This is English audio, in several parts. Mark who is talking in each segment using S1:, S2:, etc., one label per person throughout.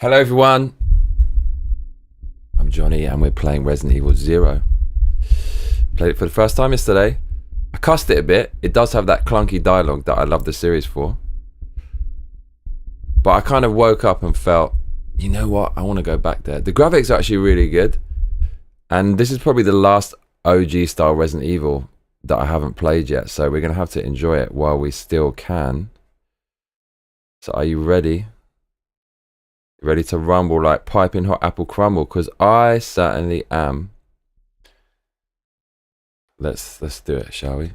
S1: Hello everyone, I'm Johnny and we're playing Resident Evil 0. Played it for the first time yesterday. I cussed it a bit. It does have that clunky dialogue that I love the series for. But I kind of woke up and felt, you know what, I want to go back there. The graphics are actually really good. And this is probably the last OG style Resident Evil that I haven't played yet. So we're going to have to enjoy it while we still can. So are you ready? Ready to rumble like piping hot apple crumble? Because I certainly am. Let's do it, shall we?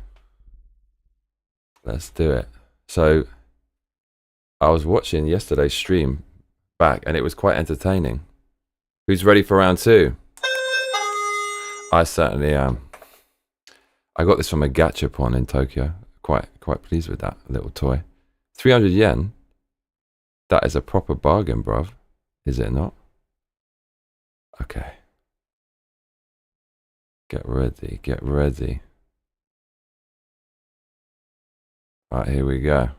S1: Let's do it. So I was watching yesterday's stream back and it was quite entertaining. Who's ready for round 2? I certainly am. I got this from a gachapon in Tokyo. Quite pleased with that little toy. 300 yen. That is a proper bargain, bruv. Is it not? Okay. Get ready, get ready. Right, here we go.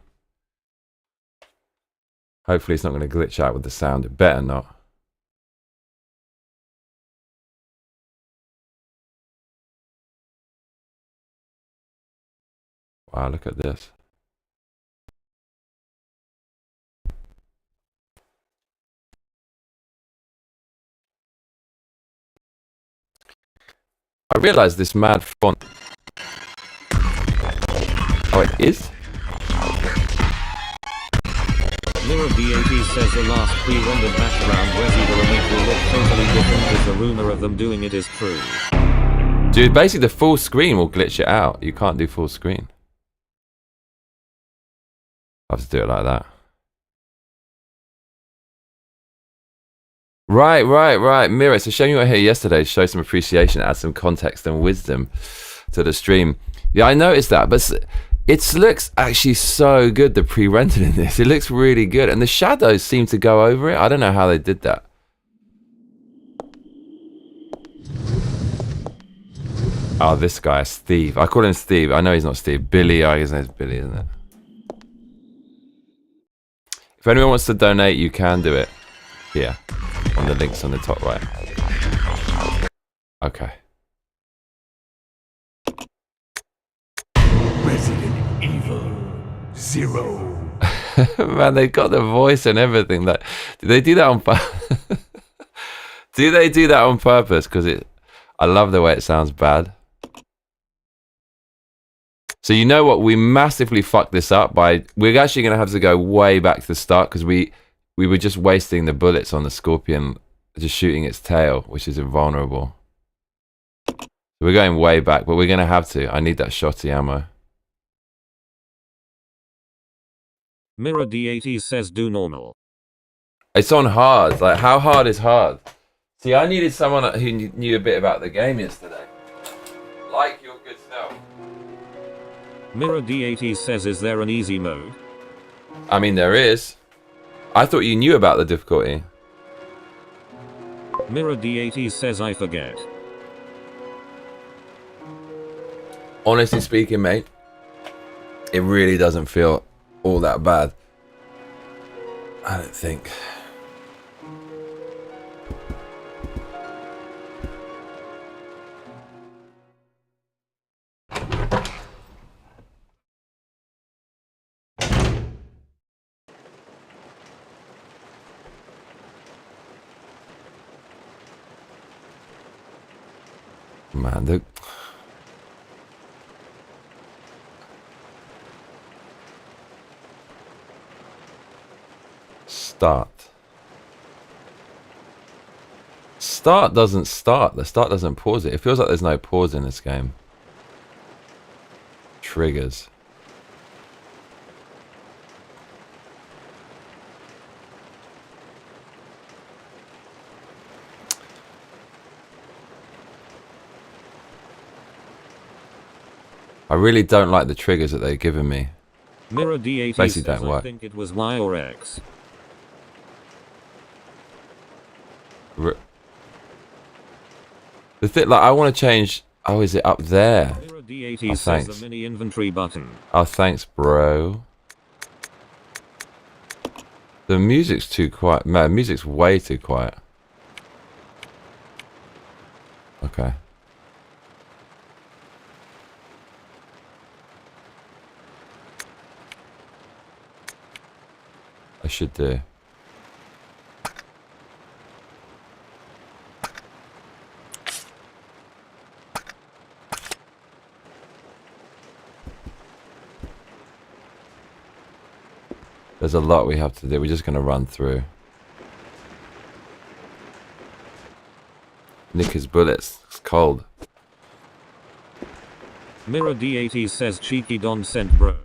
S1: Hopefully it's not going to glitch out with the sound. It better not. Wow, look at this. I realised this mad font. Oh, it is?
S2: Mirror BAT says the last pre-rendered background Resi the remake will look totally different if the rumor of them doing it is true.
S1: Dude, basically the full screen will glitch it out. You can't do full screen. I have to do it like that. Right. Mirror, it's a shame you weren't here yesterday to show some appreciation, add some context and wisdom to the stream. Yeah, I noticed that, but it looks actually so good, the pre-rendered in this. It looks really good, and the shadows seem to go over it. I don't know how they did that. Oh, this guy, Steve. I call him Steve. I know he's not Steve. Billy, I guess it's Billy, isn't it? If anyone wants to donate, you can do it here. On the links on the top right. Okay.
S3: Resident Evil 0.
S1: Man, they got the voice and everything. That did they do that on purpose? Do they do that on purpose? Because I love the way it sounds bad. So you know what? We massively fucked this up by. We're actually going to have to go way back to the start because we were just wasting the bullets on the scorpion, just shooting its tail, which is invulnerable. So we're going way back, but we're going to have to. I need that shotty ammo.
S2: Mirror DAT says do normal.
S1: It's on hard. Like, how hard is hard? See, I needed someone who knew a bit about the game yesterday. Like your good self.
S2: Mirror DAT says is there an easy mode?
S1: I mean, there is. I thought you knew about the difficulty.
S2: Mirror DAT says I forget.
S1: Honestly speaking, mate, it really doesn't feel all that bad. I don't think. Man, the start doesn't start. The start doesn't pause it. It feels like there's no pause in this game. Triggers. I really don't like the triggers that they're giving me.
S2: Mirror DAT
S1: Basically
S2: says
S1: don't work.
S2: I think it was Y or X.
S1: The thing, like, I want to change. Oh, is it up there?
S2: Mirror DAT
S1: Oh,
S2: says
S1: thanks.
S2: the mini inventory button.
S1: Oh, thanks, bro. The music's too quiet. Man, music's way too quiet. Okay. I should do. There's a lot we have to do. We're just going to run through. Nick his bullets. It's cold.
S2: Mirror D80 says cheeky Don sent bro.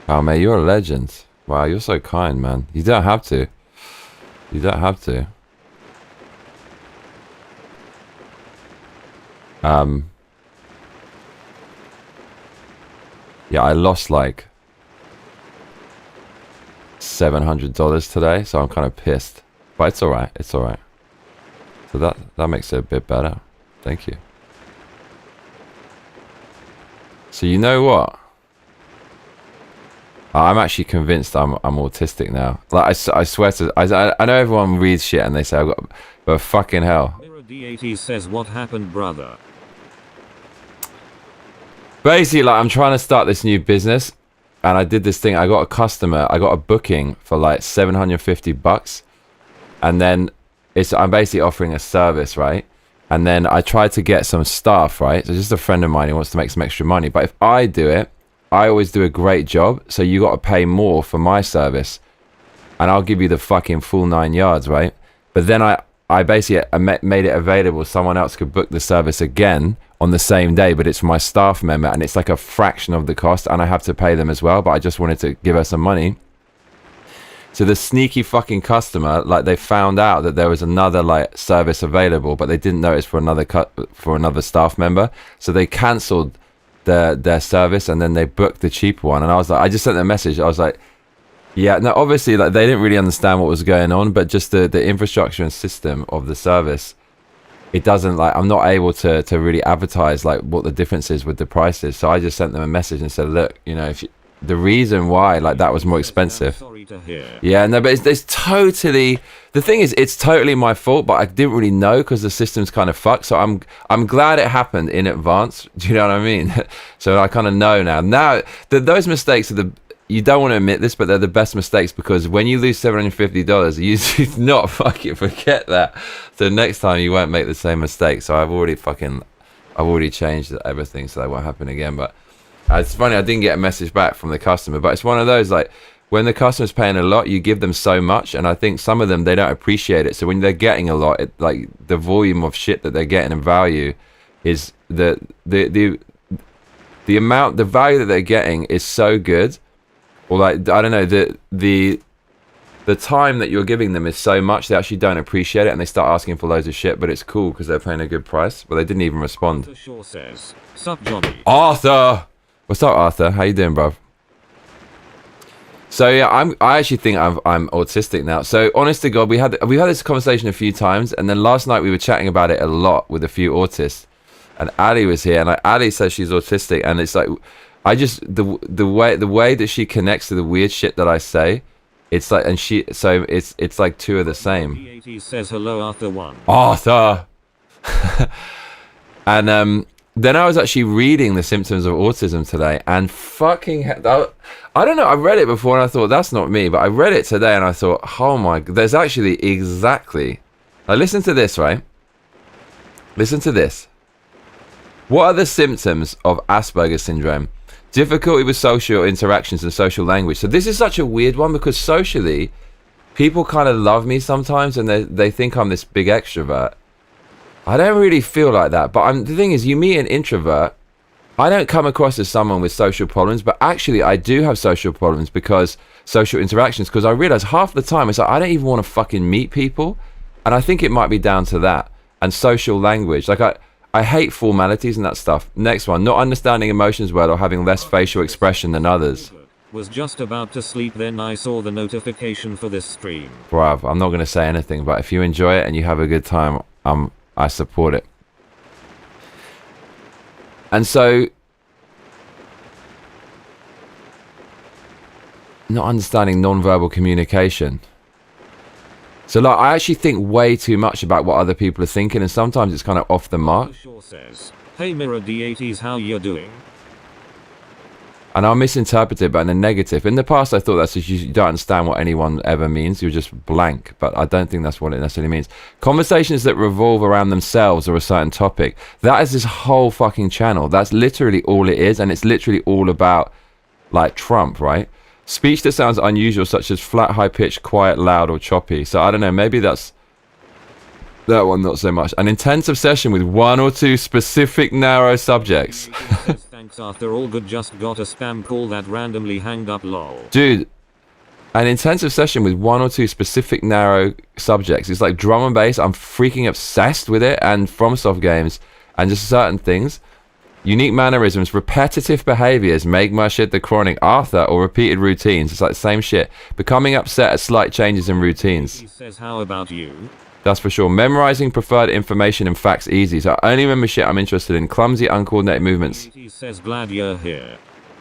S1: Oh, man, you're a legend. Wow, you're so kind, man. You don't have to. You don't have to. Yeah, I lost like $700 today, so I'm kind of pissed. But it's alright, it's alright. So that makes it a bit better. Thank you. So you know what? I'm actually convinced I'm autistic now. Like I swear to I know everyone reads shit and they say I've got, but fucking hell.
S2: Mirror D80 says what happened, brother.
S1: Basically, like, I'm trying to start this new business, and I did this thing. I got a customer. I got a booking for like $750, and then I'm basically offering a service, right? And then I tried to get some staff, right? So just a friend of mine who wants to make some extra money. But if I do it, I always do a great job. So you got to pay more for my service, and I'll give you the fucking full 9 yards, right? But then I basically made it available. Someone else could book the service again on the same day, but it's for my staff member, and it's like a fraction of the cost, and I have to pay them as well, but I just wanted to give her some money. So the sneaky fucking customer, like, they found out that there was another like service available, but they didn't know it's for another staff member, so they cancelled their service, and then they booked the cheaper one. And I was like, I just sent them a message. I was like, yeah, no, obviously, like, they didn't really understand what was going on, but just the infrastructure and system of the service, it doesn't, like, I'm not able to really advertise like what the difference is with the prices. So I just sent them a message and said, look, you know, if you, the reason why like that was more expensive.
S2: Sorry to hear.
S1: Yeah, no, but it's totally, the thing is, it's totally my fault, but I didn't really know because the system's kind of fucked. So I'm glad it happened in advance. Do you know what I mean? So I kind of know now. Those mistakes are you don't want to admit this, but they're the best mistakes, because when you lose $750, you do not fucking forget that. So next time you won't make the same mistake. So I've already changed everything so that won't happen again. But it's funny, I didn't get a message back from the customer, but it's one of those, like, when the customer's paying a lot, you give them so much, and I think some of them, they don't appreciate it. So when they're getting a lot, like, the volume of shit that they're getting in value is the amount, the value that they're getting is so good. Or like, I don't know, the time that you're giving them is so much, they actually don't appreciate it, and they start asking for loads of shit, but it's cool because they're paying a good price. But they didn't even respond.
S2: Arthur Shaw says, "Sup, Johnny?"
S1: Arthur! What's up, Arthur? How you doing, bruv? So yeah, I actually think I'm autistic now. So honest to God, we've had this conversation a few times, and then last night we were chatting about it a lot with a few autists, and Ali was here, and like, Ali says she's autistic, and it's like, I just, the way that she connects to the weird shit that I say, it's like, and it's like two of the same.
S2: P80 says hello, Arthur 1.
S1: Arthur. And then I was actually reading the symptoms of autism today, and fucking hell, I don't know, I read it before and I thought, that's not me, but I read it today and I thought, oh my, there's actually exactly, like, listen to this, right? Listen to this. What are the symptoms of Asperger's syndrome? Difficulty with social interactions and social language. So this is such a weird one, because socially, people kind of love me sometimes, and they think I'm this big extrovert. I don't really feel like that, but the thing is, you meet an introvert, I don't come across as someone with social problems, but actually I do have social problems, because social interactions, because I realize half the time it's like I don't even want to fucking meet people, and I think it might be down to that, and social language. Like, I hate formalities and that stuff. Next one, not understanding emotions well or having less facial expression than others.
S2: Was just about to sleep, then I saw the notification for this stream.
S1: Bruv, I'm not going to say anything, but if you enjoy it and you have a good time, I support it. And so, not understanding non-verbal communication. So like, I actually think way too much about what other people are thinking, and sometimes it's kind of off the mark.
S2: Says, hey Mirror D80s, how you doing?
S1: And I'll misinterpret it, but in a negative. In the past, I thought that's just you don't understand what anyone ever means. You're just blank. But I don't think that's what it necessarily means. Conversations that revolve around themselves or a certain topic. That is this whole fucking channel. That's literally all it is. And it's literally all about, like, Trump, right? Speech that sounds unusual, such as flat, high-pitched, quiet, loud, or choppy. So I don't know. Maybe that's... that one, not so much. An intense obsession with one or two specific narrow subjects.
S2: Thanks, after all good, just got a spam call that randomly hanged up, lol.
S1: Dude, an intense obsession with one or two specific narrow subjects. It's like drum and bass. I'm freaking obsessed with it. And FromSoft games and just certain things. Unique mannerisms, repetitive behaviors, make my shit the chronic, Arthur, or repeated routines. It's like the same shit. Becoming upset at slight changes in routines.
S2: He says, how about you?
S1: That's for sure. Memorizing preferred information and facts easy. So I only remember shit I'm interested in. Clumsy, uncoordinated movements.
S2: He says, glad you're here.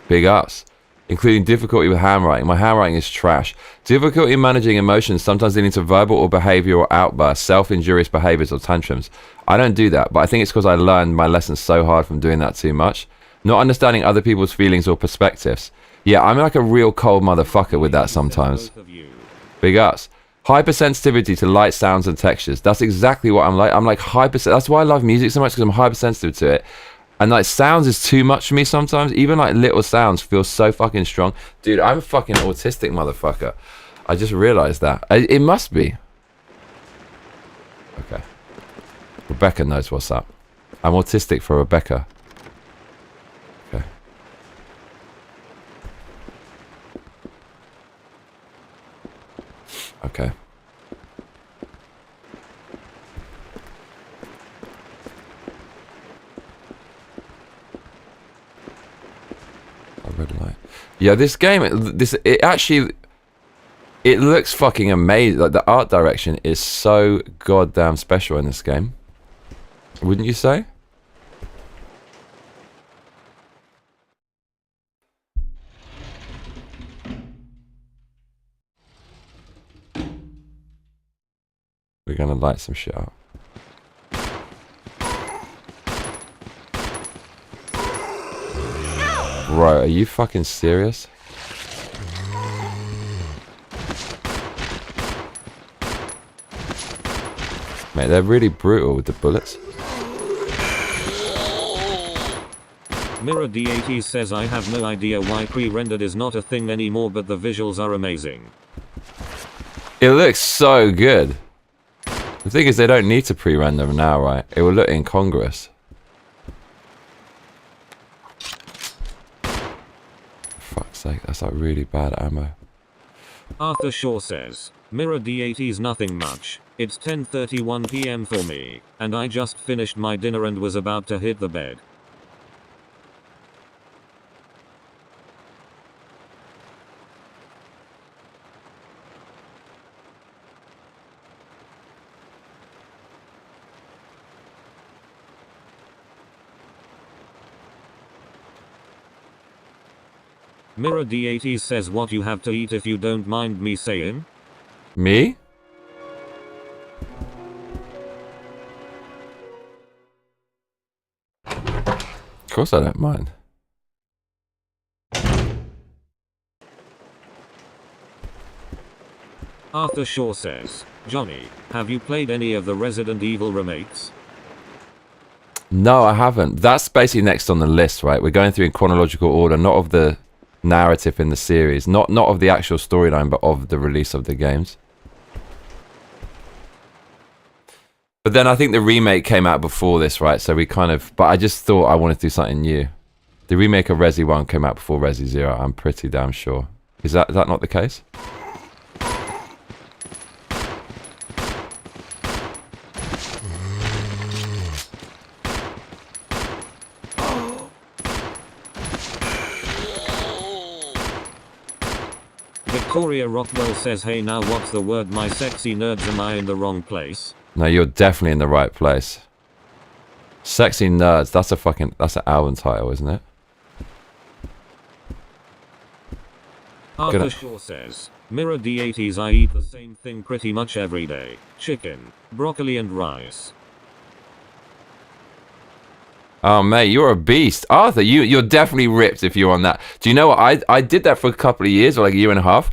S1: Big ups. Including difficulty with handwriting. My handwriting is trash. Difficulty in managing emotions, sometimes leading to verbal or behavioral outbursts, self-injurious behaviors or tantrums. I don't do that, but I think it's because I learned my lessons so hard from doing that too much. Not understanding other people's feelings or perspectives. Yeah, I'm like a real cold motherfucker with that sometimes. Big ups. Hypersensitivity to light, sounds, and textures. That's exactly what I'm like. I'm like that's why I love music so much, because I'm hypersensitive to it. And like sounds is too much for me sometimes. Even like little sounds feel so fucking strong. Dude, I'm a fucking autistic motherfucker. I just realized that. It must be. Okay. Rebecca knows what's up. I'm autistic for Rebecca. Okay. Okay. Red light. Yeah, this game, it looks fucking amazing. Like the art direction is so goddamn special in this game. Wouldn't you say? We're gonna light some shit up. Bro, are you fucking serious? Mate, they're really brutal with the bullets.
S2: Mirror D80 says, I have no idea why pre-rendered is not a thing anymore, but the visuals are amazing.
S1: It looks so good. The thing is, they don't need to pre-render them now, right? It will look incongruous. Fuck's sake, that's like really bad ammo.
S2: Arthur Shaw says, Mirror D80's nothing much. It's 10:31 PM for me, and I just finished my dinner and was about to hit the bed. Mirror D80 says, what you have to eat if you don't mind me saying?
S1: Me? Of course I don't mind.
S2: Arthur Shaw says, Johnny, have you played any of the Resident Evil remakes?
S1: No, I haven't. That's basically next on the list, right? We're going through in chronological order, not of the narrative in the series, not of the actual storyline, but of the release of the games. But then I think the remake came out before this, right? So we kind of... But I just thought I wanted to do something new. The remake of Resi 1 came out before Resi 0, I'm pretty damn sure. Is that not the case?
S2: Victoria Rockwell says, hey now what's the word, my sexy nerds, am I in the wrong place?
S1: No, you're definitely in the right place. Sexy Nerds, that's an album title, isn't it?
S2: Arthur Shaw says, Mirror D80s, I eat the same thing pretty much every day. Chicken, broccoli and rice.
S1: Oh, mate, you're a beast. Arthur, you're definitely ripped if you're on that. Do you know what? I did that for a couple of years, or like a year and a half.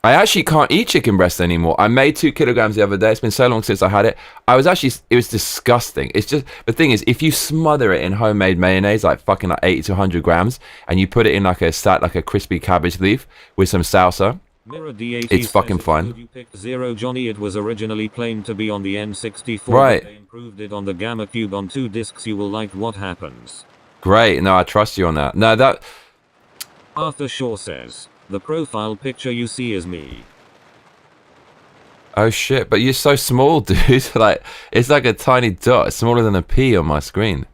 S1: I actually can't eat chicken breast anymore. I made 2 kilograms the other day. It's been so long since I had it. It was disgusting. It's just, the thing is, if you smother it in homemade mayonnaise, like fucking like 80 to 100 grams, and you put it in like a crispy cabbage leaf with some salsa, it's fucking fine.
S2: You picked Zero Johnny. It was originally claimed to be on the N64.
S1: Right.
S2: But they improved it on the Gamecube on 2 discs. You will like what happens.
S1: Great. No, I trust you on that. No, that...
S2: Arthur Shaw says, the profile picture you see is me.
S1: Oh shit, but you're so small, dude. Like, it's like a tiny dot. It's smaller than a pea on my screen.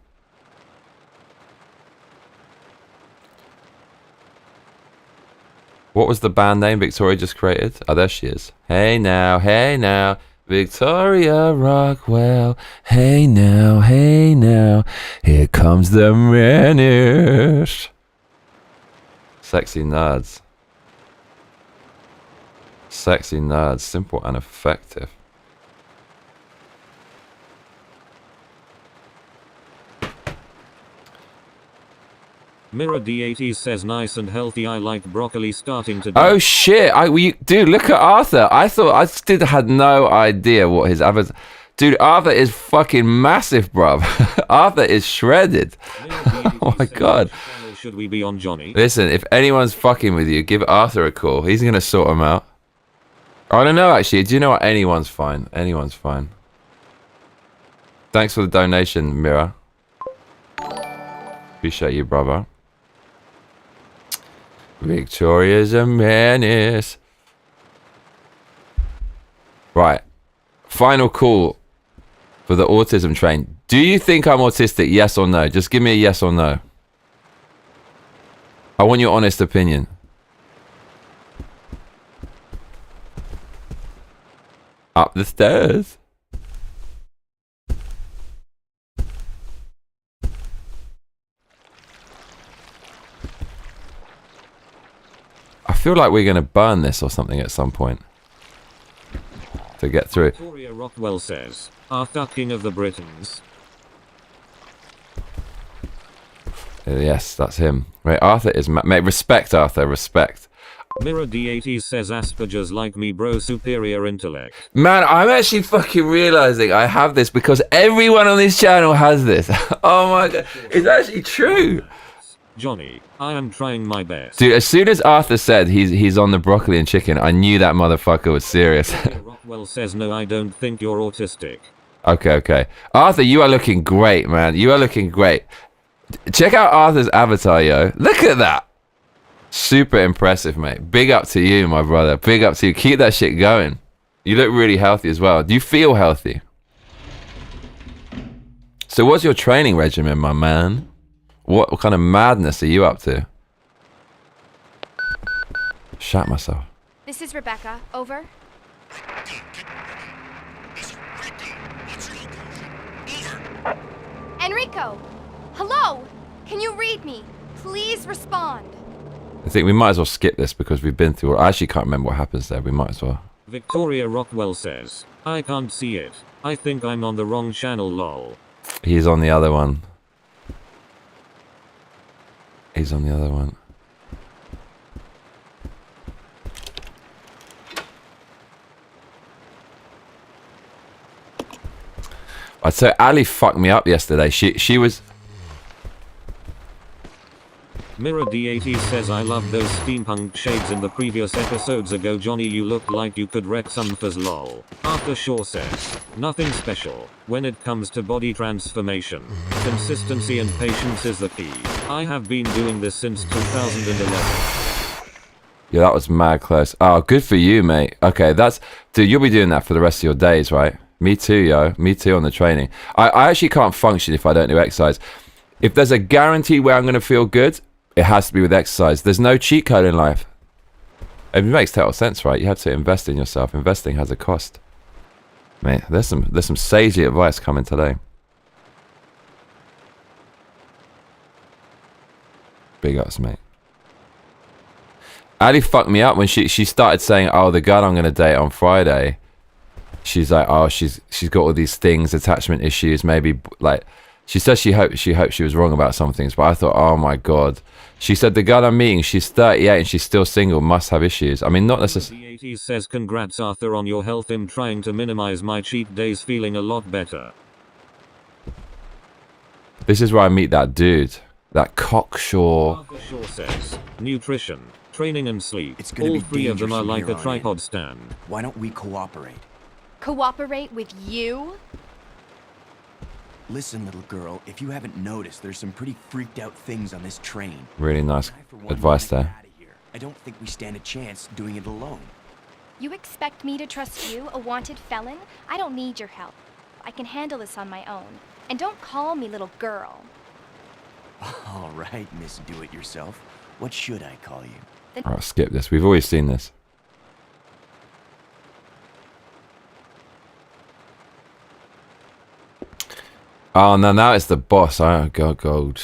S1: What was the band name Victoria just created? Oh, there she is. Hey now, Victoria Rockwell. Hey now, here comes the menace. Sexy nerds. Sexy nerds, simple and effective.
S2: Mirror D80 says nice and healthy. I like broccoli starting to.
S1: Oh shit! Dude, look at Arthur. I had no idea what his avatar. Dude, Arthur is fucking massive, bruv. Arthur is shredded. Oh my god.
S2: Should we be on Johnny?
S1: Listen, if anyone's fucking with you, give Arthur a call. He's gonna sort him out. I don't know, actually. Do you know what? Anyone's fine. Anyone's fine. Thanks for the donation, Mira. Appreciate you, brother. Victoria's a menace. Right. Final call for the autism train. Do you think I'm autistic? Yes or no? Just give me a yes or no. I want your honest opinion. Up the stairs. I feel like we're going to burn this or something at some point to get through.
S2: Victoria Rockwell says, Arthur King of the Britons.
S1: Yes, that's him. Right, Arthur is... Mate, respect, Arthur, respect.
S2: Mirror D80 says Asperger's like me, bro, superior intellect.
S1: Man, I'm actually fucking realizing I have this because everyone on this channel has this. Oh my god, it's actually true.
S2: Johnny, I am trying my best.
S1: Dude, as soon as Arthur said he's on the broccoli and chicken, I knew that motherfucker was serious.
S2: Rockwell says no, I don't think you're autistic.
S1: Okay. Arthur, you are looking great, man. You are looking great. Check out Arthur's avatar, yo. Look at that. Super impressive, mate. Big up to you, my brother. Big up to you. Keep that shit going. You look really healthy as well. Do you feel healthy? So what's your training regimen, my man? What kind of madness are you up to? Shat myself.
S4: This is Rebecca. Over. Enrico! Hello! Can you read me? Please respond.
S1: I think we might as well skip this because we've been through... I actually can't remember what happens there. We might as well.
S2: Victoria Rockwell says, I can't see it. I think I'm on the wrong channel, lol.
S1: He's on the other one. He's on the other one. I'd say Ali fucked me up yesterday. She was...
S2: Mirror D80 says I love those steampunk shades in the previous episodes ago. Johnny, you look like you could wreck some fuzz, lol. Arthur Shaw says, nothing special. When it comes to body transformation, consistency and patience is the key. I have been doing this since 2011.
S1: Yeah, that was mad close. Oh, good for you, mate. Okay, that's... Dude, you'll be doing that for the rest of your days, right? Me too, yo. Me too on the training. I actually can't function if I don't do exercise. If there's a guarantee where I'm going to feel good, it has to be with exercise. There's no cheat code in life. It makes total sense, right? You have to invest in yourself. Investing has a cost. Mate, there's some sagely advice coming today. Big ups, mate. Ali fucked me up when she started saying, "Oh, the girl I'm gonna date on Friday." She's like, "Oh, she's got all these things, attachment issues. Maybe like." She says she hoped she was wrong about some things, but I thought, oh my god. She said the girl I'm meeting, she's 38 and she's still single, must have issues. I mean, not necessarily.
S2: The 80s says, congrats Arthur on your health. I'm trying to minimize my cheat days, feeling a lot better.
S1: This is where I meet that dude, that cocksure.
S2: Arthur Shaw says, nutrition, training and sleep.
S5: It's gonna
S2: all
S5: be
S2: three of them are
S5: dangerous
S2: like
S5: from
S2: a
S5: here on
S2: tripod
S5: in.
S2: stand.
S5: Why don't we cooperate?
S4: Cooperate with you?
S5: Listen, little girl, if you haven't noticed, there's some pretty freaked out things on this train.
S1: Really nice
S5: I, for one,
S1: advice
S5: wanna get
S1: there.
S5: out of here. I don't think we stand a chance doing it alone.
S4: You expect me to trust you, a wanted felon? I don't need your help. I can handle this on my own. And don't call me little girl.
S5: All right, Miss Do-It-Yourself. What should I call you?
S1: Alright, skip this. We've already seen this. Oh, no, now it's the boss. I got gold.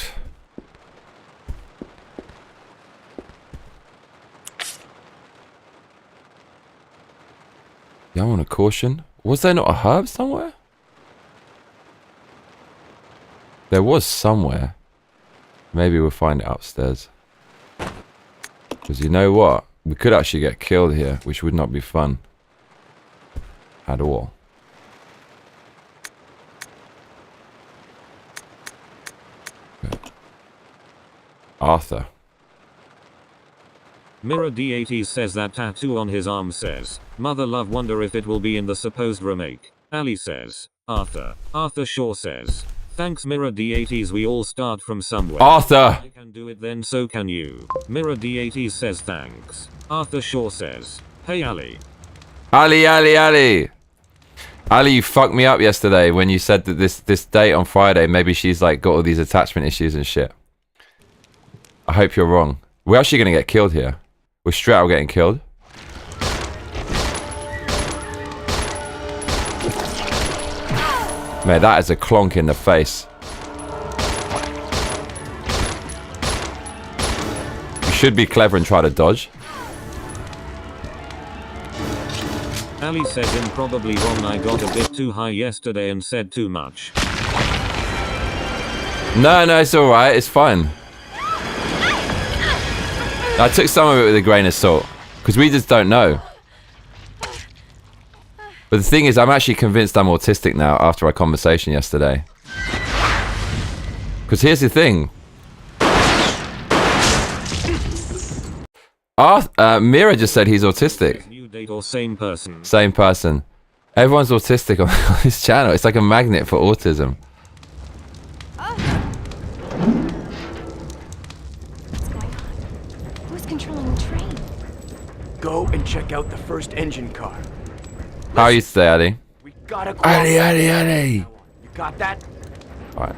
S1: Yeah, I want a caution. Was there not a herb somewhere? There was somewhere. Maybe we'll find it upstairs. Because you know what? We could actually get killed here, which would not be fun. At all. Okay. Arthur.
S2: Mirror D80 says that tattoo on his arm says, Mother Love, wonder if it will be in the supposed remake. Ali says, Arthur. Arthur Shaw says, thanks Mirror D80s, we all start from somewhere.
S1: Arthur!
S2: I can do it, then so can you. Mirror D80s says thanks. Arthur Shaw says, hey Ali.
S1: Ali, you fucked me up yesterday when you said that this date on Friday, maybe she's like got all these attachment issues and shit. I hope you're wrong. We're actually gonna get killed here. We're straight out getting killed. Man, that is a clonk in the face. You should be clever and try to dodge.
S2: Ali says, I'm probably wrong, I got a bit too high yesterday and said too much.
S1: No, it's alright, it's fine. I took some of it with a grain of salt, because we just don't know. But the thing is, I'm actually convinced I'm autistic now after our conversation yesterday. Because here's the thing. Mira just said he's autistic.
S2: New date or same person?
S1: Same person. Everyone's autistic on this channel. It's like a magnet for autism.
S4: What's going on? Who's controlling the train?
S5: Go and check out the first engine car.
S1: How are you today, Ali?
S5: We gotta
S1: Ali.
S5: You got that?
S1: Alright.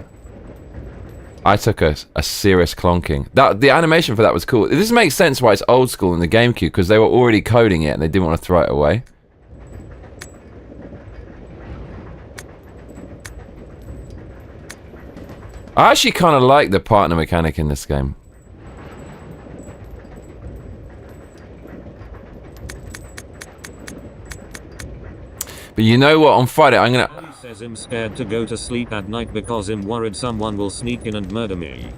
S1: I took a serious clonking. The animation for that was cool. This makes sense why it's old school in the GameCube, because they were already coding it and they didn't want to throw it away. I actually kind of like the partner mechanic in this game. But you know what? On Friday, I'm gonna...
S2: Ali says I'm scared to go to sleep at night because I'm worried someone will sneak in and murder me.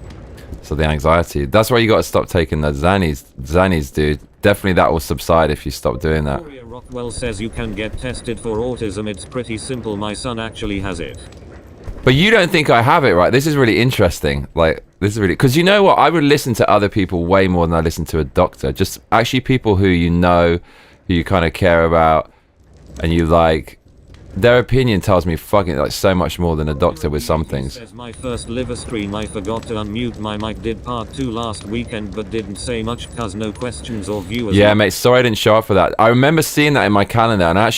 S1: So the anxiety. That's why you gotta stop taking the Xannies, dude. Definitely that will subside if you stop doing that.
S2: Victoria Rockwell says you can get tested for autism. It's pretty simple. My son actually has it.
S1: But you don't think I have it, right? This is really interesting. Like, this is really... Because you know what? I would listen to other people way more than I listen to a doctor. Just actually people who you know, who you kind of care about, and you like... Their opinion tells me fucking like so much more than a doctor with some things.
S2: Says my first liver stream, I forgot to unmute my mic. Did part 2 last weekend but didn't say much cause no questions or viewers.
S1: Yeah, mate, sorry I didn't show up for that. I remember seeing that in my calendar and I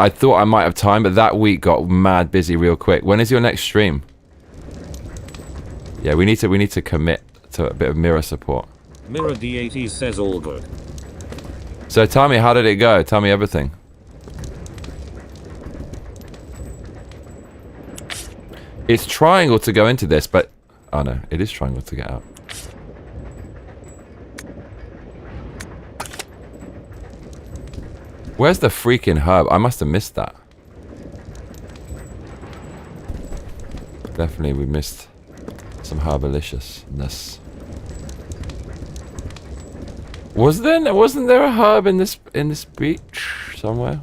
S1: thought I might have time, but that week got mad busy real quick. When is your next stream? Yeah, we need to commit to a bit of mirror support.
S2: Mirror D80 says all good.
S1: So tell me, how did it go? Tell me everything. It's triangle to go into this, but... Oh no, it is triangle to get out. Where's the freaking herb? I must have missed that. Definitely we missed some herbaliciousness. Wasn't there a herb in this beach somewhere?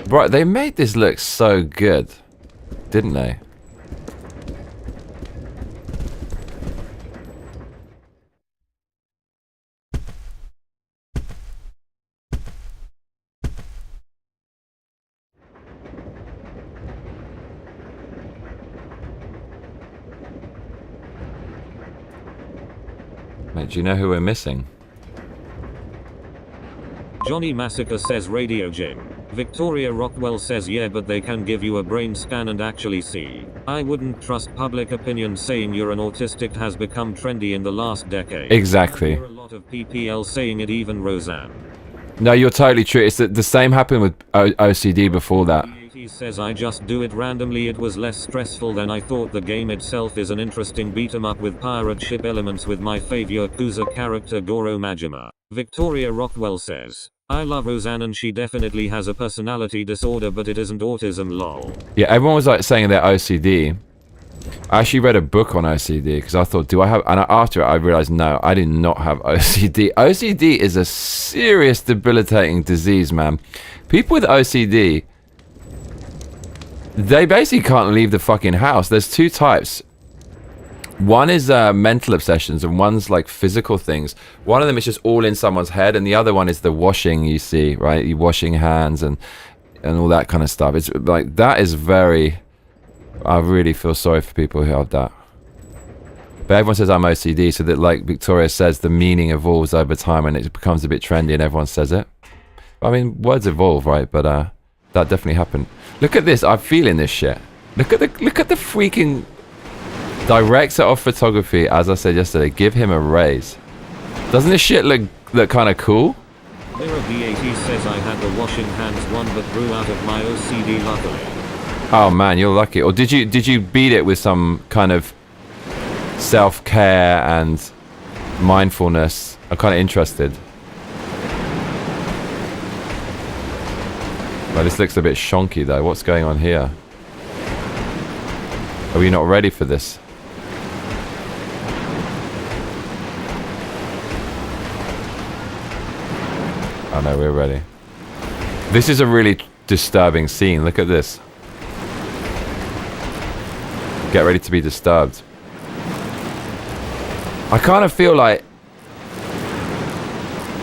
S1: Right, they made this look so good, didn't they? Mate, do you know who we're missing?
S2: Johnny Massacre says Radio Gym. Victoria Rockwell says yeah, but they can give you a brain scan and actually see. I wouldn't trust public opinion saying you're an autistic has become trendy in the last decade.
S1: Exactly.
S2: There are a lot of PPL saying it, even Roseanne.
S1: No, you're totally true. It's the same happened with OCD before that.
S2: He says I just do it randomly. It was less stressful than I thought. The game itself is an interesting beat 'em up with pirate ship elements with my favorite Yakuza character Goro Majima. Victoria Rockwell says, I love Roseanne and she definitely has a personality disorder, but it isn't autism, lol.
S1: Yeah, everyone was like saying they're OCD. I actually read a book on OCD because I thought, do I have... And after it, I realized, no, I did not have OCD. OCD is a serious debilitating disease, man. People with OCD, they basically can't leave the fucking house. There's two types. One is mental obsessions and one's like physical things. One of them is just all in someone's head, and the other one is the washing, you see, right? You washing hands and all that kind of stuff. It's like, that is very... I really feel sorry for people who have that. But everyone says I'm OCD, so that, like Victoria says, the meaning evolves over time and it becomes a bit trendy and everyone says it. I mean, words evolve, right? But that definitely happened. Look at this. I'm feeling this shit. Look at the freaking director of photography. As I said yesterday, give him a raise. Doesn't this shit look kind of cool?
S2: Mirror B80 says I had the washing hands one but grew out of my OCD luckily.
S1: Oh man, you're lucky. Or did you beat it with some kind of self-care and mindfulness? I'm kind of interested. Well, this looks a bit shonky though. What's going on here? Are we not ready for this? Oh no, we're ready. This is a really disturbing scene. Look at this. Get ready to be disturbed. I kind of feel like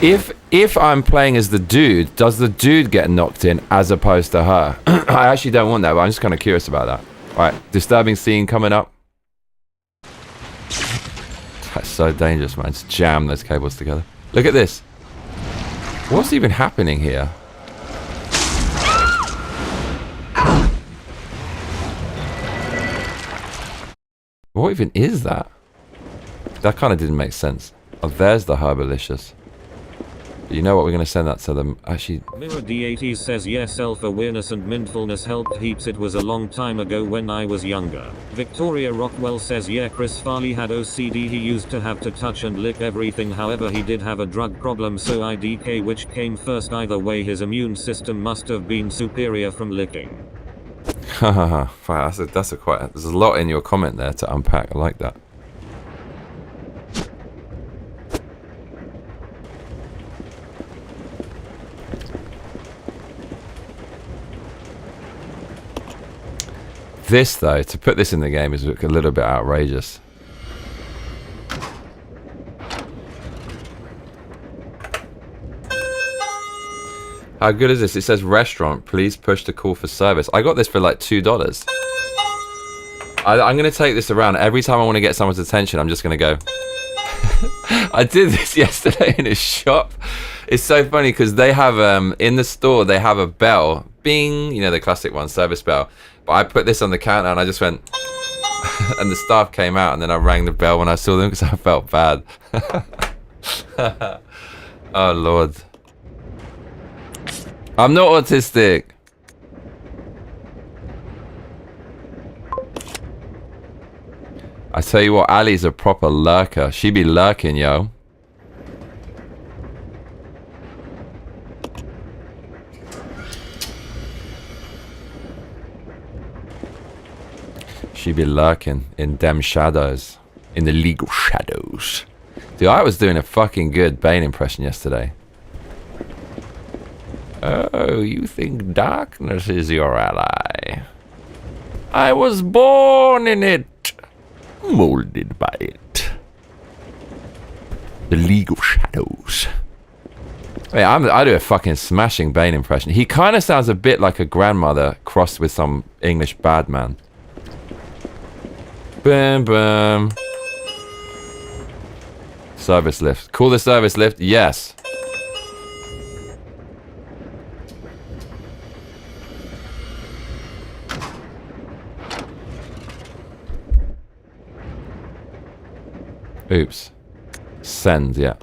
S1: if I'm playing as the dude, does the dude get knocked in as opposed to her? I actually don't want that, but I'm just kind of curious about that. Alright, disturbing scene coming up. That's so dangerous, man. Just jam those cables together. Look at this. What's even happening here? What even is that? That kind of didn't make sense. Oh, there's the herbalicious. But you know what? We're going to send that to them. Actually...
S2: Mirror D80 says yes, self-awareness and mindfulness helped heaps. It was a long time ago when I was younger. Victoria Rockwell says yeah, Chris Farley had OCD. He used to have to touch and lick everything. However, he did have a drug problem, so IDK, which came first? Either way, his immune system must have been superior from licking.
S1: Haha, wow, that's a quite... There's a lot in your comment there to unpack. I like that. This, though, to put this in the game is a little bit outrageous. How good is this? It says restaurant, please push to call for service. I got this for like $2. I'm going to take this around. Every time I want to get someone's attention, I'm just going to go. I did this yesterday in a shop. It's so funny because they have, in the store, they have a bell. Bing, you know, the classic one, service bell. But I put this on the counter and I just went, and the staff came out and then I rang the bell when I saw them because I felt bad. Oh, Lord. I'm not autistic. I tell you what, Ali's a proper lurker. She be lurking, yo. She be lurking in them shadows. In the legal shadows. Dude, I was doing a fucking good Bane impression yesterday. Oh, you think darkness is your ally? I was born in it. Molded by it. The legal shadows. I do a fucking smashing Bane impression. He kind of sounds a bit like a grandmother crossed with some English bad man. Boom, boom. Service lift. Call the service lift. Yes. Oops. Send, yeah.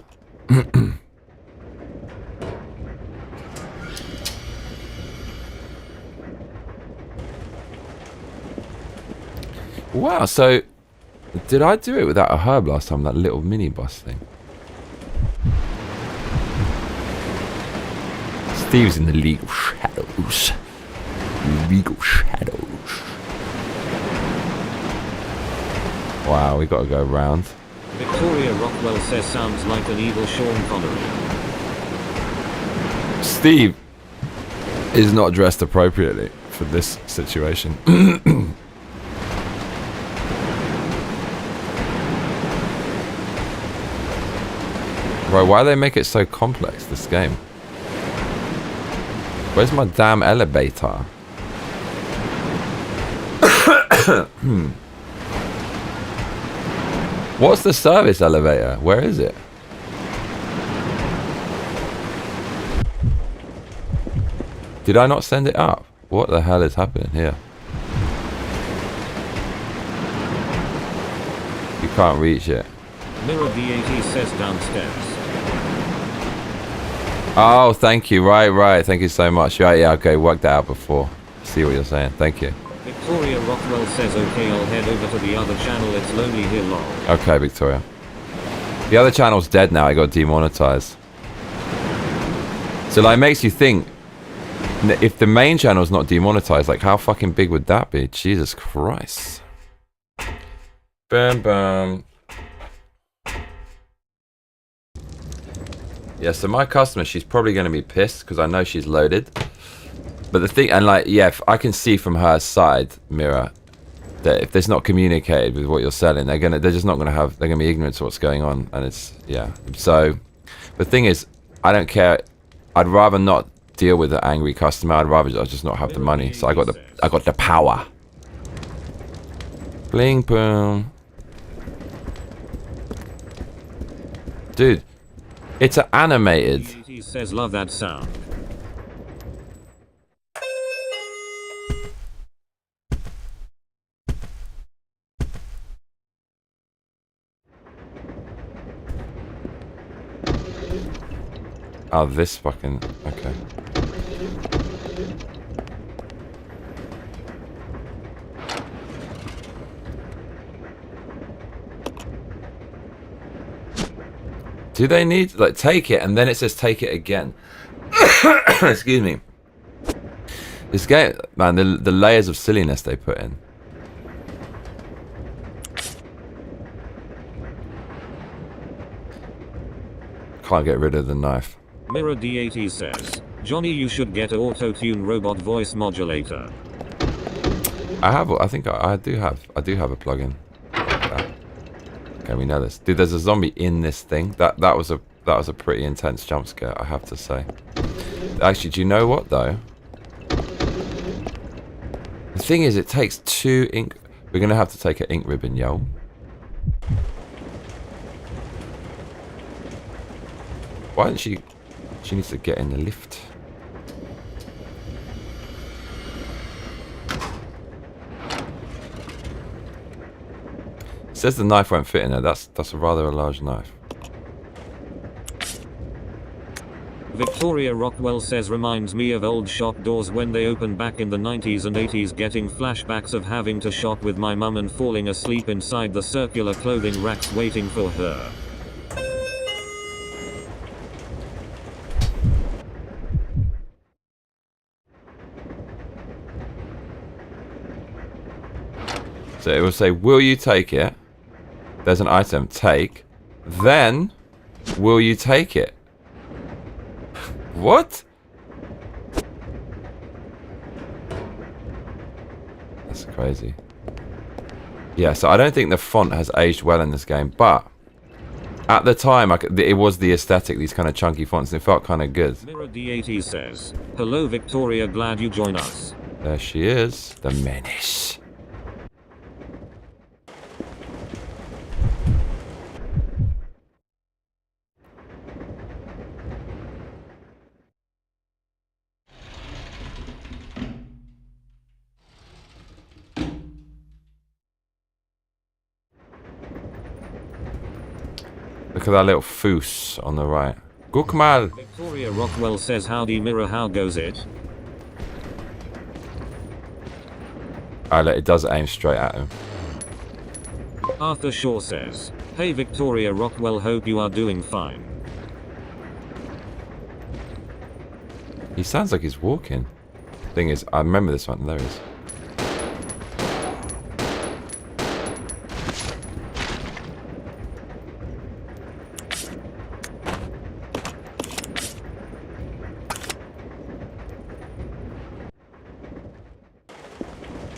S1: Wow, so did I do it without a herb last time, that little mini boss thing? Steve's in the legal shadows. Legal shadows. Wow, we gotta go round.
S2: Victoria Rockwell says sounds like an evil Sean Connery.
S1: Steve is not dressed appropriately for this situation. Bro, why do they make it so complex, this game? Where's my damn elevator? What's the service elevator? Where is it? Did I not send it up? What the hell is happening here? You can't reach it.
S2: Mirror BAT says downstairs.
S1: Oh, thank you. Right. Thank you so much. Right, yeah, okay. Worked that out before. See what you're saying. Thank you.
S2: Victoria Rockwell says, okay, I'll head over to the other channel. It's lonely here, lol.
S1: Okay, Victoria. The other channel's dead now. I got demonetized. So, like, it makes you think, if the main channel's not demonetized, like, how fucking big would that be? Jesus Christ. Bam, bam. Yeah, so my customer, she's probably going to be pissed because I know she's loaded. But the thing, and like, yeah, I can see from her side, Mira, that if there's not communicated with what you're selling, they're just not gonna have, they're gonna be ignorant to what's going on, and it's, yeah. So, the thing is, I don't care. I'd rather not deal with an angry customer. I'd rather just not have the money. So I got the power. Bling boom, dude. It's an animated.
S2: He says, love that sound.
S1: Oh, this fucking... Okay. Do they need... Like, take it, and then it says take it again. Excuse me. This game... Man, the layers of silliness they put in. Can't get rid of the knife.
S2: Mirror D80 says, Johnny, you should get an auto-tune robot voice modulator.
S1: I think I do have a plugin. Okay, we know this. Dude, there's a zombie in this thing. That was a pretty intense jump scare, I have to say. Actually, do you know what though? The thing is, it takes 2 ink. We're gonna have to take an ink ribbon, yo. Why didn't she? She needs to get in the lift. It says the knife won't fit in there. That's a rather large knife.
S2: Victoria Rockwell says, reminds me of old shop doors when they opened back in the 90s and 80s, getting flashbacks of having to shop with my mum and falling asleep inside the circular clothing racks waiting for her.
S1: So it will say, will you take it? There's an item, take. Then, will you take it? What? That's crazy. Yeah, so I don't think the font has aged well in this game, but at the time, it was the aesthetic, these kind of chunky fonts, and it felt kind of good.
S2: Mirror D80 says, hello Victoria, glad you joined us.
S1: There she is, the menace. Look at that little foos on the right. Gukmal.
S2: Victoria Rockwell says, howdy Mirror, how goes it?
S1: It does aim straight at him.
S2: Arthur Shaw says, hey Victoria Rockwell, hope you are doing fine.
S1: He sounds like he's walking. Thing is, I remember this one. There he is.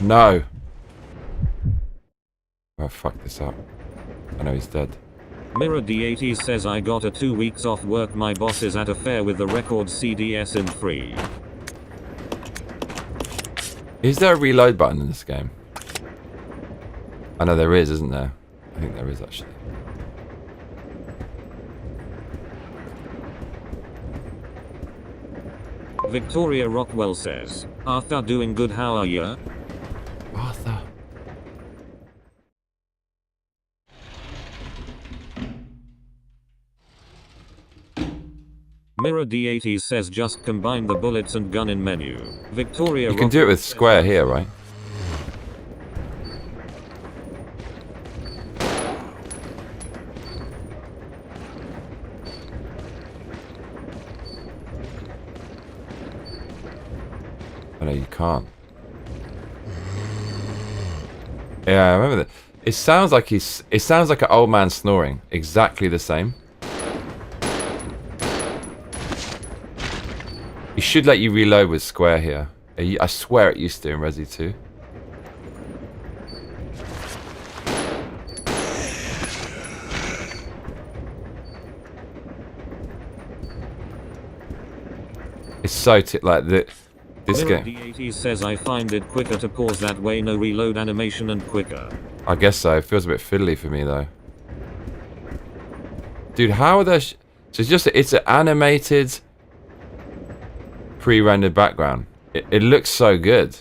S1: No. Oh, fuck this up. I know he's dead.
S2: Mirror D80 says, I got a 2 weeks off work, my boss is at a fair with the record CDS in 3.
S1: Is there a reload button in this game? I know there is, isn't there? I think there is actually.
S2: Victoria Rockwell says, Arthur doing good, how are ya?
S1: Arthur.
S2: Mirror D80 says, just combine the bullets and gun in menu. Victoria
S1: You can do it with square here, right? Oh no, you can't. Yeah, I remember that. It sounds like it sounds like an old man snoring. Exactly the same. It should let you reload with square here. I swear it used to in Resi 2. It's so like this
S2: Mirror
S1: game.
S2: D80 says, I find it quicker to pause that way, no reload animation and quicker.
S1: I guess so. It feels a bit fiddly for me though. Dude, how are there? So it's an animated, pre-rendered background. It looks so good.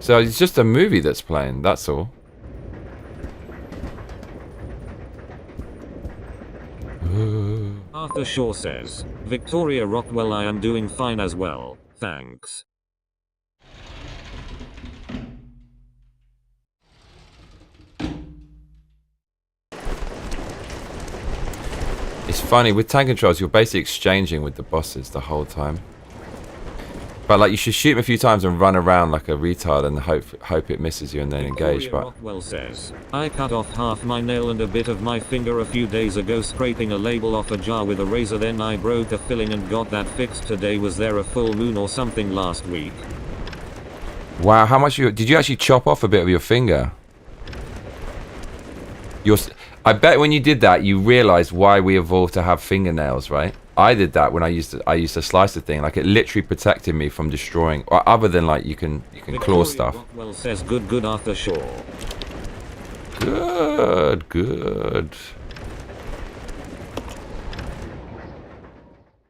S1: So it's just a movie that's playing. That's all.
S2: Arthur Shaw says, Victoria Rockwell, I am doing fine as well, thanks.
S1: It's funny, with tank controls, you're basically exchanging with the bosses the whole time. But like, you should shoot him a few times and run around like a retard and hope it misses you and then engage. But
S2: Rockwell says, I cut off half my nail and a bit of my finger a few days ago scraping a label off a jar with a razor, then I broke a filling and got that fixed today. Was there a full moon or something last week?
S1: wow, how much did you actually chop off a bit of your finger? I bet when you did that, you realized why we evolved to have fingernails, right? I did that when I used to slice the thing. Like, it literally protected me from destroying, or other than like you can claw stuff.
S2: Rockwell says, good Arthur Shaw.
S1: Good.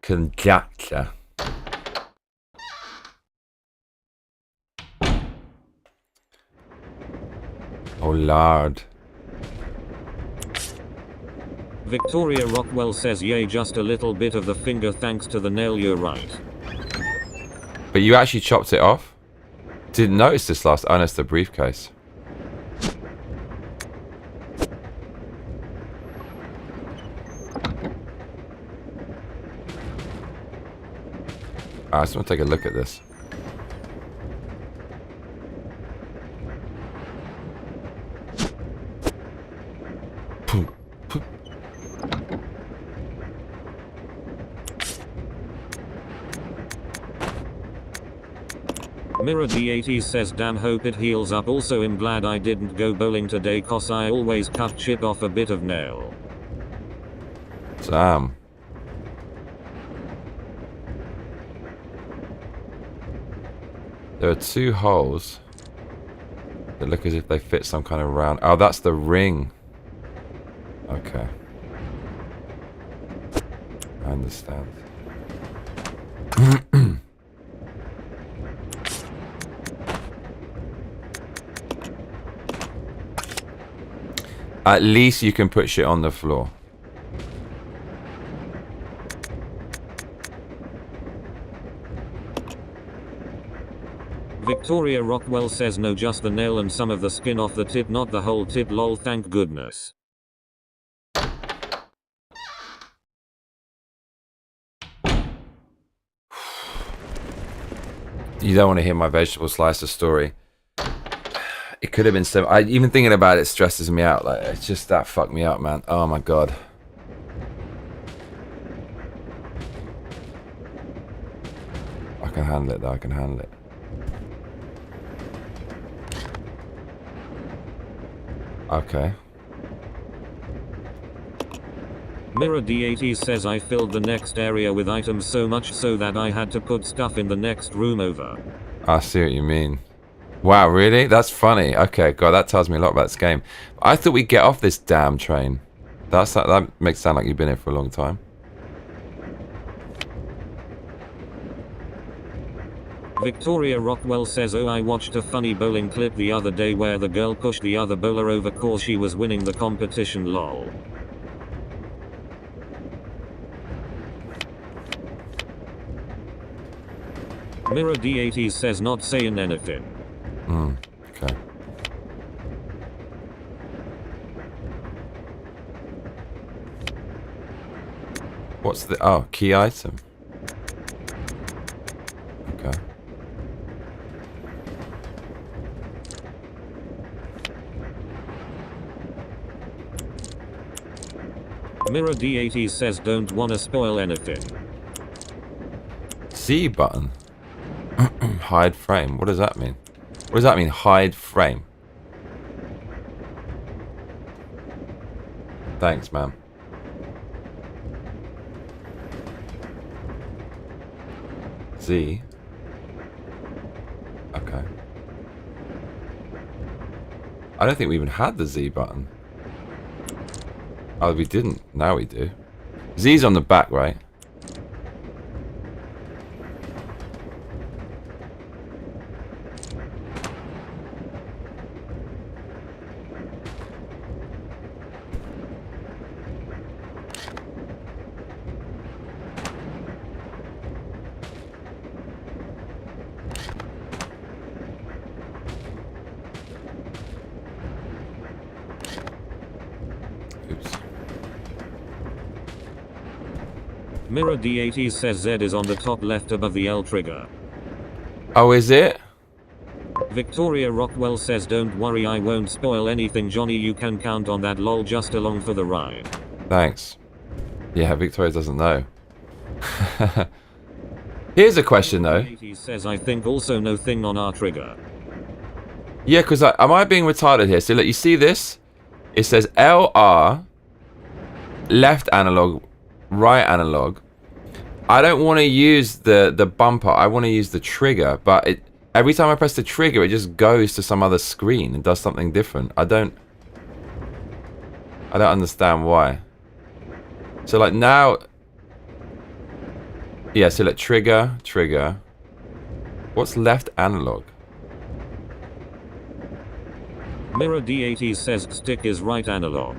S1: Conjecture. Oh Lord.
S2: Victoria Rockwell says, yay, just a little bit of the finger thanks to the nail, you're right.
S1: But you actually chopped it off? Didn't notice this last. Oh, no, it's the briefcase. I just want to take a look at this.
S2: Mirror D80 says damn hope it heals up. Also am glad I didn't go bowling today cause I always cut chip off a bit of nail.
S1: Damn. There are 2 holes that look as if they fit some kind of round. Oh, that's the ring. Okay. I understand. At least you can put shit on the floor.
S2: Victoria Rockwell says no, just the nail and some of the skin off the tip, not the whole tip, lol, thank goodness.
S1: You don't want to hear my vegetable slicer story. It could have been so. Even thinking about it stresses me out. Like, it's just that fucked me up, man. Oh my god. I can handle it though. I can handle it. Okay.
S2: Mirror D80 says I filled the next area with items so much so that I had to put stuff in the next room over.
S1: I see what you mean. Wow, really? That's funny. Okay, god, that tells me a lot about this game. I thought we'd get off this damn train. That makes it sound like you've been here for a long time.
S2: Victoria Rockwell says, oh, I watched a funny bowling clip the other day where the girl pushed the other bowler over cause she was winning the competition, lol. Mirror D80 says not saying anything.
S1: Okay. What's the... Oh, key item. Okay.
S2: Mirror D80 says don't wanna spoil anything.
S1: C button. Hide frame. What does that mean? What does that mean, hide frame? Thanks, man. Z. Okay. I don't think we even had the Z button. Oh, we didn't. Now we do. Z's on the back, right?
S2: Mirror D80 says Z is on the top left above the L trigger.
S1: Oh, is it?
S2: Victoria Rockwell says don't worry, I won't spoil anything, Johnny, you can count on that, lol, just along for the ride.
S1: Thanks. Yeah, Victoria doesn't know. Here's a question though.
S2: D80 says I think also no thing on R trigger.
S1: Yeah, because am I being retarded here? So look, you see this? It says LR, left analog, right analog. I don't want to use the bumper. I want to use the trigger, but every time I press the trigger, it just goes to some other screen and does something different. I don't understand why. So like now, yeah. So like trigger. What's left analog?
S2: Mirror D80 says stick is right analog.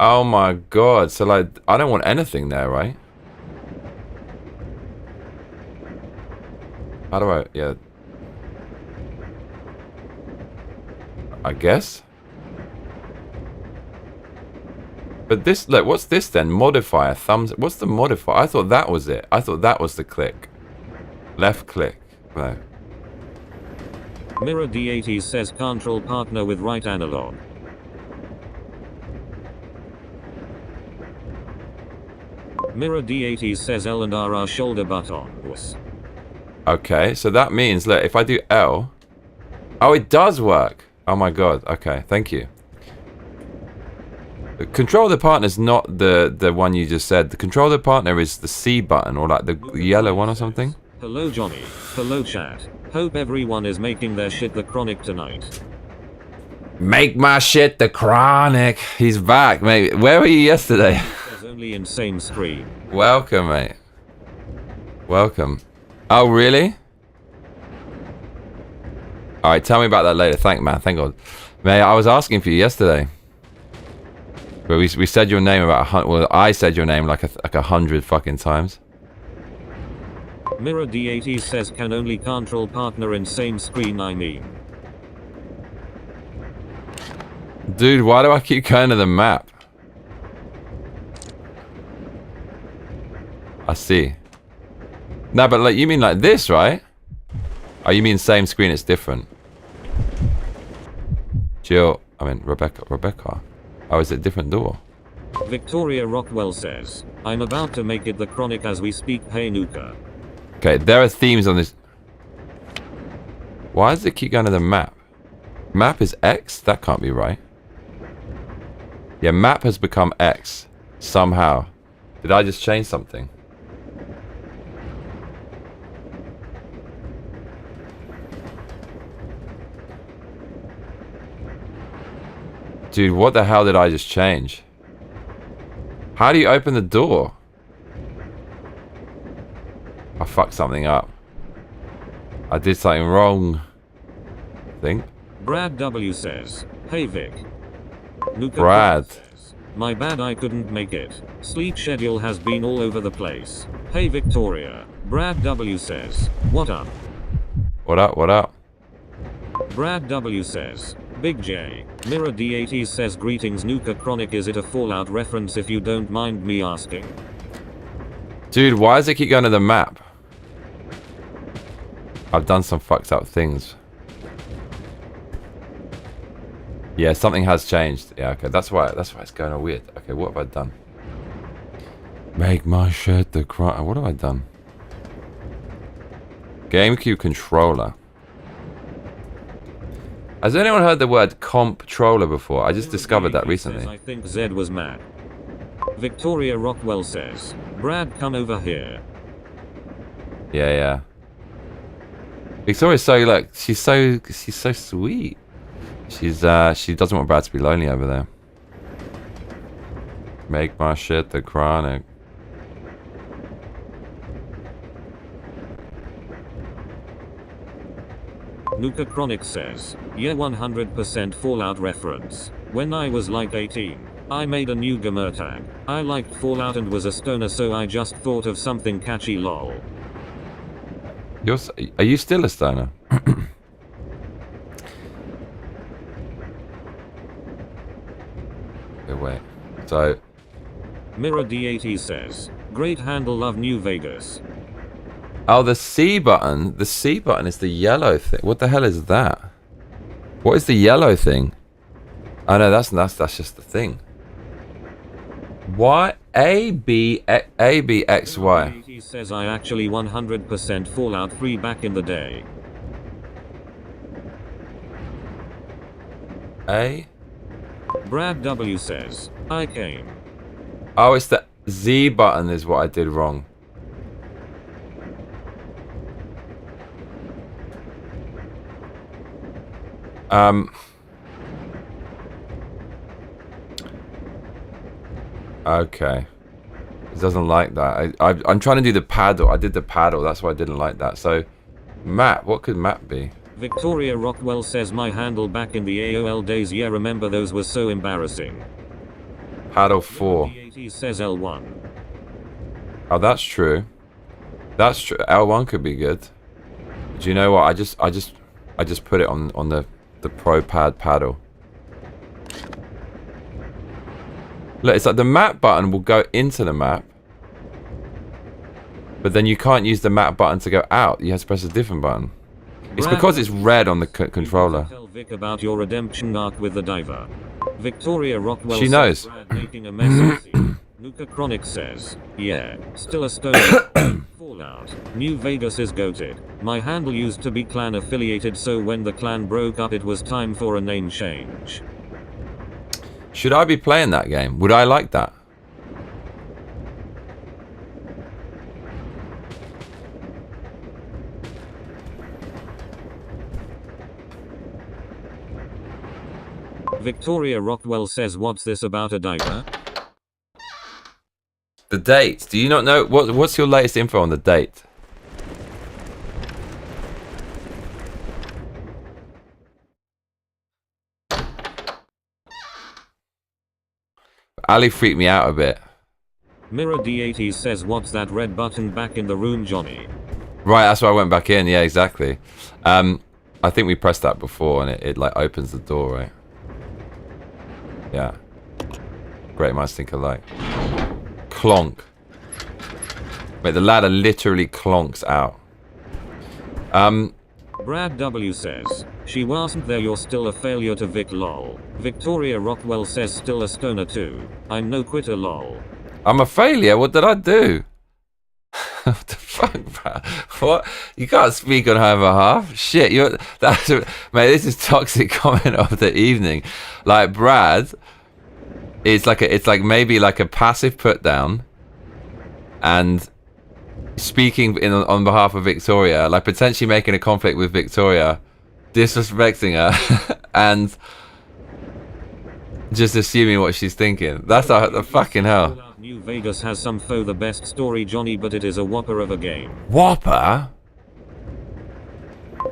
S1: Oh my god. So like, I don't want anything there, right? How do I, yeah. I guess. But this, look, what's this then? Modifier, thumbs, what's the modifier? I thought that was it. I thought that was the click. Left click. No.
S2: Mirror D80 says control partner with right analog. Mirror D80 says L and R are shoulder buttons.
S1: Okay, so that means, look, if I do L... Oh, it does work. Oh my god. Okay, thank you. Control the partner is not the one you just said. The control the partner is the C button, or like the yellow one or something.
S2: Hello Johnny. Hello chat. Hope everyone is making their shit the chronic tonight.
S1: Make my shit the chronic. He's back, mate. Where were you yesterday?
S2: There's only in same screen.
S1: Welcome, mate. Welcome. Oh, really? Alright, tell me about that later. Thank God. Mate, I was asking for you yesterday. But we said your name about 100. Well, I said your name like 100 fucking times.
S2: Mirror D80 says can only control partner in same screen. I mean,
S1: dude, why do I keep going to the map? I see. No, but like you mean like this, right? Oh, you mean same screen? It's different. Jill, I mean Rebecca. Oh, is it a different door?
S2: Victoria Rockwell says, I'm about to make it the chronic as we speak. Hey Nuka.
S1: Okay, there are themes on this. Why does it keep going to the map? Map is X? That can't be right. Yeah, map has become X. Somehow. Did I just change something? Dude, what the hell did I just change? How do you open the door? I fucked something up. I did something wrong. I think.
S2: Brad W says, hey Vic. Nuka
S1: Brad.
S2: Says, my bad, I couldn't make it. Sleep schedule has been all over the place. Hey Victoria. Brad W says, what up?
S1: What up, what up?
S2: Brad W says, Big J. Mirror D80 says greetings Nuka Chronic, is it a Fallout reference if you don't mind me asking?
S1: Dude, why does it keep going to the map? I've done some fucked up things. Yeah, something has changed. Yeah, okay, that's why it's going all weird. Okay, what have I done? Make my shit the cry. What have I done? GameCube controller. Has anyone heard the word comptroller before? I just discovered that recently.
S2: I think Zed was mad. Victoria Rockwell says, Brad, come over here.
S1: Yeah. Victoria's so, look, she's so sweet. She doesn't want Brad to be lonely over there. Make my shit the chronic.
S2: Nuka Chronic says, yeah, 100% Fallout reference. When I was like 18, I made a new gamer tag. I liked Fallout and was a stoner, so I just thought of something catchy, lol.
S1: Are you still a stoner? Okay, wait. So...
S2: Mirror D80 says, great handle, love New Vegas.
S1: Oh, the C button. The C button is the yellow thing. What the hell is that? What is the yellow thing? Oh no, that's just the thing. Y A B X Y.
S2: He says I actually 100% Fallout 3 back in the day.
S1: A.
S2: Brad W says, I came.
S1: Oh, it's the Z button is what I did wrong. Okay. It doesn't like that. I'm trying to do the paddle. I did the paddle. That's why I didn't like that. So, map. What could map be?
S2: Victoria Rockwell says my handle back in the AOL days. Yeah, remember those were so embarrassing.
S1: Paddle 4.
S2: D80 says L1.
S1: Oh, that's true. That's true. L1 could be good. Do you know what? I just put it on the Pro Pad paddle. Look, it's like the map button will go into the map, but then you can't use the map button to go out. You have to press a different button. It's because it's red on the controller.
S2: Tell Vic about your redemption arc with the diver. Victoria Rockwell.
S1: She knows.
S2: Brad making a mess of the Nuka Chronic says, yeah, still a stoner. Fallout. New Vegas is goated. My handle used to be clan affiliated, so when the clan broke up it was time for a name change.
S1: Should I be playing that game? Would I like that?
S2: Victoria Rockwell says, what's this about a diaper?
S1: The date. Do you not know? What's your latest info on the date? Ali freaked me out a bit.
S2: Mirror D80 says, what's that red button back in the room, Johnny?
S1: Right, that's why I went back in. Yeah, exactly. I think we pressed that before and it like opens the door, right? Yeah. Great minds think alike. Clonk. Wait, the ladder literally clonks out.
S2: Brad W says, she wasn't there, you're still a failure to Vic lol. Victoria Rockwell says, still a stoner too. I'm no quitter lol.
S1: I'm a failure? What did I do? What the fuck, bro? What? You can't speak on her behalf. Shit, mate, this is toxic comment of the evening. Like, Brad, it's like maybe like a passive put down and speaking on behalf of Victoria, like potentially making a conflict with Victoria, disrespecting her, and just assuming what she's thinking. That's the fucking hell.
S2: New Vegas has some faux the best story, Johnny, but it is a whopper of a game.
S1: Whopper?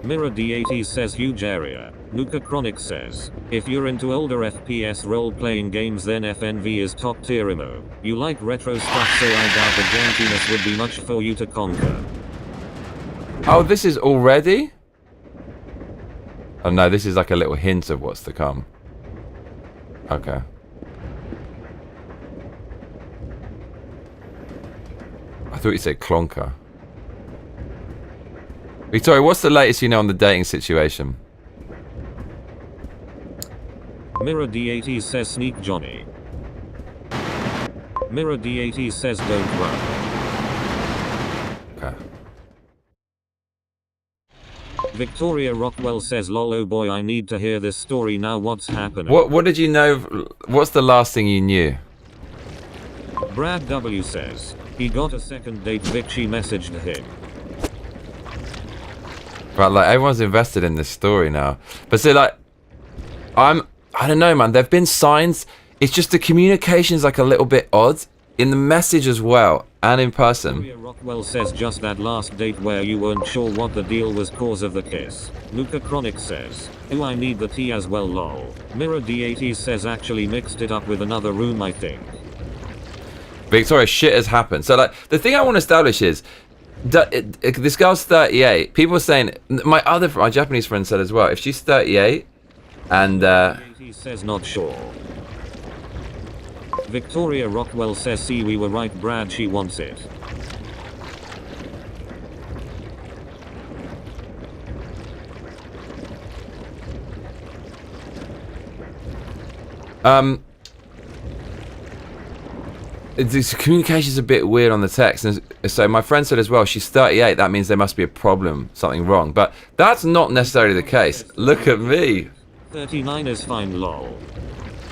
S2: Mirror D80 says, huge area. Nuka Chronic says, if you're into older FPS role-playing games then FNV is top tier imo. You like retro stuff, so I doubt the jankiness would be much for you to conquer.
S1: Oh, this is already? Oh no, this is like a little hint of what's to come. Okay. I thought you said clonker. Victoria, what's the latest you know on the dating situation?
S2: Mirror D80 says, sneak Johnny. Mirror D80 says, don't run.
S1: Okay.
S2: Victoria Rockwell says, lol, oh boy, I need to hear this story now, what's happening?
S1: What did you know? What's the last thing you knew?
S2: Brad W says, he got a second date, Vic, she messaged him.
S1: Right, like everyone's invested in this story now. But so like, I don't know, man. There've been signs. It's just the communication's like a little bit odd in the message as well and in person.
S2: Victoria Rockwell says, just that last date where you weren't sure what the deal was, cause of the kiss. Nuka Chronic says, oh, I need the tea as well lol. Mirror D80 says, actually mixed it up with another room, I think.
S1: Victoria, shit has happened. So like, the thing I want to establish is this girl's 38. People are saying, my Japanese friend said as well, if she's 38 and
S2: He says not sure. Victoria Rockwell says, see, we were right, Brad, she wants it.
S1: this communication's a bit weird on the text, and so my friend said as well, she's 38, that means there must be a problem, something wrong, but that's not necessarily the case. Look at me.
S2: 39 is fine lol.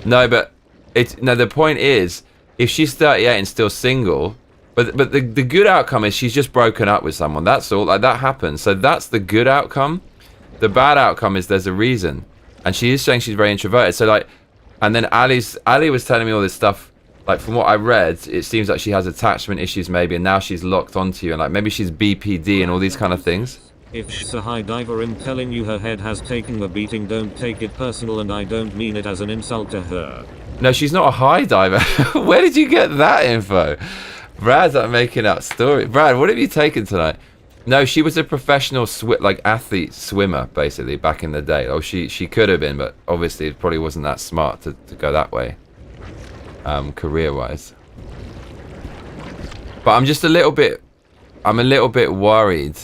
S1: No, but the point is, if she's 38 and still single, but the good outcome is she's just broken up with someone, that's all. Like, that happens, so that's the good outcome. The bad outcome is there's a reason, and she is saying she's very introverted, so like, and then Ali was telling me all this stuff. Like, from what I read, it seems like she has attachment issues maybe, and now she's locked onto you, and like maybe she's BPD and all these kind of things.
S2: If she's a high diver, I'm telling you her head has taken a beating, don't take it personal, and I don't mean it as an insult to her.
S1: No, she's not a high diver. Where did you get that info? Brad's like making up story. Brad, what have you taken tonight? No, she was a professional athlete swimmer, basically, back in the day. Oh, she could have been, but obviously it probably wasn't that smart to go that way. Career-wise, but I'm a little bit worried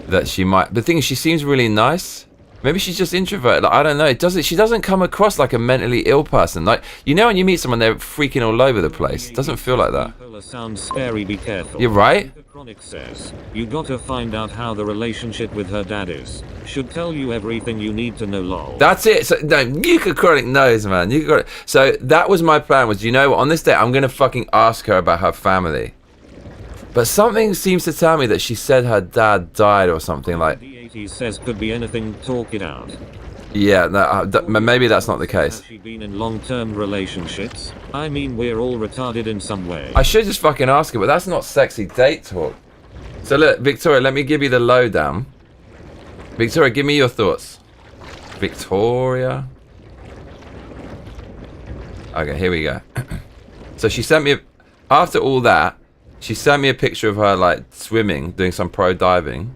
S1: that she might. The thing is, she seems really nice. Maybe she's just introverted. Like, I don't know. She doesn't come across like a mentally ill person. Like, you know, when you meet someone, they're freaking all over the place. It doesn't feel like that.
S2: Mother sounds scary, be careful.
S1: You're right.
S2: Chronic says, you gotta find out how the relationship with her dad is. Should tell you everything you need to know, lol.
S1: That's it. So, no, Yuka Chronic knows, man. Yuka Chronic. So that was my plan, was, you know what, on this day, I'm going to fucking ask her about her family. But something seems to tell me that she said her dad died or something like...
S2: D80 says could be anything, talk it out.
S1: Yeah, no, maybe that's not the case.
S2: Has she been in long-term relationships? I mean, we're all retarded in some way.
S1: I should just fucking ask her, but that's not sexy date talk. So look, Victoria, let me give you the lowdown. Victoria, give me your thoughts. Victoria. Okay, here we go. So she sent me, after all that, she sent me a picture of her like swimming, doing some pro diving.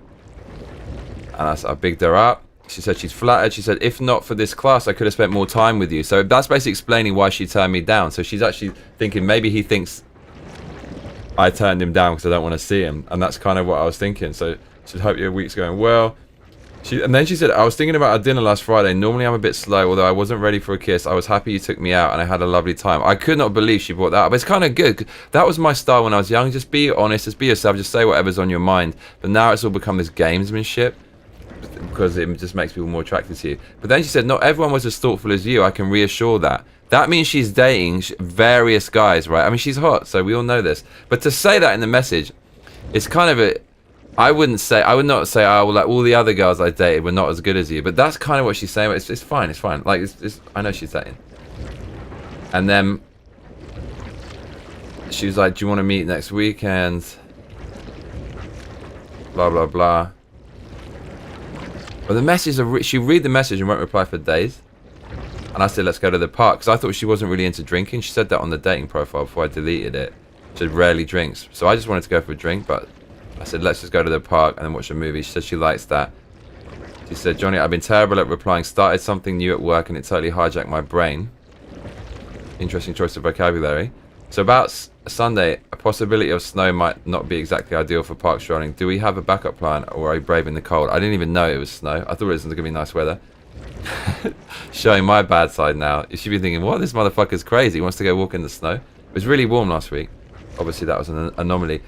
S1: And I bigged her up. She said she's flattered. She said, if not for this class, I could have spent more time with you. So that's basically explaining why she turned me down. So she's actually thinking maybe he thinks I turned him down because I don't want to see him. And that's kind of what I was thinking. So she said, hope your week's going well. And then she said, I was thinking about our dinner last Friday. Normally I'm a bit slow, although I wasn't ready for a kiss. I was happy you took me out and I had a lovely time. I could not believe she brought that up. It's kind of good. That was my style when I was young. Just be honest, just be yourself, just say whatever's on your mind. But now it's all become this gamesmanship because it just makes people more attracted to you. But then she said, not everyone was as thoughtful as you. I can reassure that. That means she's dating various guys, right? I mean, she's hot, so we all know this. But to say that in the message, it's kind of a... I would not say, oh, well, like all the other girls I dated were not as good as you. But that's kind of what she's saying. It's fine, it's fine. Like, I know she's dating. And then she was like, do you want to meet next weekend? Blah, blah, blah. But the message, she read the message and won't reply for days. And I said, let's go to the park. Because I thought she wasn't really into drinking. She said that on the dating profile before I deleted it. She said rarely drinks. So I just wanted to go for a drink, but... I said, let's just go to the park and then watch a movie. She said she likes that. She said, Johnny, I've been terrible at replying. Started something new at work and it totally hijacked my brain. Interesting choice of vocabulary. So about Sunday, a possibility of snow might not be exactly ideal for park strolling. Do we have a backup plan or are you braving the cold? I didn't even know it was snow. I thought it was going to be nice weather. Showing my bad side now. You should be thinking, what? This motherfucker's crazy. He wants to go walk in the snow. It was really warm last week. Obviously, that was an anomaly.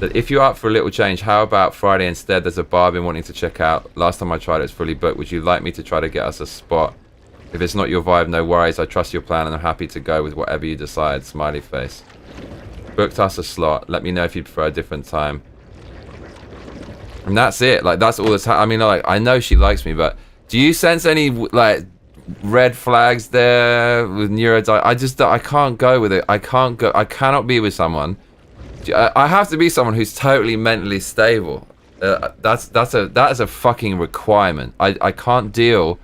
S1: That if you're up for a little change, how about Friday instead? There's a bar I've been wanting to check out. Last time I tried it was fully booked. Would you like me to try to get us a spot? If it's not your vibe, no worries. I trust your plan and I'm happy to go with whatever you decide. Smiley face. Booked us a slot. Let me know if you prefer a different time. And that's it. Like, that's all the time. I mean, like, I know she likes me, but do you sense any, like, red flags there with neurodivergent? I can't go with it. I cannot be with someone. I have to be someone who's totally mentally stable. That is a fucking requirement. I can't deal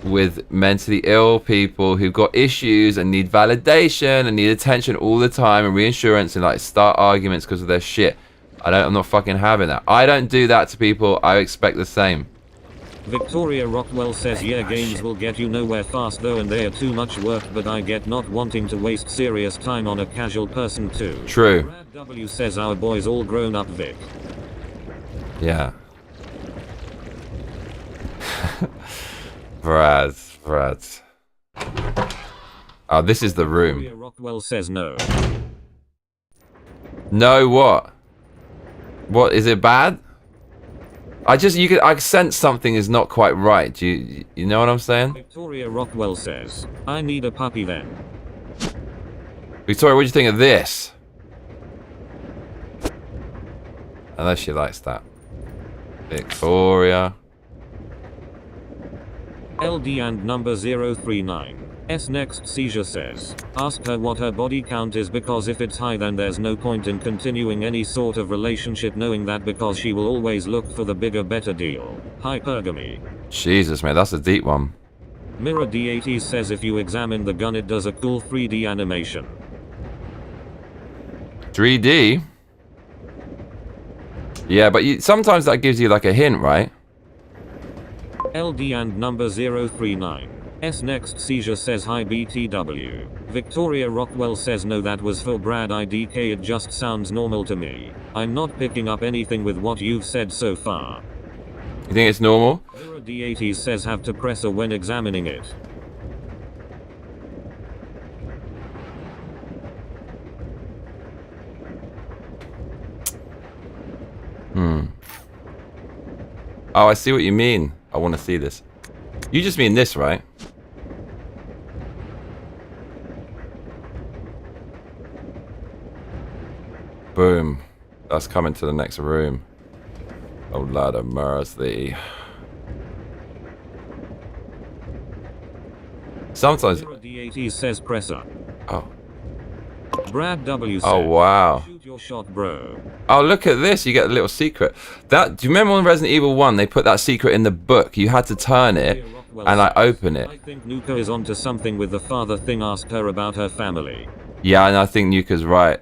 S1: with mentally ill people who've got issues and need validation and need attention all the time and reassurance and like start arguments because of their shit. I'm not fucking having that. I don't do that to people. I expect the same.
S2: Victoria Rockwell says, yeah, games will get you nowhere fast though and they are too much work, but I get not wanting to waste serious time on a casual person too.
S1: True.
S2: Brad W says our boy's all grown up, Vic.
S1: Yeah. Brad. Oh, this is the room.
S2: Victoria Rockwell says no.
S1: No what? What, is it bad? I sense something is not quite right. Do you know what I'm saying?
S2: Victoria Rockwell says, I need a puppy then.
S1: Victoria, what do you think of this? Unless she likes that. Victoria.
S2: LD and number 039. S next seizure says, ask her what her body count is because if it's high then there's no point in continuing any sort of relationship knowing that because she will always look for the bigger better deal. Hypergamy.
S1: Jesus man, that's a deep one.
S2: Mirror D80 says if you examine the gun it does a cool 3D animation.
S1: 3D? Yeah, but sometimes that gives you like a hint, right?
S2: LD and number 039. S next seizure says hi BTW. Victoria Rockwell says no, that was for Brad IDK, it just sounds normal to me. I'm not picking up anything with what you've said so far.
S1: You think it's normal?
S2: Mirror D80 says have to press a when examining it.
S1: Oh, I see what you mean. I want to see this. You just mean this, right? Boom. That's coming to the next room. Oh, Lord of mercy. Sometimes...
S2: D80 says presser.
S1: Oh.
S2: Brad W says,
S1: Oh, wow.
S2: shoot your shot, bro.
S1: Oh, look at this. You get a little secret. That, do you remember on Resident Evil 1, they put that secret in the book? You had to turn it and like open it.
S2: I think Nuka is onto something with the father thing. Asked her about her family.
S1: Yeah, and I think Nuka's right.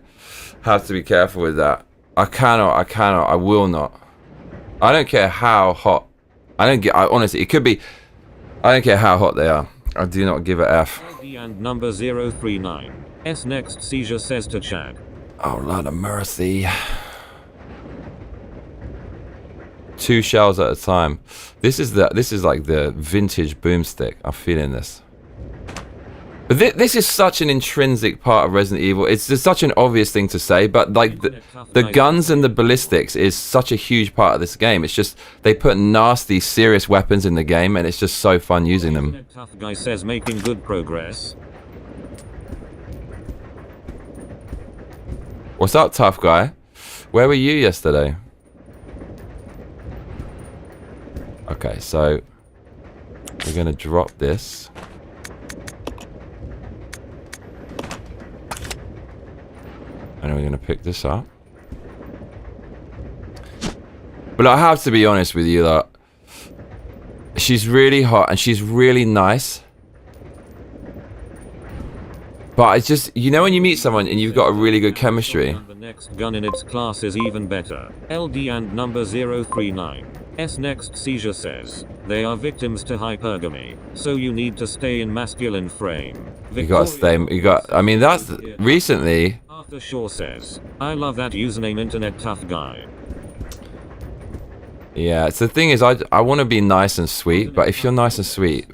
S1: Have to be careful with that. I will not. I don't care how hot. Honestly, it could be. I don't care how hot they are. I do not give a F.
S2: And number 039. S next seizure says to Chad.
S1: Oh, Lord of mercy. 2 shells at a time. This is like the vintage boomstick. I'm feeling this. But this is such an intrinsic part of Resident Evil. It's just such an obvious thing to say, but like the guns and the ballistics is such a huge part of this game. It's just they put nasty, serious weapons in the game, and it's just so fun using them.
S2: Tough guy says making good progress.
S1: What's up, tough guy? Where were you yesterday? Okay, so we're gonna drop this. And we're going to pick this up. But I have to be honest with you that she's really hot and she's really nice. But it's just, you know when you meet someone and you've got a really good chemistry.
S2: The next gun in its class is even better. LD and number 039. S next seizure says, they are victims to hypergamy, so you need to stay in masculine frame.
S1: You gotta stay, I mean that's, recently.
S2: Arthur Shaw says, I love that username internet tough guy.
S1: Yeah, it's the thing is, I want to be nice and sweet, but if you're nice and sweet,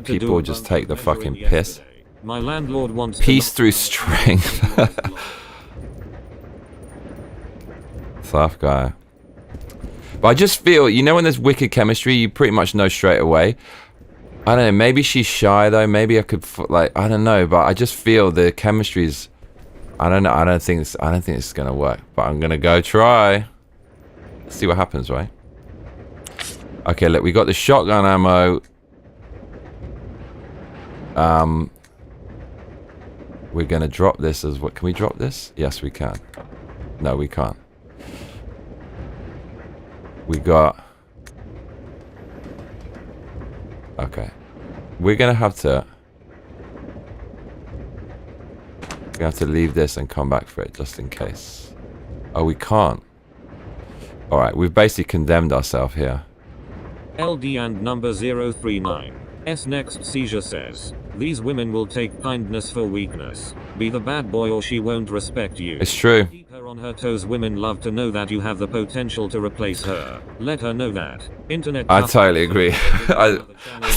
S1: people just take the fucking piss.
S2: My landlord wants
S1: peace through strength. Tough guy. But I just feel, you know when there's wicked chemistry, you pretty much know straight away. I don't know, maybe she's shy though, maybe I could, like, I don't know, but I just feel the chemistry's, I don't know, I don't think it's gonna work, but I'm gonna go try. Let's see what happens, right? Okay, look, we got the shotgun ammo. We're gonna drop this as what? Can we drop this? Yes, we can. No, we can't. We got. Okay, we're gonna have to. We have to leave this and come back for it just in case. Oh, we can't. All right, we've basically condemned ourselves here.
S2: LD and number 039. S next seizure says, these women will take kindness for weakness. Be the bad boy or she won't respect you.
S1: It's true.
S2: Keep her on her toes. Women love to know that you have the potential to replace her. Let her know that. Internet.
S1: I totally agree. I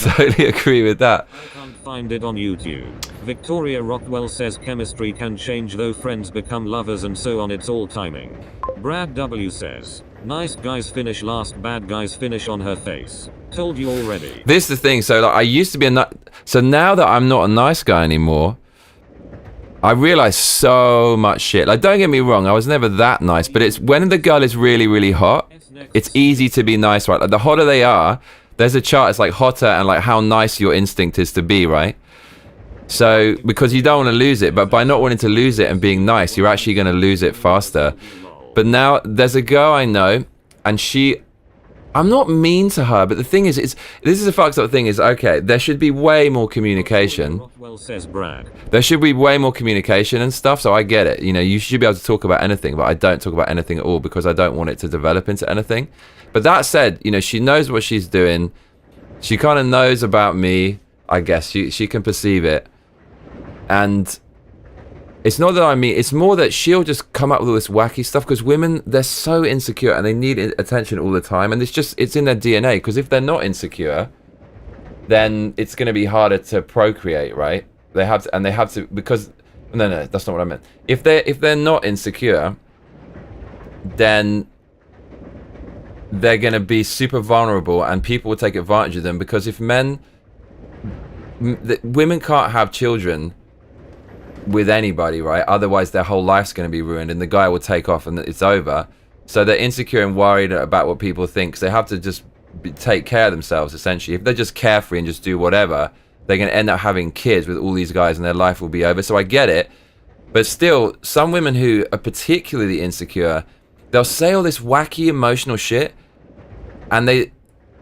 S1: totally agree with that.
S2: I can't find it on YouTube. Victoria Rockwell says chemistry can change though friends become lovers and so on. It's all timing. Brad W says, nice guys finish last, bad guys finish on her face. Told you already. This
S1: is the thing. So like, I used to be so now that I'm not a nice guy anymore, I realize so much shit. Like, don't get me wrong, I was never that nice, but it's when the girl is really, really hot, it's easy to be nice, right? Like, the hotter they are, there's a chart. It's like hotter and like how nice your instinct is to be, right? So because you don't want to lose it, but by not wanting to lose it and being nice, you're actually going to lose it faster. But now there's a girl I know, and I'm not mean to her, but the thing is, this is a fucked up thing, is, okay, there should be way more communication.
S2: Rockwell says Brad.
S1: There should be way more communication and stuff, so I get it. You know, you should be able to talk about anything, but I don't talk about anything at all because I don't want it to develop into anything. But that said, you know, she knows what she's doing. She kind of knows about me, I guess. She can perceive it. And it's not that I mean, it's more that she'll just come up with all this wacky stuff, because women, they're so insecure and they need attention all the time, and it's in their DNA, because if they're not insecure, then it's going to be harder to procreate, right? They have to, because, no, that's not what I meant. If they're not insecure, then they're going to be super vulnerable and people will take advantage of them, because if women can't have children with anybody, right? Otherwise their whole life's going to be ruined and the guy will take off and it's over. So they're insecure and worried about what people think, so they have to just take care of themselves, essentially. If they're just carefree and just do whatever, they're going to end up having kids with all these guys and their life will be over. So I get it, but still, some women who are particularly insecure, they'll say all this wacky emotional shit, and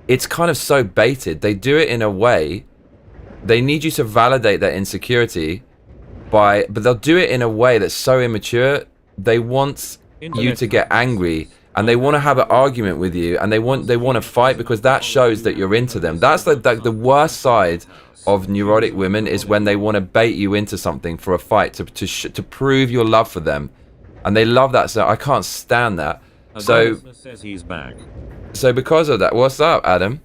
S1: it's kind of so baited. They do it in a way, they need you to validate their insecurity, but they'll do it in a way that's so immature. They want you to get angry, and they want to have an argument with you, and they want to fight, because that shows that you're into them. That's the worst side of neurotic women, is when they want to bait you into something for a fight to prove your love for them, and they love that. So I can't stand that. So because of that, what's up, Adam?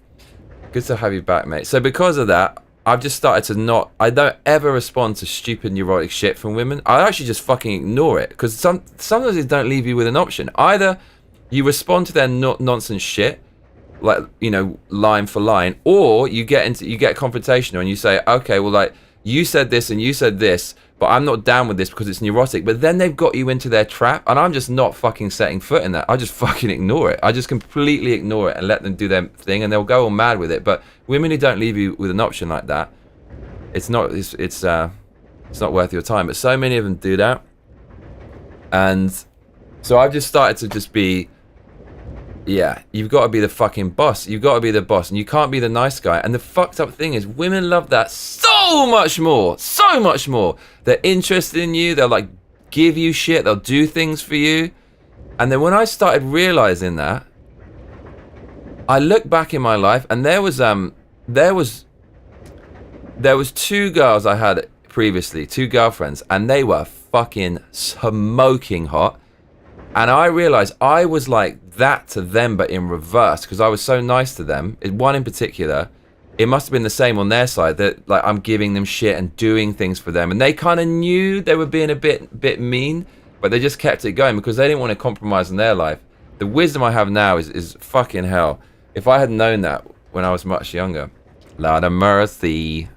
S1: Good to have you back, mate. So because of that, I've just started to I don't ever respond to stupid neurotic shit from women. I actually just fucking ignore it, because sometimes they don't leave you with an option. Either you respond to their nonsense shit, like, you know, line for line, or you get confrontational and you say, okay, well, like, you said this and you said this, but I'm not down with this because it's neurotic. But then they've got you into their trap, and I'm just not fucking setting foot in that. I just fucking ignore it. I just completely ignore it and let them do their thing, and they'll go all mad with it. But women who don't leave you with an option like that, it's not worth your time. But so many of them do that, and so I've just started to just be, yeah, you've got to be the fucking boss. You've got to be the boss, and you can't be the nice guy. And the fucked up thing is, women love that so much more. So much more. They're interested in you. They'll, like, give you shit. They'll do things for you. And then when I started realizing that, I look back in my life, and there was two girls I had previously, two girlfriends, and they were fucking smoking hot. And I realized I was like that to them, but in reverse, because I was so nice to them. One in particular, it must have been the same on their side, that, like, I'm giving them shit and doing things for them, and they kind of knew they were being a bit mean, but they just kept it going because they didn't want to compromise in their life. The wisdom I have now is fucking hell. If I had known that when I was much younger, Lord of mercy.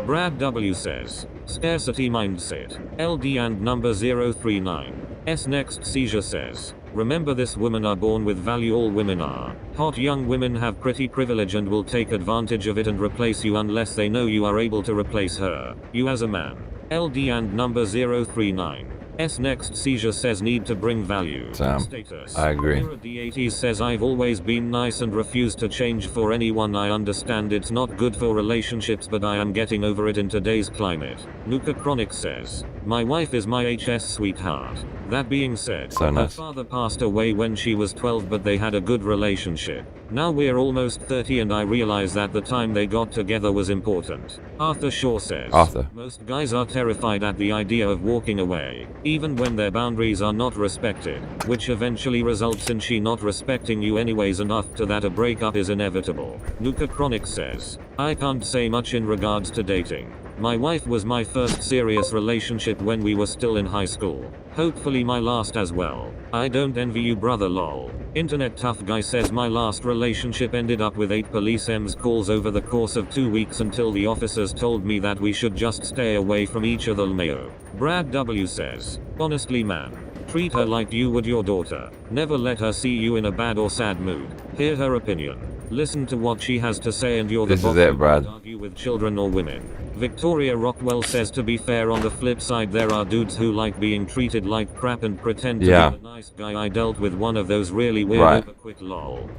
S2: Brad W says, scarcity mindset, LD and number 039. S next seizure says, remember this, women are born with value, all women are. Hot young women have pretty privilege and will take advantage of it and replace you unless they know you are able to replace her, you as a man. LD and number 039. S next seizure says need to bring value. Status.
S1: I agree.
S2: D80 says I've always been nice and refused to change for anyone. I understand it's not good for relationships, but I am getting over it in today's climate. Nuka Chronic says, my wife is my HS sweetheart. That being said,
S1: so nice.
S2: Her father passed away when she was 12, but they had a good relationship. Now we're almost 30 and I realize that the time they got together was important. Arthur Shaw says, most guys are terrified at the idea of walking away, even when their boundaries are not respected, which eventually results in she not respecting you anyways, and after that a breakup is inevitable. Nuka Chronic says, I can't say much in regards to dating. My wife was my first serious relationship when we were still in high school. Hopefully my last as well. I don't envy you, brother, lol. Internet Tough Guy says my last relationship ended up with 8 police EMS calls over the course of 2 weeks until the officers told me that we should just stay away from each other, lmao. Brad W says, honestly man, treat her like you would your daughter. Never let her see you in a bad or sad mood. Hear her opinion. Listen to what she has to say, and you're the boss who can't argue with children or women. Victoria Rockwell says, to be fair, on the flip side there are dudes who like being treated like crap and pretend to be the nice guy. I dealt with one of those really weird hypocrite lol.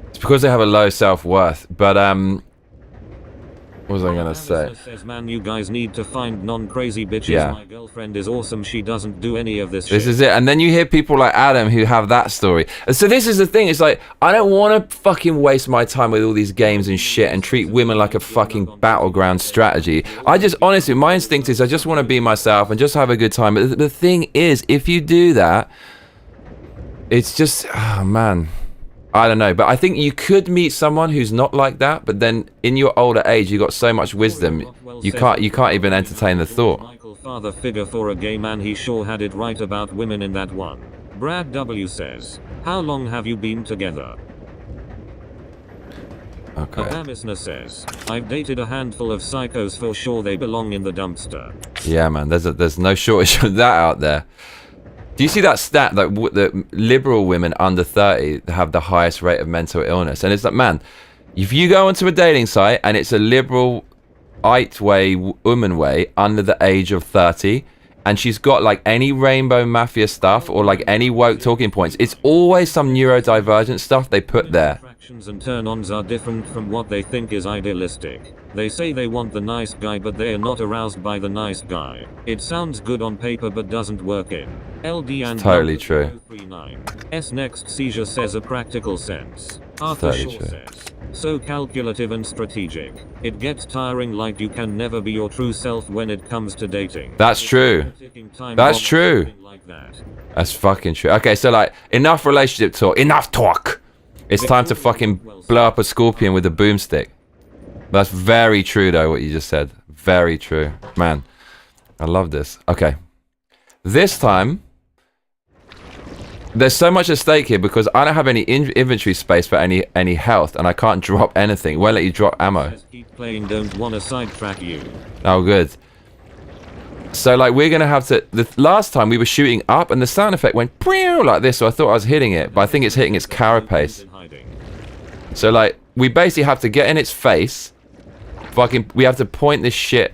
S1: It's because they have a low self-worth, but what was I gonna say?
S2: Says, man, you guys need to find non-crazy bitches. My girlfriend is awesome. She doesn't do any of this shit.
S1: This is it. And then you hear people like Adam who have that story. And so this is the thing. It's like, I don't want to fucking waste my time with all these games and shit and treat women like a fucking battleground strategy. I just, honestly, my instinct is I just want to be myself and just have a good time. But the thing is, if you do that, it's just, oh man. I don't know, but I think you could meet someone who's not like that, but then in your older age, you got so much wisdom, you can't even entertain the thought.
S2: Michael, father figure for a gay man, he sure had it right about women in that one. Brad W says, How long have you been together?
S1: Okay.
S2: Adamisna says, I've dated a handful of psychos for sure, they belong in the dumpster.
S1: Yeah, man, there's no shortage of that out there. Do you see that stat that the liberal women under 30 have the highest rate of mental illness? And it's like, man, if you go onto a dating site and it's a liberal way, woman way, under the age of 30, and she's got like any rainbow mafia stuff or like any woke talking points, it's always some neurodivergent stuff they put there.
S2: Attractions and turn-ons are different from what they think is idealistic. They say they want the nice guy, but they are not aroused by the nice guy. It sounds good on paper but doesn't work in LD and
S1: Totally true.
S2: 039. S next seizure says a practical sense. Arthur Shaw says, so calculative and strategic. It gets tiring, like you can never be your true self when it comes to dating.
S1: That's true. That's true.
S2: Like that.
S1: That's fucking true. Okay, so like, enough relationship talk. Enough talk. It's time to fucking blow up a scorpion with a boomstick. That's very true though, what you just said. Very true. Man, I love this. Okay. This time, there's so much at stake here because I don't have any inventory space for any health, and I can't drop anything. Won't let you drop ammo.
S2: Keep playing, don't want to sidetrack you.
S1: Oh, good. So, like, we're going to have to... The last time we were shooting up, and the sound effect went like this, so I thought I was hitting it, but I think it's hitting its carapace. So, like, we basically have to get in its face. We have to point this shit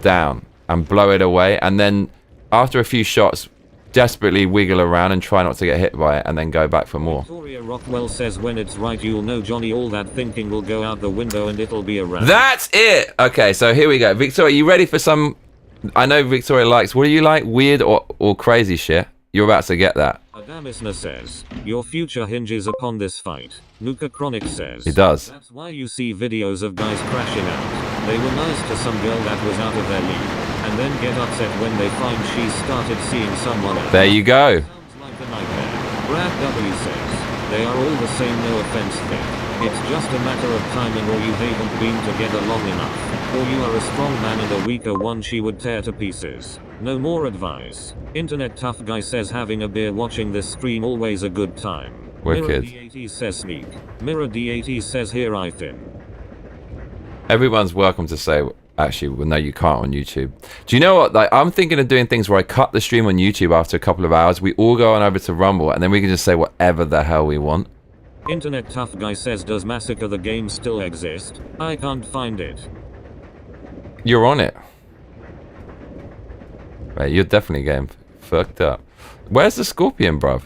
S1: down and blow it away, and then after a few shots, desperately wiggle around and try not to get hit by it, and then go back for more.
S2: Victoria Rockwell says, when it's right, you'll know, Johnny. All that thinking will go out the window and it'll be around.
S1: That's it! Okay, so here we go. Victoria, you ready for some... I know Victoria likes... What do you like? Weird or crazy shit? You're about to get that.
S2: Adamisna says, your future hinges upon this fight. Nuka Chronic says,
S1: it does.
S2: That's why you see videos of guys crashing out. They were nice to some girl that was out of their league, and then get upset when they find she started seeing someone else.
S1: There you go.
S2: Sounds like a nightmare. Brad W says, they are all the same, no offense thing. It's just a matter of timing, or you haven't been together long enough, or you are a strong man and a weaker one she would tear to pieces. No more advice. Internet tough guy says, having a beer watching this stream always a good time.
S1: Wicked.
S2: Mirror D80 says sneak. Mirror D80 says here I thin.
S1: Everyone's welcome to say, actually, well, no, you can't on YouTube. Do you know what? Like, I'm thinking of doing things where I cut the stream on YouTube after a couple of hours. We all go on over to Rumble, and then we can just say whatever the hell we want.
S2: Internet tough guy says, does Massacre the game still exist? I can't find it.
S1: You're on it. Right, you're definitely getting fucked up. Where's the scorpion, bruv?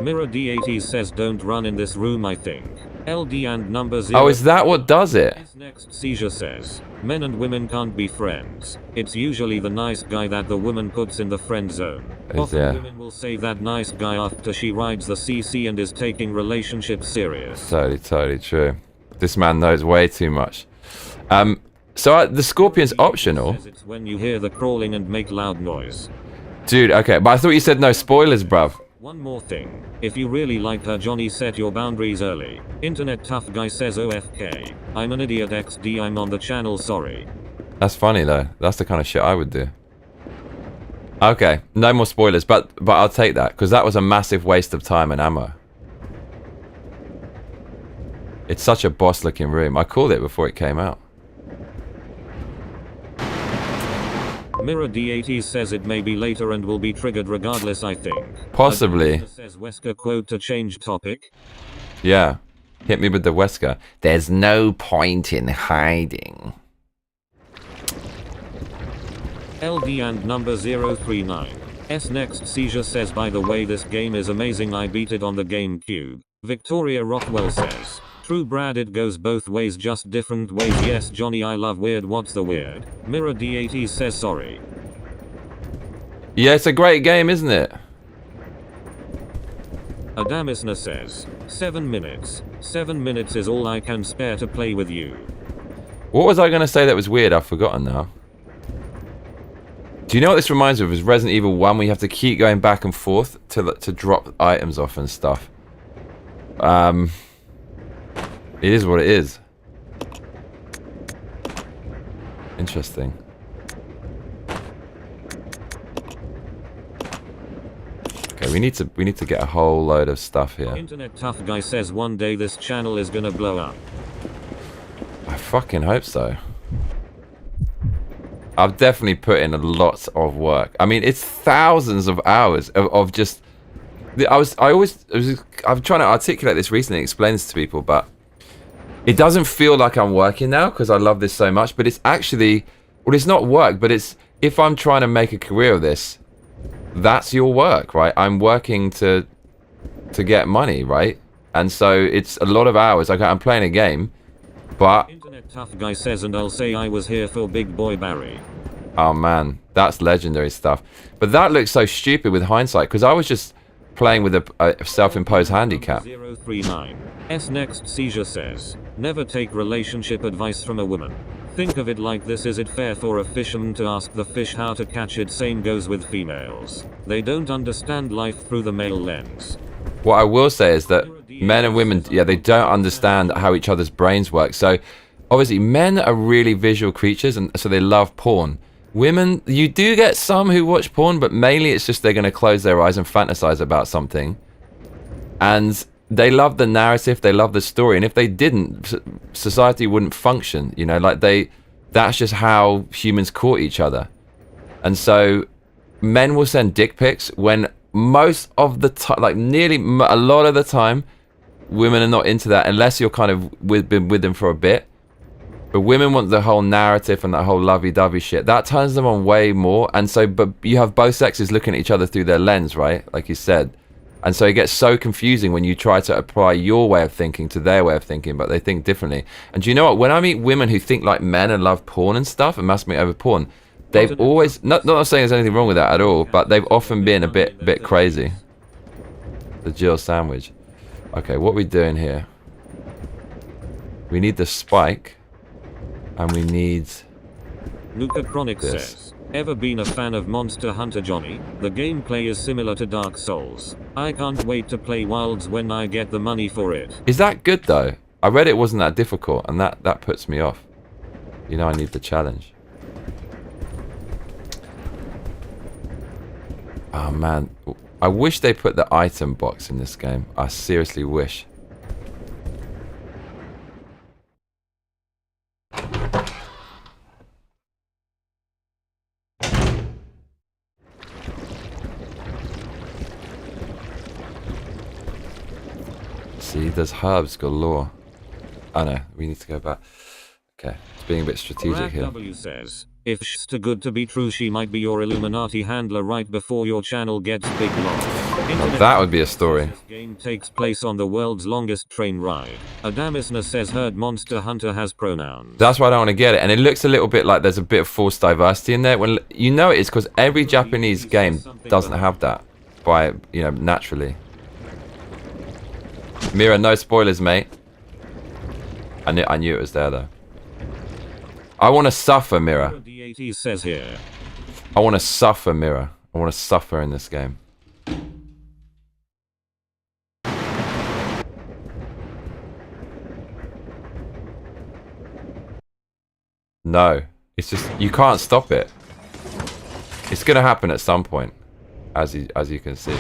S2: Mirror D80 says, don't run in this room, I think. LD and number 0.
S1: Oh, is that what does it?
S2: Next seizure says, men and women can't be friends. It's usually the nice guy that the woman puts in the friend zone. Often women will save that nice guy after she rides the CC and is taking relationships serious.
S1: Totally true. This man knows way too much. So the scorpion's optional.
S2: It's when you hear the crawling and make loud noise.
S1: Dude, okay, but I thought you said no spoilers, bruv.
S2: One more thing. If you really like her, Johnny, set your boundaries early. Internet tough guy says OFK. I'm an idiot XD, I'm on the channel, sorry.
S1: That's funny though. That's the kind of shit I would do. Okay, no more spoilers, but I'll take that, because that was a massive waste of time and ammo. It's such a boss looking room. I called it before it came out.
S2: Mirror D80 says it may be later and will be triggered regardless, I think.
S1: Possibly.
S2: Says Wesker quote to change topic.
S1: Yeah. Hit me with the Wesker. There's no point in hiding.
S2: LD and number 039. S next seizure says, by the way, this game is amazing, I beat it on the GameCube. Victoria Rockwell says, true Brad, it goes both ways, just different ways. Yes Johnny, I love weird, what's the weird? Mirror D80 says sorry.
S1: Yeah, it's a great game, isn't it?
S2: Adamisna says, 7 minutes. 7 minutes is all I can spare to play with you.
S1: What was I going to say that was weird? I've forgotten now. Do you know what this reminds me of? Is Resident Evil 1, where you have to keep going back and forth to drop items off and stuff. It is what it is. Interesting. Okay, we need to get a whole load of stuff here.
S2: Internet Tough Guy says one day this channel is gonna blow up.
S1: I fucking hope so. I've definitely put in a lot of work. I mean, it's thousands of hours of just. I'm trying to articulate this recently, explain this to people, but it doesn't feel like I'm working now because I love this so much. But it's actually, well, it's not work, but it's if I'm trying to make a career of this, that's your work, right? I'm working to get money, right? And so it's a lot of hours. Like I'm playing a game, but.
S2: Internet Tough Guy says, and I'll say I was here for Big Boy Barry.
S1: Oh man, that's legendary stuff. But that looks so stupid with hindsight because I was just playing with a self-imposed handicap.
S2: 039. S next seizure says, never take relationship advice from a woman. Think of it like this: is it fair for a fisherman to ask the fish how to catch it? Same goes with females. They don't understand life through the male lens.
S1: What I will say is that men and women, yeah, they don't understand how each other's brains work. So obviously men are really visual creatures, and so they love porn. Women, you do get some who watch porn, but mainly it's just they're going to close their eyes and fantasize about something. And they love the narrative, they love the story. And if they didn't, society wouldn't function. You know, like that's just how humans caught each other. And so men will send dick pics when most of the time, like nearly a lot of the time, women are not into that unless you're kind of been with them for a bit. But women want the whole narrative and that whole lovey-dovey shit. That turns them on way more. And so, but you have both sexes looking at each other through their lens, right? Like you said. And so it gets so confusing when you try to apply your way of thinking to their way of thinking, but they think differently. And do you know what? When I meet women who think like men and love porn and stuff and masturbate over porn, they've always, not saying there's anything wrong with that at all, but they've often been a bit crazy. The Jill sandwich. Okay, what are we doing here? We need the spike. And we need
S2: Nuka Chronic
S1: this.
S2: says, ever been a fan of Monster Hunter Johnny? The gameplay is similar to Dark Souls. I can't wait to play Wilds when I get the money for it.
S1: Is that good though? I read it wasn't that difficult, and that puts me off. You know, I need the challenge. Oh man, I wish they put the item box in this game. I seriously wish. See, there's herbs galore. Oh no, we need to go back. Okay, it's being a bit strategic here.
S2: W says, if she's too good to be true, she might be your Illuminati handler right before your channel gets big long.
S1: Well, that would be a story.
S2: This game takes place on the world's longest train ride. Adamisna says heard Monster Hunter has pronouns.
S1: That's why I don't want to get it, and it looks a little bit like there's a bit of false diversity in there. When you know it is because every Japanese game doesn't have that, by naturally. Mira, no spoilers, mate. I knew it was there though. I want to suffer, Mira.
S2: D80 says here.
S1: I want to suffer, Mira. I want to suffer in this game. No, it's just you can't stop it. It's gonna happen at some point, as you can see.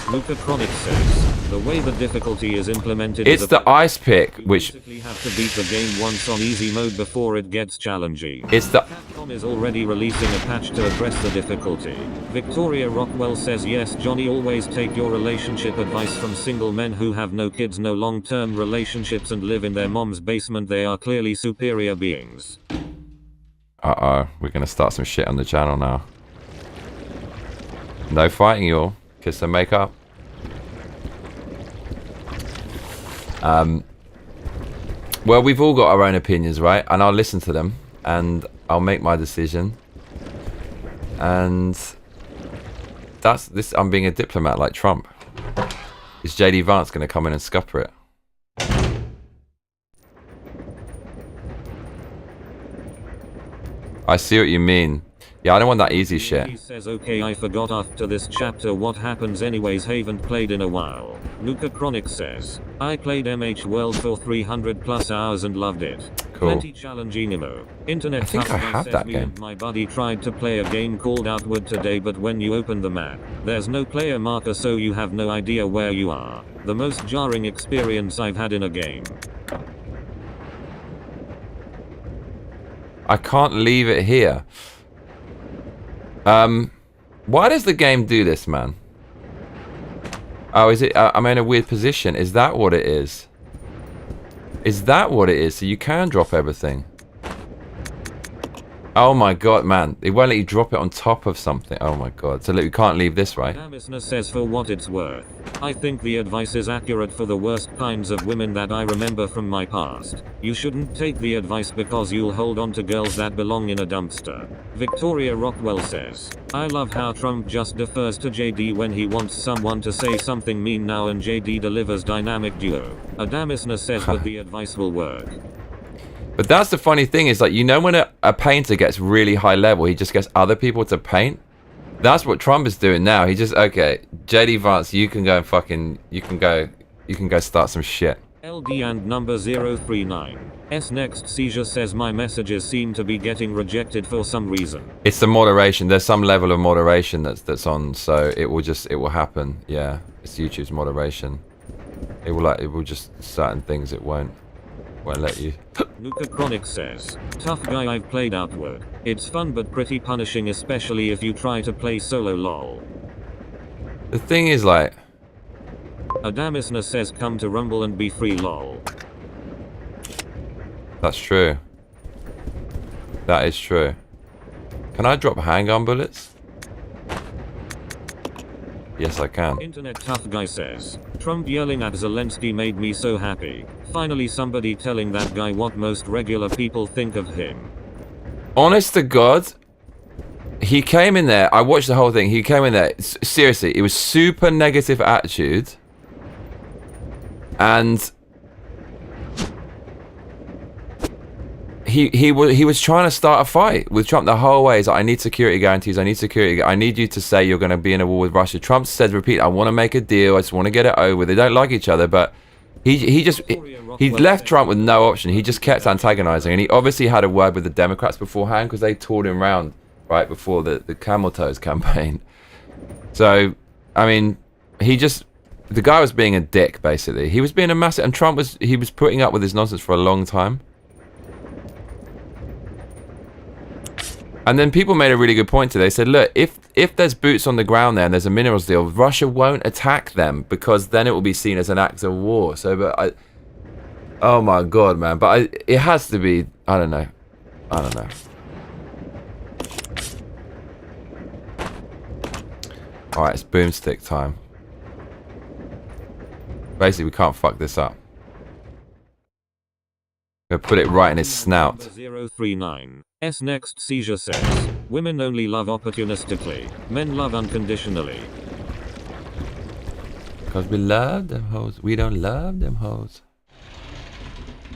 S2: Luca Chronic says, the way the difficulty is implemented
S1: it's the ice pick, which
S2: you have to beat the game once on easy mode before it gets challenging.
S1: It's the
S2: Capcom is already releasing a patch to address the difficulty. Victoria Rockwell says, yes, Johnny, always take your relationship advice from single men who have no kids, no long-term relationships, and live in their mom's basement. They are clearly superior beings.
S1: Uh-oh, we're gonna start some shit on the channel now. No fighting, y'all. Kiss and make up. Well, we've all got our own opinions, right? And I'll listen to them, and I'll make my decision. And that's this. I'm being a diplomat like Trump. Is JD Vance going to come in and scupper it? I see what you mean. Yeah, I don't want that easy shit.
S2: He says, okay, I forgot after this chapter what happens anyways, haven't played in a while. Nuka Chronic says, I played MH World for 300 plus hours and loved it.
S1: Cool.
S2: Plenty challenging emo. Internet
S1: I think
S2: tough
S1: I
S2: guy
S1: have
S2: says
S1: that
S2: me
S1: game.
S2: and my buddy tried to play a game called Outward today, but when you open the map, there's no player marker, so you have no idea where you are. The most jarring experience I've had in a game.
S1: I can't leave it here. Why does the game do this, man? Oh, is it? I'm in a weird position. Is that what it is? Is that what it is? So you can drop everything. Oh my god, man. It won't let you drop it on top of something. Oh my god. So look, you can't leave this, right?
S2: Damisna says for what it's worth. I think the advice is accurate for the worst kinds of women that I remember from my past. You shouldn't take the advice because you'll hold on to girls that belong in a dumpster. Victoria Rockwell says, I love how Trump just defers to JD when he wants someone to say something mean now and JD delivers dynamic duo. Adamisna says but the advice will work.
S1: But that's the funny thing is, like, you know when a painter gets really high level, he just gets other people to paint? That's what Trump is doing now. He just, okay, JD Vance, you can go and fucking, you can go start some shit.
S2: LD and number 039. S next seizure says my messages seem to be getting rejected for some reason.
S1: It's the moderation. There's some level of moderation that's on, so it will happen. Yeah, it's YouTube's moderation. It will just certain things it won't let you.
S2: Nuka Chronic says, tough guy, I've played Outward. It's fun but pretty punishing, especially if you try to play solo lol.
S1: The thing is, like,
S2: Adamisna says come to Rumble and be free lol.
S1: that's true. That is true. Can I drop handgun bullets? Yes, I can.
S2: Internet tough guy says, Trump yelling at Zelensky made me so happy. Finally somebody telling that guy what most regular people think of him.
S1: Honest to God, he came in there. I watched the whole thing. He came in there. Seriously, it was super negative attitude. And he was trying to start a fight with Trump the whole way. He's like, I need security guarantees. I need security. I need you to say you're going to be in a war with Russia. Trump said, repeat, I want to make a deal. I just want to get it over. They don't like each other, but he left Trump with no option. He just kept antagonizing, and he obviously had a word with the Democrats beforehand because they toured him around right before the Camel Toes campaign. So, I mean, the guy was being a dick, basically. He was being a massive, and Trump was putting up with his nonsense for a long time. And then people made a really good point today. They said, look, if there's boots on the ground there and there's a minerals deal, Russia won't attack them because then it will be seen as an act of war. So, but oh my God, man. But it has to be, I don't know. Alright, it's boomstick time. Basically, we can't fuck this up. We're gonna put it right in his snout.
S2: 039. S next seizure says, women only love opportunistically, men love unconditionally.
S1: Because we love them hoes. We don't love them hoes.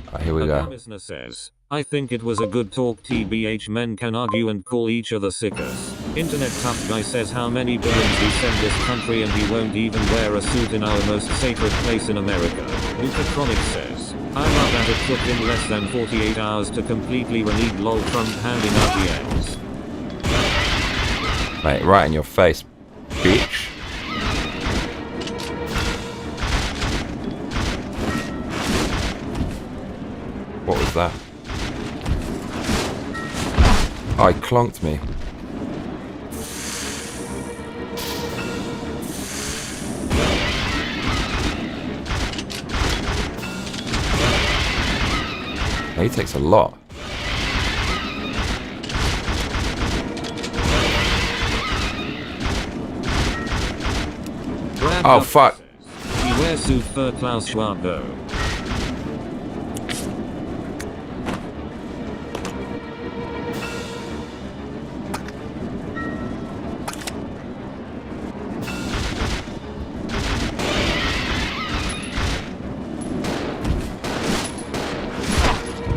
S1: Alright, here we go.
S2: Adamisna says, I think it was a good talk. TBH, men can argue and call each other sickers. Internet tough guy says how many billions we send this country and he won't even wear a suit in our most sacred place in America. Luca Chronic says, I love that it took him less than 48 hours to completely renege lol Trump handing out the ends.
S1: Mate, right in your face, bitch. What was that? Oh, he clonked me. He takes a lot. Oh, fuck.
S2: He wears suit for Klaus Schwab though.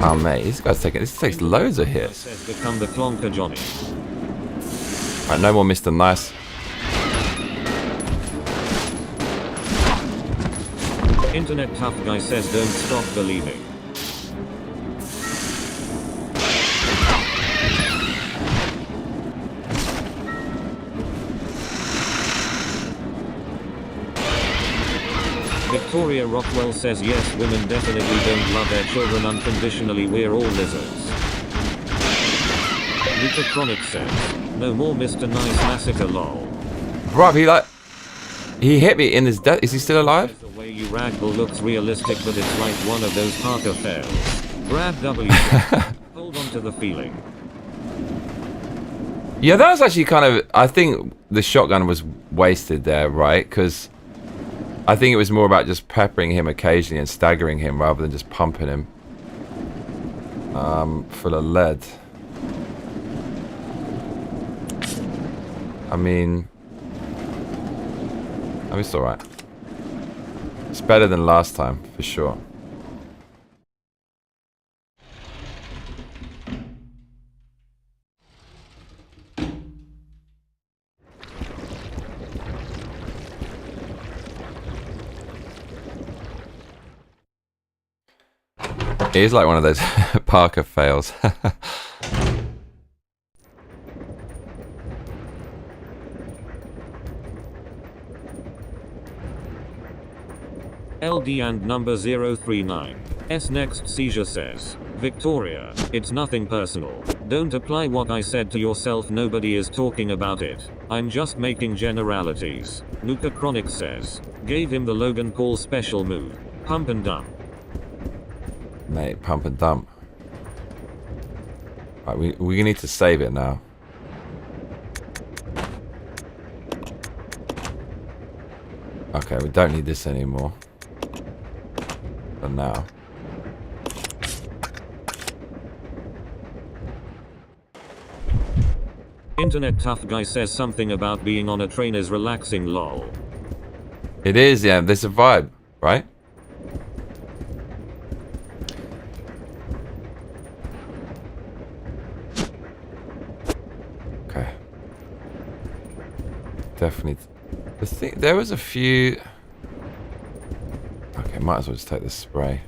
S1: Oh mate, this guy's taking. This takes loads of hits.
S2: Become the clonker Johnny.
S1: Alright, no more Mr. Nice.
S2: Internet tough guy says don't stop believing. Victoria Rockwell says yes, women definitely don't love their children unconditionally, we're all lizards. Luca Chronic says, no more Mr. Nice Massacre lol.
S1: Bruv, he hit me in his death. Is he still alive?
S2: The way you ragdoll looks realistic, but it's like one of those Parker fails. Brad W. Hold on to the feeling.
S1: Yeah, that was actually kind of... I think the shotgun was wasted there, right? Because I think it was more about just peppering him occasionally and staggering him rather than just pumping him full of lead. I mean, it's alright. It's better than last time, for sure. It is like one of those Parker fails.
S2: LD and number 039. S next seizure says, Victoria, it's nothing personal. Don't apply what I said to yourself, nobody is talking about it. I'm just making generalities. Nuka Chronic says, gave him the Logan Paul special move. Pump and dump.
S1: Mate, pump and dump. Right, we need to save it now. Okay, we don't need this anymore. For now.
S2: Internet tough guy says something about being on a train is relaxing lol.
S1: It is, yeah, there's a vibe, right? Okay. Definitely. There was a few... Okay, might as well just take the spray.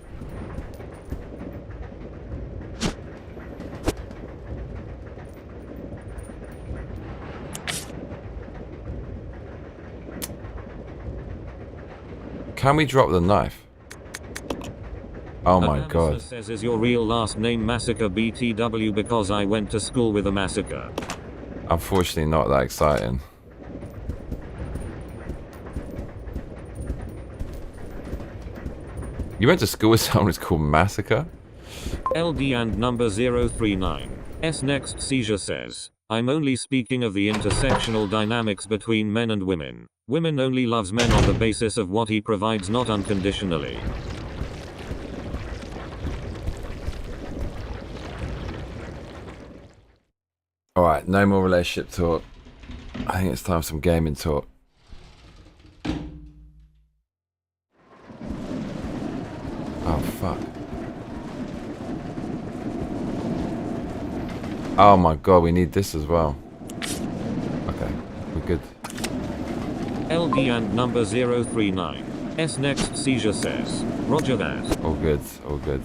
S1: Can we drop the knife? Oh my god.
S2: Says, is your real last name Massacre Pt.2 because I went to school with a massacre?
S1: Unfortunately not that exciting. You went to school with someone who's called Massacre?
S2: LD and number 039. S next seizure says, I'm only speaking of the intersectional dynamics between men and women. Women only loves men on the basis of what he provides, not unconditionally.
S1: Alright, no more relationship talk. I think it's time for some gaming talk. Oh, fuck. Oh my god, we need this as well. Okay, we're good.
S2: LD and number 039. S next seizure says, Roger that.
S1: All good, all good.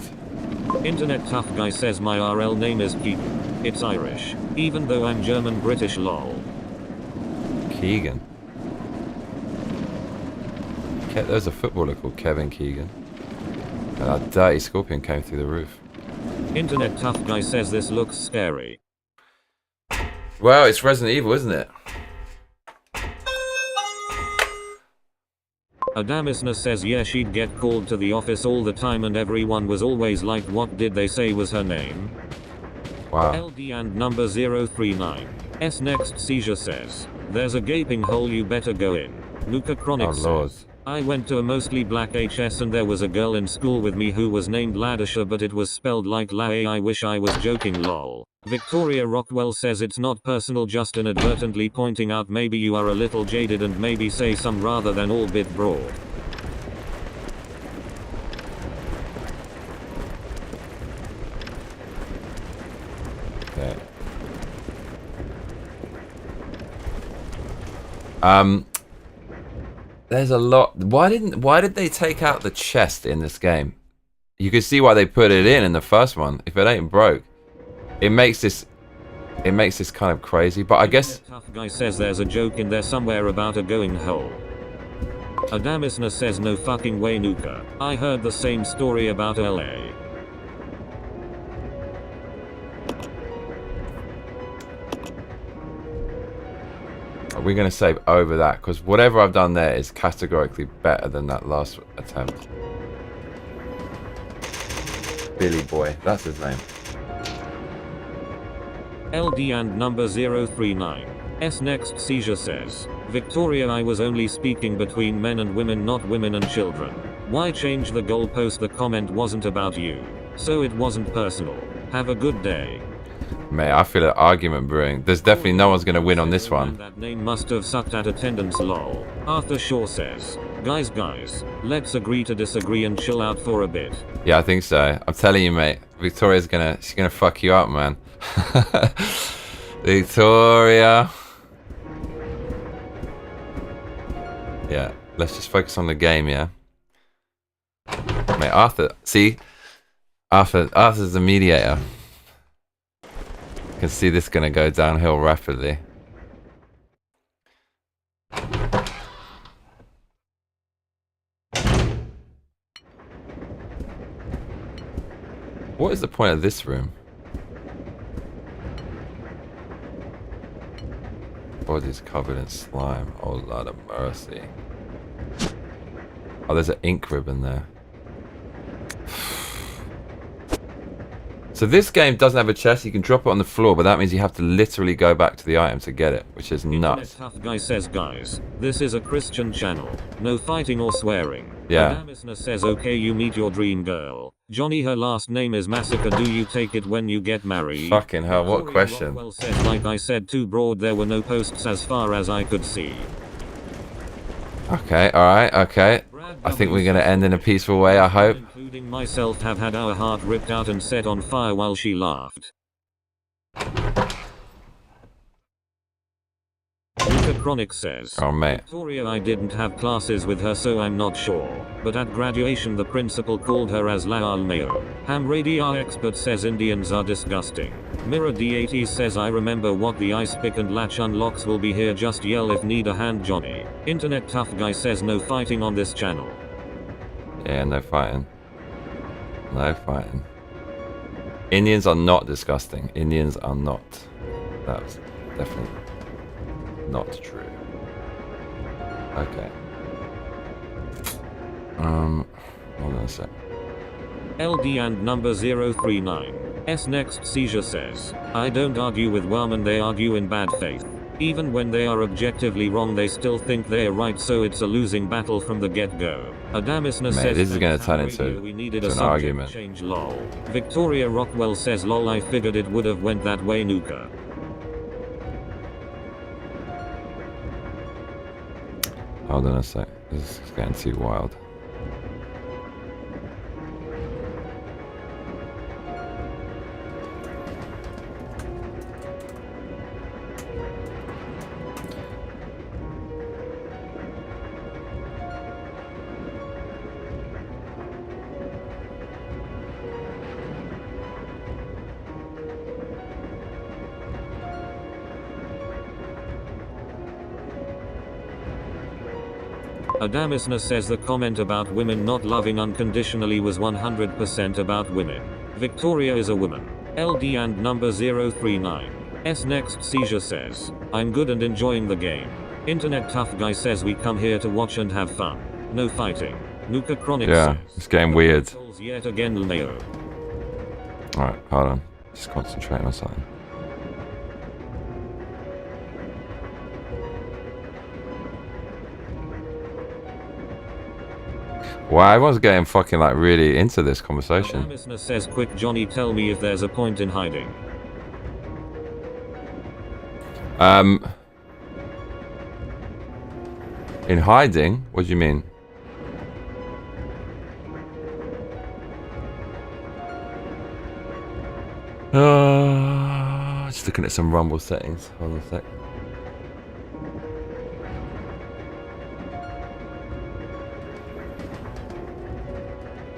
S2: Internet tough guy says my RL name is Keegan. It's Irish. Even though I'm German British lol.
S1: Keegan. There's a footballer called Kevin Keegan. And that dirty scorpion came through the roof.
S2: Internet tough guy says this looks scary.
S1: Well, it's Resident Evil, isn't it?
S2: Adamisna says yeah, she'd get called to the office all the time and everyone was always like, what did they say was her name?
S1: Wow.
S2: LD and number 039. S next seizure says, there's a gaping hole, you better go in. Luca Chronic says, I went to a mostly black HS and there was a girl in school with me who was named Ladisha, but it was spelled like La. I wish I was joking lol. Victoria Rockwell says it's not personal, just inadvertently pointing out maybe you are a little jaded and maybe say some rather than all bit broad.
S1: Okay. There's a lot. Why did they take out the chest in this game? You can see why they put it in the first one. If it ain't broke, it makes this kind of crazy. But I guess
S2: Tough guy says there's a joke in there somewhere about a going hole. Adamisna says no fucking way Nuka. I heard the same story about LA.
S1: Are we going to save over that? Because whatever I've done there is categorically better than that last attempt. Billy Boy, that's his name.
S2: LD and number 039. S next seizure says, Victoria, I was only speaking between men and women, not women and children. Why change the goalpost? The comment wasn't about you. So it wasn't personal. Have a good day.
S1: Mate, I feel an argument brewing. There's definitely no one's going to win on this one.
S2: That name must have sucked at attendance lol. Arthur Shaw says, guys, let's agree to disagree and chill out for a bit.
S1: Yeah, I think so. I'm telling you, mate. Victoria's she's gonna fuck you up, man. Victoria. Yeah, let's just focus on the game, yeah? Mate, Arthur, see? Arthur's the mediator. You can see this gonna go downhill rapidly. What is the point of this room? Body's covered in slime. Oh, Lord of mercy. Oh, there's an ink ribbon there. So this game doesn't have a chest. You can drop it on the floor, but that means you have to literally go back to the item to get it, which is nuts.
S2: Tough guy says, guys, this is a Christian channel. No fighting or swearing.
S1: Yeah.
S2: Adamisna says, okay, you meet your dream girl. Johnny, her last name is Massacre. Do you take it when you get married?
S1: Fucking hell, what question?
S2: Well says, like I said, too broad. There were no posts as far as I could see.
S1: Okay, alright, okay. I think we're going to end in a peaceful way, I hope.
S2: Including myself have had our heart ripped out and set on fire while she laughed. Luca Chronic says,
S1: oh, mate.
S2: Victoria, I didn't have classes with her, so I'm not sure. But at graduation the principal called her as La Almeo. Ham Radar Expert says Indians are disgusting. Mirror D80 says, I remember what the ice pick and latch unlocks will be here, just yell if need a hand, Johnny. Internet Tough Guy says, no fighting on this channel.
S1: Yeah, no fighting. No fighting. Indians are not disgusting. Indians are not. That's definitely not true. Okay. Hold on a sec.
S2: LD and number 039. S next seizure says, I don't argue with women, they argue in bad faith. Even when they are objectively wrong, they still think they're right, so it's a losing battle from the get-go. Adamisna says,
S1: this is going to turn into an argument.
S2: Change, lol. Victoria Rockwell says, lol, I figured it would have went that way, Nuka.
S1: Hold on a sec. This is getting too wild.
S2: Adamisna says the comment about women not loving unconditionally was 100% about women. Victoria is a woman. LD and number 039. S next seizure says, I'm good and enjoying the game. Internet Tough Guy says, we come here to watch and have fun. No fighting. Nuka Chronic
S1: yeah,
S2: says,
S1: it's getting weird.
S2: Yet again, Leo.
S1: Alright, hold on. Just concentrating on something. Wow, everyone's getting fucking like really into this conversation.
S2: Adamisna says, quick Johnny, tell me if there's a point in hiding.
S1: In hiding? What do you mean? Just looking at some Rumble settings. Hold on a sec.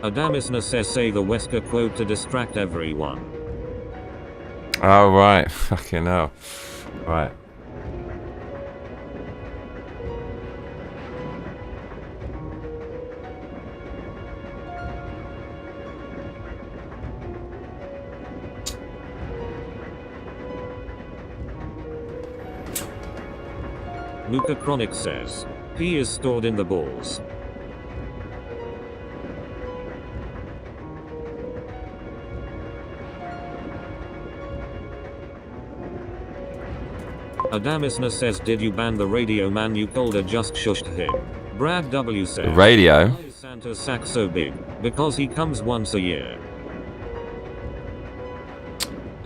S2: Adamisna says, say the Wesker quote to distract everyone.
S1: Oh, right. Fucking hell. Right.
S2: Muka Chronic says. He is stored in the balls. Adamisna says, did you ban the radio man? You told her just shushed him. Brad W says,
S1: Radio?
S2: why is Santa's sack so big? Because he comes once a year.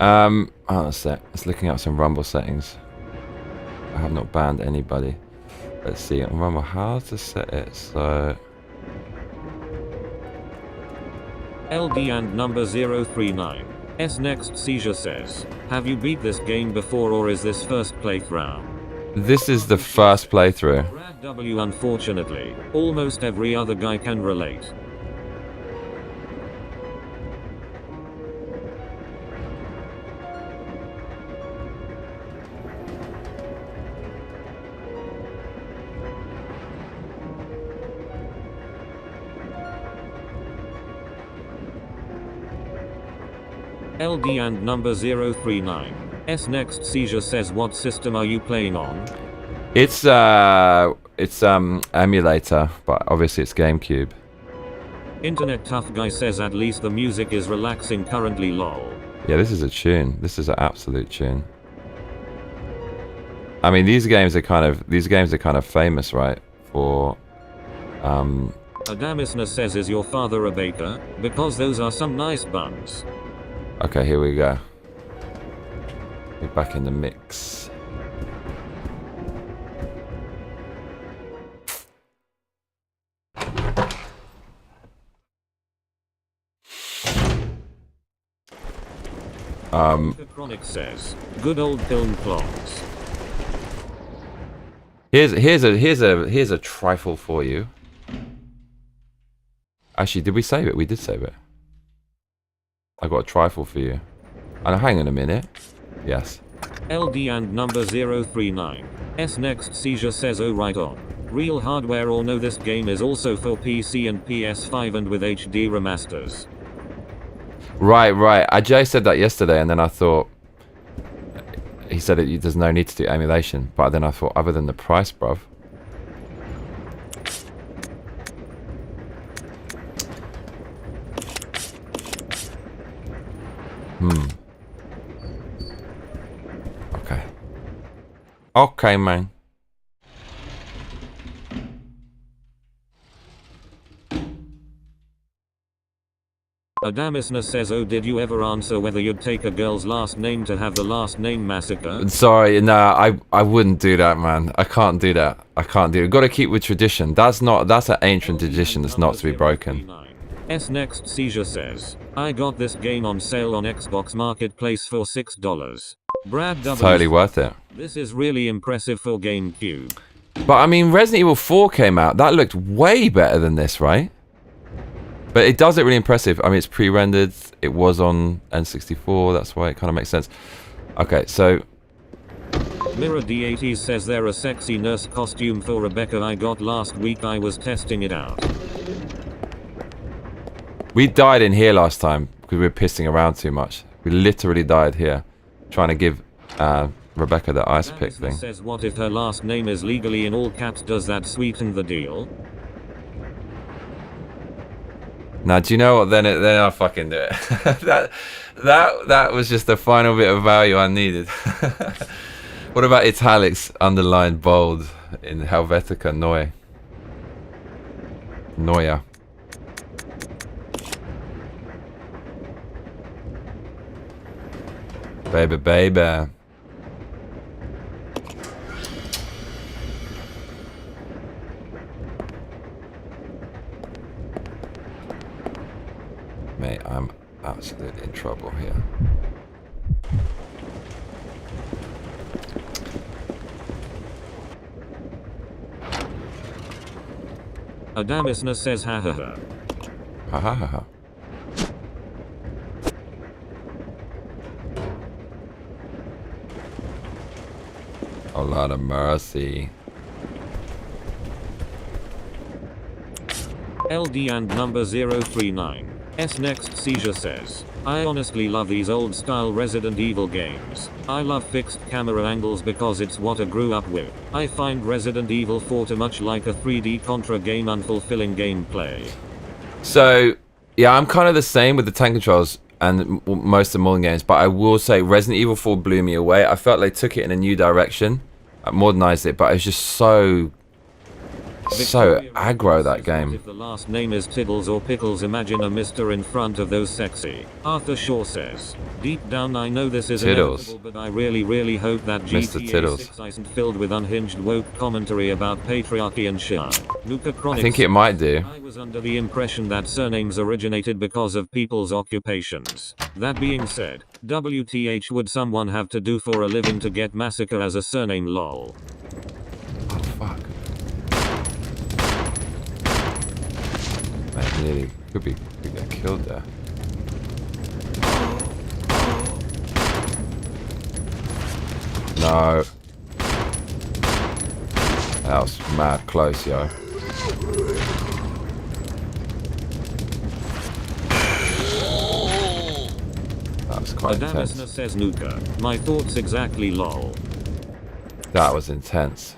S1: Oh, a sec. Let's looking at some Rumble settings. I have not banned anybody. Let's see on Rumble how to set it. So
S2: LD and number 039. S next seizure says, have you beat this game before or is this first playthrough?
S1: this is the first playthrough.
S2: Brad W unfortunately, almost every other guy can relate. LD and number 039. S next seizure says, what system are you playing on?
S1: It's emulator, but obviously it's GameCube.
S2: Internet tough guy says, at least the music is relaxing currently lol.
S1: Yeah, this is a tune. This is an absolute tune. I mean, these games are kind of famous, right? For
S2: Adamisna says, is your father a baker? Because those are some nice buns.
S1: Okay, here we go. We're back in the mix.
S2: Chronic says, good old film clogs.
S1: Here's a trifle for you. Actually, did we save it? We did save it. I got a trifle for you. And hang on a minute. Yes.
S2: LD and number 039. S next seizure says, oh right on. Real hardware or no, this game is also for PC and PS5 and with HD remasters.
S1: Right. Jay said that yesterday, and then I thought he said there's no need to do emulation, but then I thought, other than the price, bruv. Okay, man.
S2: Adamisna says, oh, did you ever answer whether you'd take a girl's last name to have the last name Massacre?
S1: Sorry, nah, I wouldn't do that, man. I can't do that. Got to keep with tradition. That's an ancient tradition that's not to be broken.
S2: S next seizure says, I got this game on sale on Xbox Marketplace for $6. Brad W.
S1: Totally worth it.
S2: This is really impressive for GameCube.
S1: But I mean, Resident Evil 4 came out. That looked way better than this, right? But it does look really impressive. I mean, it's pre-rendered. It was on N64. That's why it kind of makes sense. Okay, so
S2: Mirror D80 says, there a sexy nurse costume for Rebecca I got last week. I was testing it out.
S1: We died in here last time because we were pissing around too much. We literally died here, trying to give Rebecca the ice pick thing.
S2: Says, what if her last name is legally in all caps? Does that sweeten the deal?
S1: Now, do you know what? Then I'll fucking do it. that was just the final bit of value I needed. What about italics, underlined, bold in Helvetica Neue? Baby. Mate, I'm absolutely in trouble here.
S2: Adamisna says, ha ha ha.
S1: Ha ha ha ha. A lot of mercy.
S2: LD and number 039. S next seizure says, I honestly love these old style Resident Evil games. I love fixed camera angles because it's what I grew up with. I find Resident Evil 4 too much like a 3D Contra game, unfulfilling gameplay.
S1: So, yeah, I'm kind of the same with the tank controls and most of the modern games, but I will say Resident Evil 4 blew me away. I felt they took it in a new direction, modernized it, but it's just so aggro, that game.
S2: If the last name is Tiddles or Pickles, imagine a mister in front of those sexy. Arthur Shaw says, deep down I know this is inevitable, but I really hope that GTA 6 isn't filled with unhinged woke commentary about patriarchy and shit. Luca Chronic,
S1: I think it might do.
S2: I was under the impression that surnames originated because of people's occupations. That being said, WTH would someone have to do for a living to get Massacre as a surname, lol.
S1: Oh, fuck. Nearly could get killed there. No. That was mad close, yo. That was quite intense.
S2: Adamisna says Nuka. My thoughts exactly, lol.
S1: That was intense.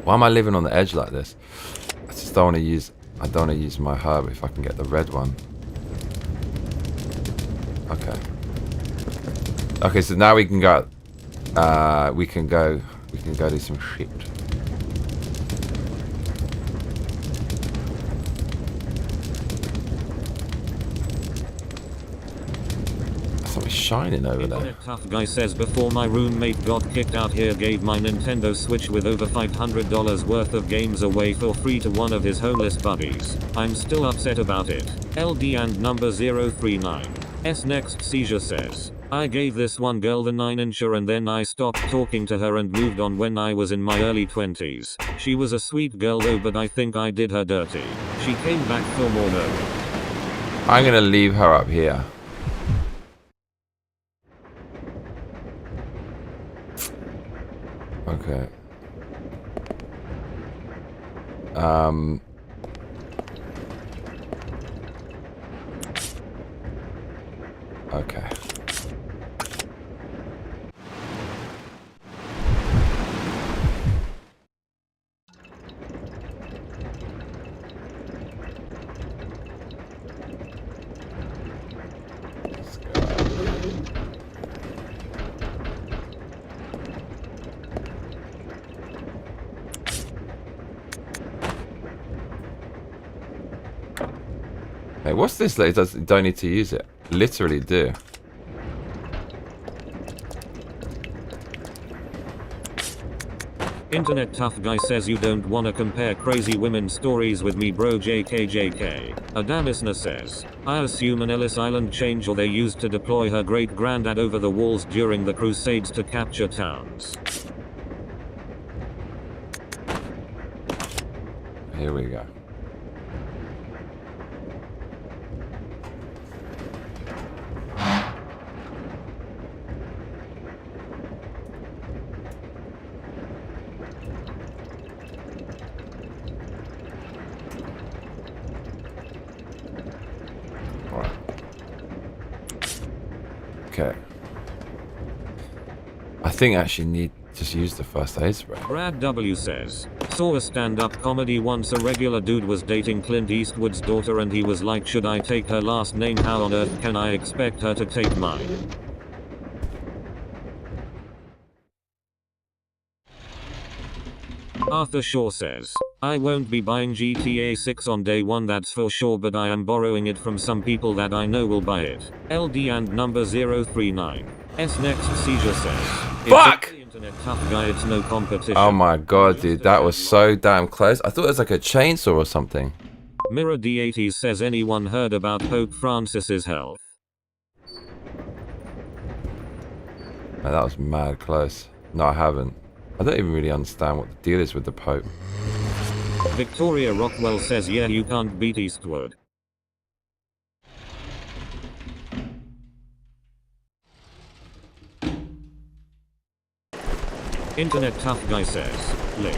S1: Why am I living on the edge like this? I just don't want to use. I don't want to use my herb if I can get the red one. Okay. Okay, so now we can go. We can go do some shit. Something's shining over there.
S2: Tough guy says before my roommate got kicked out here, gave my Nintendo Switch with over $500 worth of games away for free to one of his homeless buddies. I'm still upset about it. LD and number 039. S next seizure says, I gave this one girl the 9-incher and then I stopped talking to her and moved on when I was in my early 20s. She was a sweet girl though, but I think I did her dirty. She came back for more though.
S1: I'm gonna leave her up here. Okay. Okay. Hey, what's this? Like, don't need to use it. Literally do.
S2: Internet tough guy says you don't wanna compare crazy women stories with me, bro. JK. Adamisna says, I assume an Ellis Island change or they used to deploy her great granddad over the walls during the Crusades to capture towns.
S1: Here we go. Okay. I think I actually need to just use the first aid spray.
S2: Brad W says, saw a stand-up comedy once. A regular dude was dating Clint Eastwood's daughter and he was like, should I take her last name? How on earth can I expect her to take mine? Arthur Shaw says, I won't be buying GTA 6 on day one, that's for sure, but I am borrowing it from some people that I know will buy it. LD and number 039. S next seizure says,
S1: Fuck!
S2: It's internet tough guy, it's no competition.
S1: Oh my god, dude, that was so damn close. I thought it was like a chainsaw or something.
S2: Mirror D80 says, anyone heard about Pope Francis's health?
S1: Man, that was mad close. No, I haven't. I don't even really understand what the deal is with the Pope.
S2: Victoria Rockwell says, yeah, you can't beat Eastwood. Internet tough guy says, link.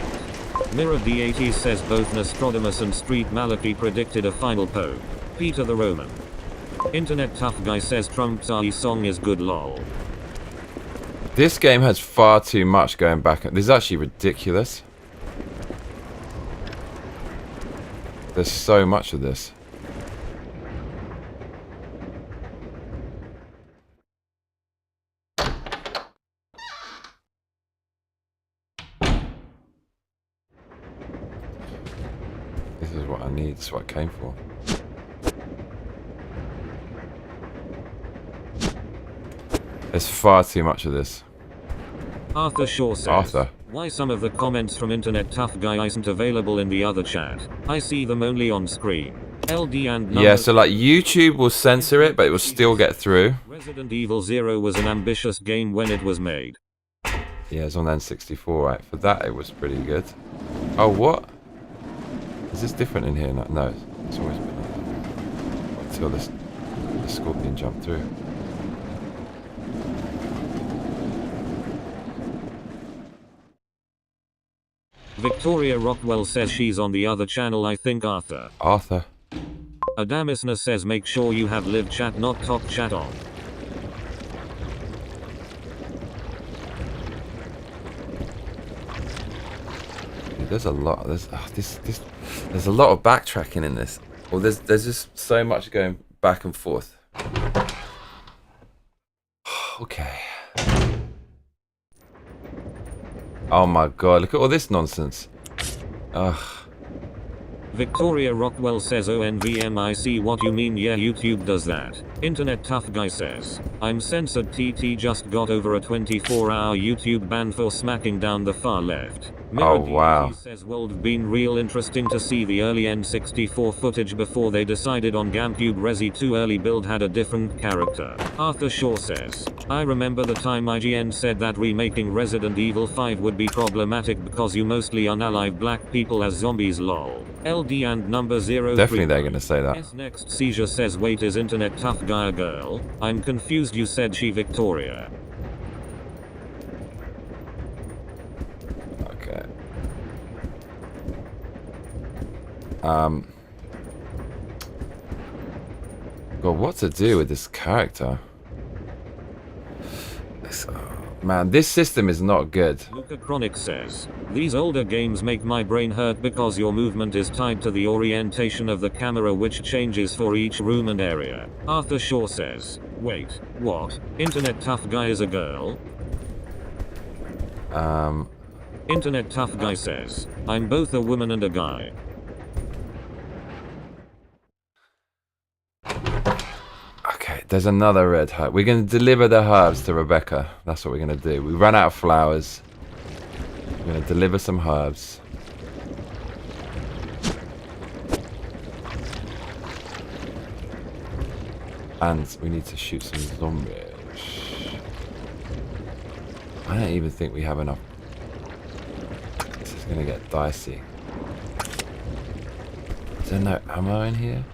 S2: Mirror D80 says both Nostradamus and Street Malachi predicted a final pope. Peter the Roman. Internet Tough Guy says Trump's AI song is good lol.
S1: This game has far too much going back. This is actually ridiculous. There's so much of this. This is what I need. This is what I came for. There's far too much of this.
S2: Arthur Shaw says,
S1: Arthur.
S2: Why some of the comments from Internet Tough Guy isn't available in the other chat? I see them only on screen. LD and
S1: Yeah, so like YouTube will censor it, but it will still get through.
S2: Resident Evil 0 was an ambitious game when it was made.
S1: Yeah, it's on N64, right? For that, it was pretty good. Oh, what? Is this different in here? No, it's always been like that. Until the scorpion jumped through.
S2: Victoria Rockwell says she's on the other channel. I think Arthur.
S1: Arthur.
S2: Adamisna says make sure you have live chat not talk chat on.
S1: There's a lot. There's there's a lot of backtracking in this. Well, there's just so much going back and forth. Okay. Oh my god! Look at all this nonsense. Ugh.
S2: Victoria Rockwell says ONVM I see what you mean, yeah, YouTube does that. Internet Tough Guy says, I'm censored. TT just got over a 24-hour YouTube ban for smacking down the far left.
S1: Oh wow.
S2: Says would been real interesting to see the early N64 footage before they decided on GameCube. Resi 2 early build had a different character. Arthur Shaw says, I remember the time IGN said that remaking Resident Evil 5 would be problematic because you mostly unalive black people as zombies lol. LD and number 0.
S1: Definitely they're gonna say that.
S2: Next Seizure says wait, is Internet Tough Guy a girl? I'm confused, you said she Victoria.
S1: Okay. God, what to do with this character? Man, this system is not good.
S2: Luca Chronic says, these older games make my brain hurt because your movement is tied to the orientation of the camera, which changes for each room and area. Arthur Shaw says, wait, what? Internet Tough Guy is a girl? Internet Tough Guy says, I'm both a woman and a guy.
S1: Okay, there's another red herb. We're going to deliver the herbs to Rebecca. That's what we're going to do. We ran out of flowers. We're going to deliver some herbs. And we need to shoot some zombies. I don't even think we have enough. This is going to get dicey. Is there no ammo in here?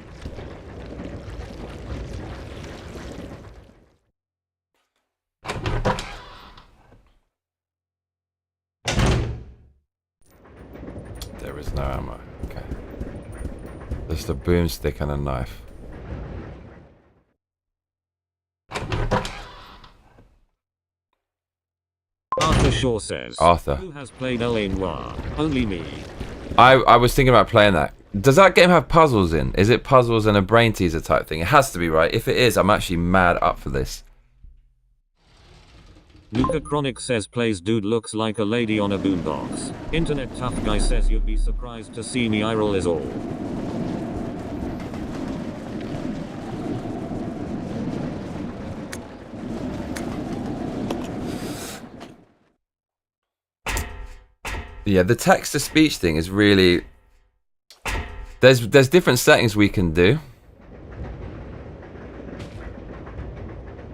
S1: There is no ammo. Okay. Just a boomstick and a knife.
S2: Arthur Shaw says,
S1: Arthur.
S2: Who has played L.A. Noire? Only me.
S1: I was thinking about playing that. Does that game have puzzles in? Is it puzzles and a brain teaser type thing? It has to be, right? If it is, I'm actually mad up for this.
S2: Luca Chronic says plays dude looks like a lady on a boombox. Internet Tough Guy says you'd be surprised to see me IRL is all.
S1: Yeah, the text to speech thing is really... There's different settings we can do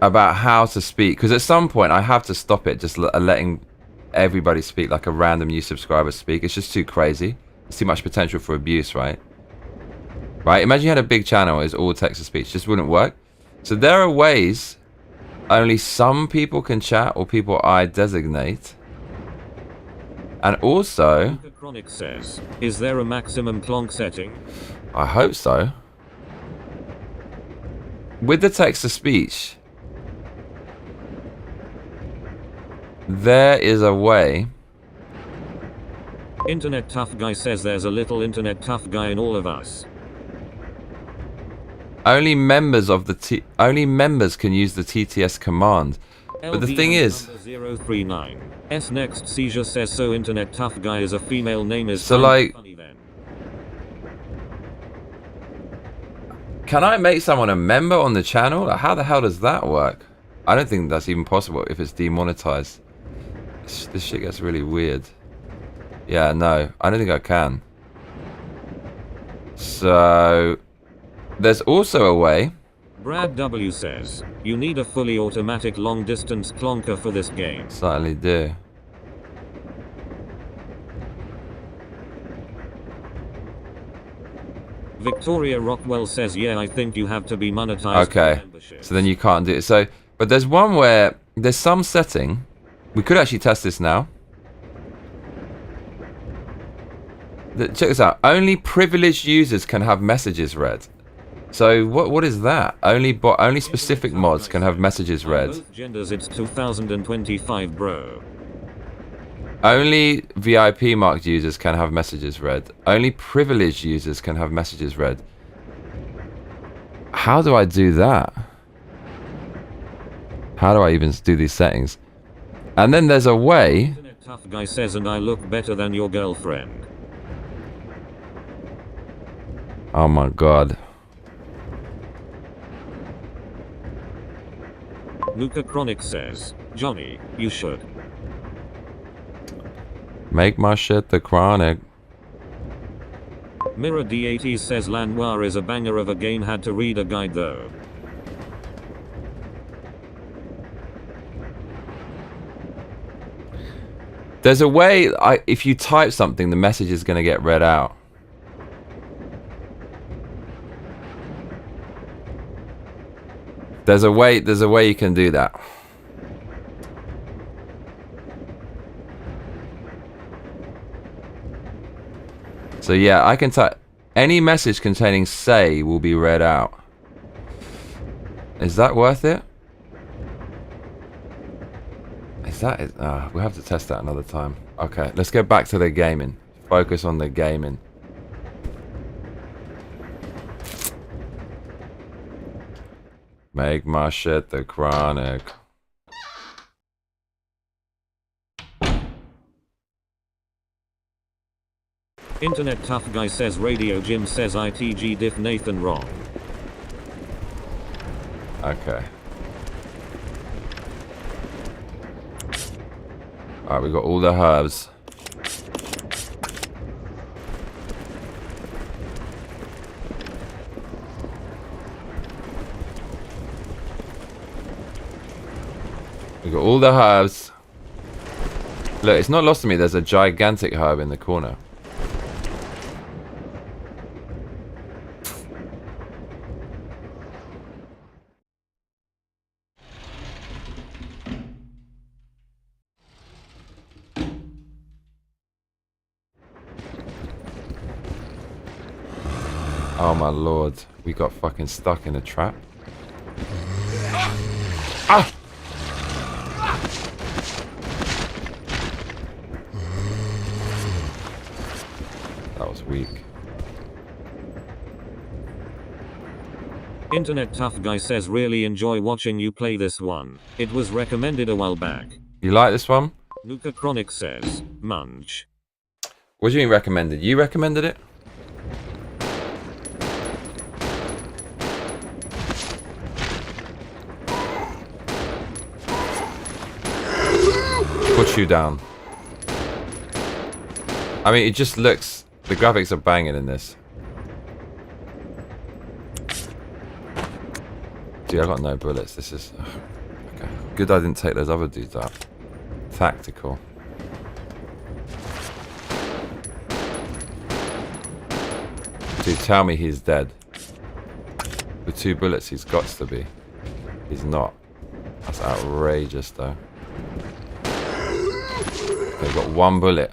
S1: about how to speak, because at some point I have to stop it, just letting everybody speak, like a random new subscriber speak. It's just too crazy. It's too much potential for abuse, right? Right? Imagine you had a big channel, it's all text to speech. It just wouldn't work. So there are ways only some people can chat, or people I designate. And also,
S2: Chronic says, is there a maximum clonk setting?
S1: I hope so. With the text-to-speech, there is a way.
S2: Internet Tough Guy says there's a little Internet Tough Guy in all of us.
S1: Only members of the only members can use the TTS command. But the thing is,
S2: 039. S next seizure says so Internet Tough Guy is a female name is
S1: so like,
S2: funny then.
S1: can I make someone a member on the channel? Like, how the hell does that work? I don't think that's even possible if it's demonetized. This shit gets really weird. Yeah, no, I don't think I can. So there's also a way.
S2: Brad W says, you need a fully automatic long distance clonker for this game.
S1: Certainly do.
S2: Victoria Rockwell says, yeah, I think you have to be monetized.
S1: Okay, so then you can't do it. So, but there's one where there's some setting. We could actually test this now. Check this out. Only privileged users can have messages read. So what is that? Only specific mods can have messages read.
S2: Both genders, it's 2025, bro.
S1: Only VIP marked users can have messages read. Only privileged users can have messages read. How do I do that? How do I even do these settings? And then there's a way.
S2: Internet Tough Guy says, and I look better than your girlfriend.
S1: Oh my god.
S2: Luca Chronic says, Johnny, you should
S1: make my shit the chronic.
S2: Mirror D80 says Lanoir is a banger of a game, had to read a guide though.
S1: There's a way, if you type something, the message is going to get read out. There's a way you can do that. So yeah, I can type any message containing say will be read out. Is that worth it? Is that it? We'll have to test that another time. Okay, let's get back to the gaming. Focus on the gaming. Make my shit the chronic.
S2: Internet Tough Guy says Radio Jim says ITG diff Nathan wrong.
S1: Okay. Alright, we got all the herbs. We got all the herbs. Look, it's not lost to me. There's a gigantic herb in the corner. Oh my lord, we got fucking stuck in a trap. Ah! That was weak.
S2: Internet Tough Guy says really enjoy watching you play this one. It was recommended a while back.
S1: You like this one?
S2: Nuka Chronic says, Munch.
S1: What do you mean recommended? You recommended it? Put you down. I mean, it just looks... The graphics are banging in this. Dude, I got no bullets. This is... Okay. Good I didn't take those other dudes out. Tactical. Dude, tell me he's dead. With 2 bullets, he's got to be. He's not. That's outrageous, though. Okay, got 1 bullet.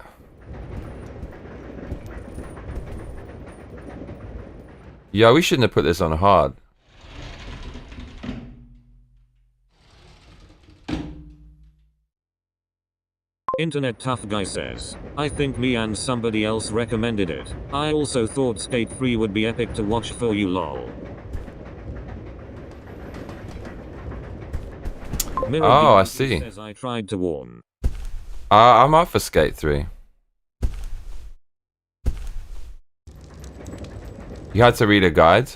S1: Yeah, we shouldn't have put this on hard.
S2: Internet Tough Guy says, I think me and somebody else recommended it. I also thought Skate 3 would be epic to watch for you lol. Mirror
S1: Oh, I
S2: DMC
S1: see.
S2: says I tried to warn.
S1: I'm up for Skate 3. You had to read a guide?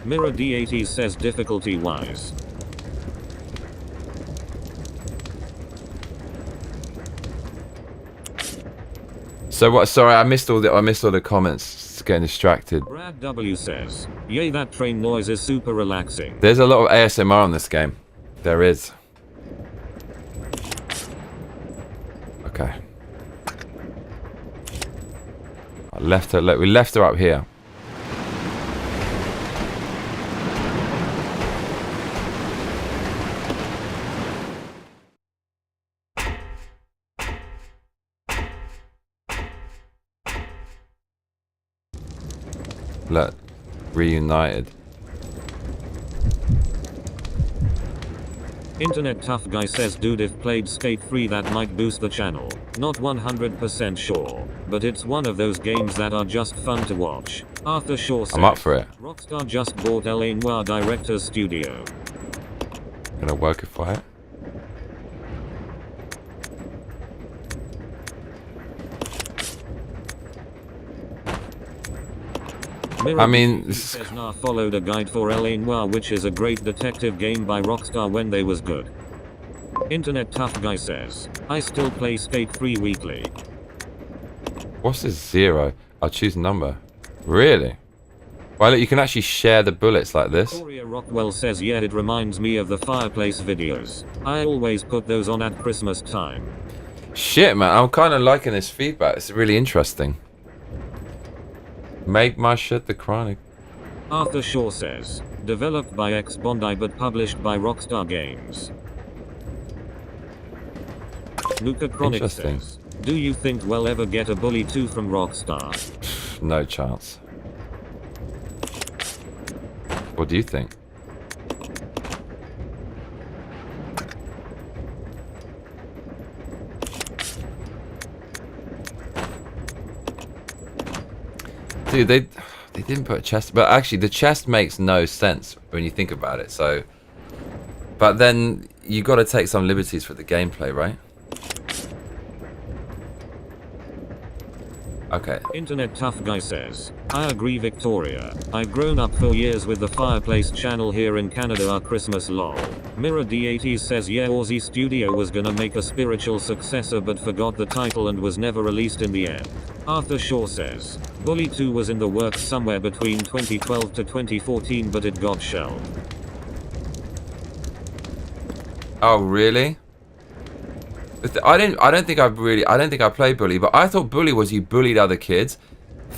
S2: Mirror D80 says difficulty wise.
S1: So what? Sorry, I missed all the comments. Getting distracted.
S2: Brad W says, yay, that train noise is super relaxing.
S1: There's a lot of ASMR on this game. There is. Okay. We left her up here. Look, reunited.
S2: Internet Tough Guy says, dude, if played Skate 3 that might boost the channel. Not 100% sure, but it's one of those games that are just fun to watch. Arthur Shaw says,
S1: I'm up for it.
S2: Rockstar just bought L.A. Noire Director's Studio.
S1: Gonna workify it.
S2: Mirror
S1: I mean,
S2: DMC says Nah followed a guide for L.A. Noire, which is a great detective game by Rockstar when they was good. Internet Tough Guy says, I still play Skate 3 weekly.
S1: What's this 0? I'll choose number. Really? Well, look, you can actually share the bullets like this.
S2: Victoria Rockwell says, yeah, it reminds me of the fireplace videos. I always put those on at Christmas time.
S1: Shit, man, I'm kind of liking this feedback. It's really interesting. Make my shit the chronic.
S2: Arthur Shaw says, developed by X Bondi but published by Rockstar Games. Nuka Chronic says, do you think we'll ever get a Bully 2 from Rockstar?
S1: No chance. What do you think? Dude, they didn't put a chest, but actually the chest makes no sense when you think about it. So, but then you got to take some liberties for the gameplay, right? Okay.
S2: Internet Tough Guy says, I agree, Victoria. I've grown up for years with the Fireplace channel here in Canada. Our Christmas lol. Mirror D80 says, yeah, Aussie Studio was gonna make a spiritual successor but forgot the title and was never released in the end. Arthur Shaw says, Bully 2 was in the works somewhere between 2012 to 2014 but it got shelved.
S1: Oh, really? I don't think I played Bully, but I thought Bully was you bullied other kids.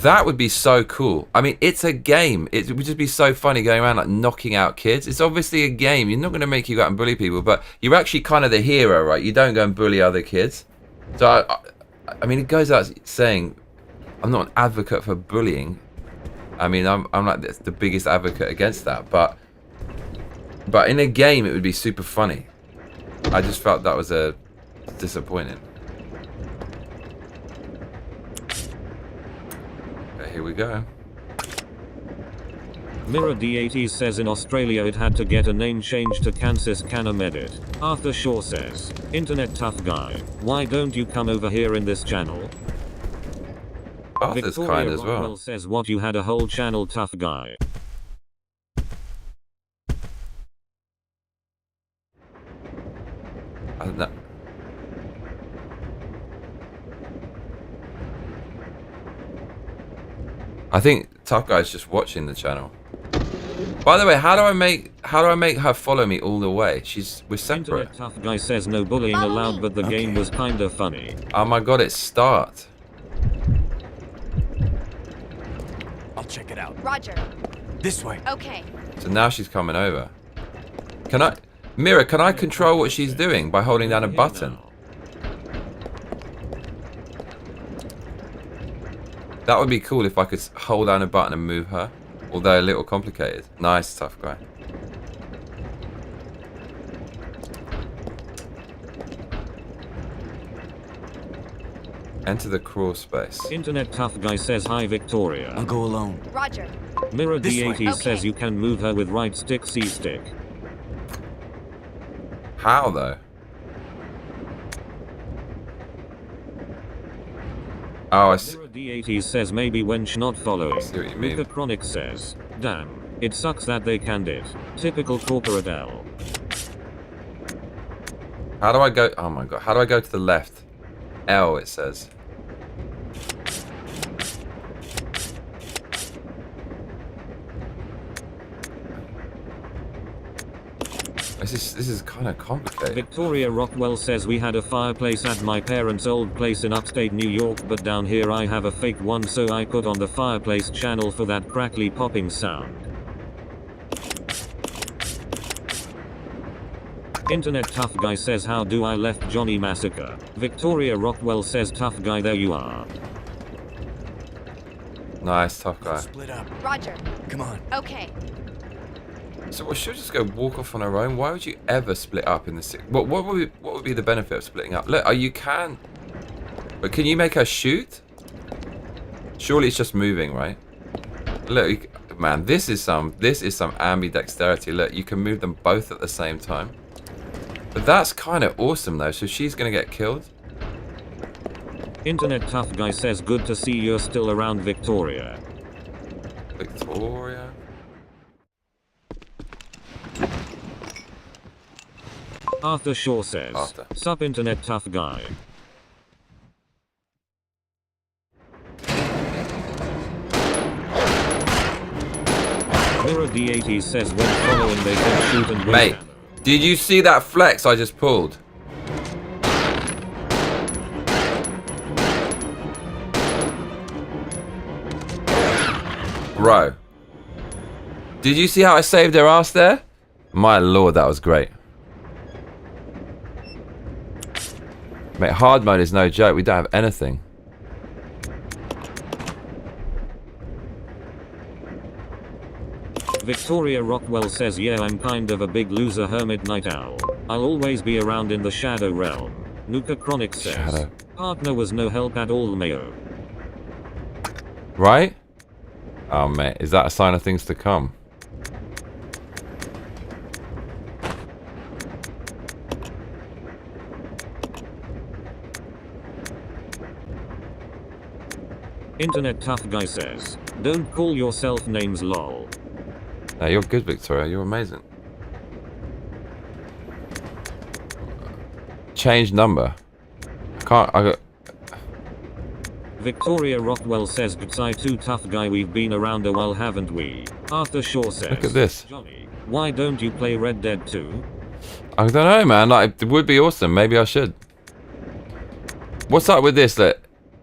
S1: That would be so cool. I mean, it's a game. It would just be so funny going around like knocking out kids. It's obviously a game. You're not going to make you go out and bully people, but you're actually kind of the hero, right? You don't go and bully other kids. So, I mean, it goes out saying, I'm not an advocate for bullying. I mean, I'm like the biggest advocate against that, but in a game, it would be super funny. I just felt that was disappointing. Okay, here we go.
S2: Mirror D80 says in Australia it had to get a name change to Kansas Canamedit. Arthur Shaw says, Internet Tough Guy, why don't you come over here in this channel?
S1: Arthur's kind as well.
S2: Rockwell says, what, you had a whole channel, Tough Guy?
S1: I don't know. I think Tough Guy's just watching the channel. By the way, how do I make her follow me all the way? We're separate.
S2: Internet Tough Guy says no bullying allowed, but the game was kinda funny.
S1: Oh my god, it's start.
S5: I'll check it out.
S4: Roger.
S5: This way.
S4: Okay.
S1: So now she's coming over. Can I control what she's doing by holding down a button? That would be cool if I could hold down a button and move her. Although a little complicated. Nice, tough guy. Enter the crawl space.
S2: Internet tough guy says hi Victoria.
S5: I'll go alone.
S4: Roger.
S2: Mirror
S5: This way.
S2: D80 says
S4: Okay.
S2: you can move her with right stick C stick.
S1: How though? Oh, I see.
S2: Mirror D80 says maybe when not following.
S1: See what you mean.
S2: Luca Chronic says, damn, it sucks that they canned it. Typical corporate L.
S1: How do I go? Oh my god. How do I go to the left? L, it says. This is kind of complicated.
S2: Victoria Rockwell says we had a fireplace at my parents' old place in upstate New York, but down here I have a fake one, so I put on the fireplace channel for that crackly popping sound. Internet tough guy says how do I left Johnny Massacre. Victoria Rockwell says tough guy there you are.
S1: Nice, tough guy.
S5: Split up.
S4: Roger.
S5: Come on.
S4: Okay.
S1: So we should just go walk off on our own. Why would you ever split up in the what would be the benefit of splitting up? Look, you can, but can you make her shoot? Surely it's just moving, right? Look, man, this is some ambidexterity. Look, you can move them both at the same time. But that's kind of awesome though. So she's gonna get killed.
S2: Internet tough guy says good to see you're still around Victoria.
S1: Victoria.
S2: Arthur Shaw says,
S1: Arthur.
S2: sup internet tough guy. Mirror D80 says when following they can shoot and
S1: Mate,
S2: ammo.
S1: did you see that flex I just pulled? Bro. Did you see how I saved her ass there? My lord, that was great. Mate, hard mode is no joke. We don't have anything.
S2: Victoria Rockwell says yeah I'm kind of a big loser hermit night owl. I'll always be around in the shadow realm. Nuka Chronic says,
S1: Shadow.
S2: partner was no help at all Mayo.
S1: Right? Oh, mate. Is that a sign of things to come?
S2: Internet tough guy says, don't call yourself names lol.
S1: No, you're good, Victoria. You're amazing. Change number. I got...
S2: Victoria Rockwell says Pt.2 tough guy we've been around a while haven't we? Arthur Shaw says,
S1: Look at this.
S2: Johnny, why don't you play Red Dead 2?
S1: I don't know, man. Like, it would be awesome. Maybe I should. What's up with this? That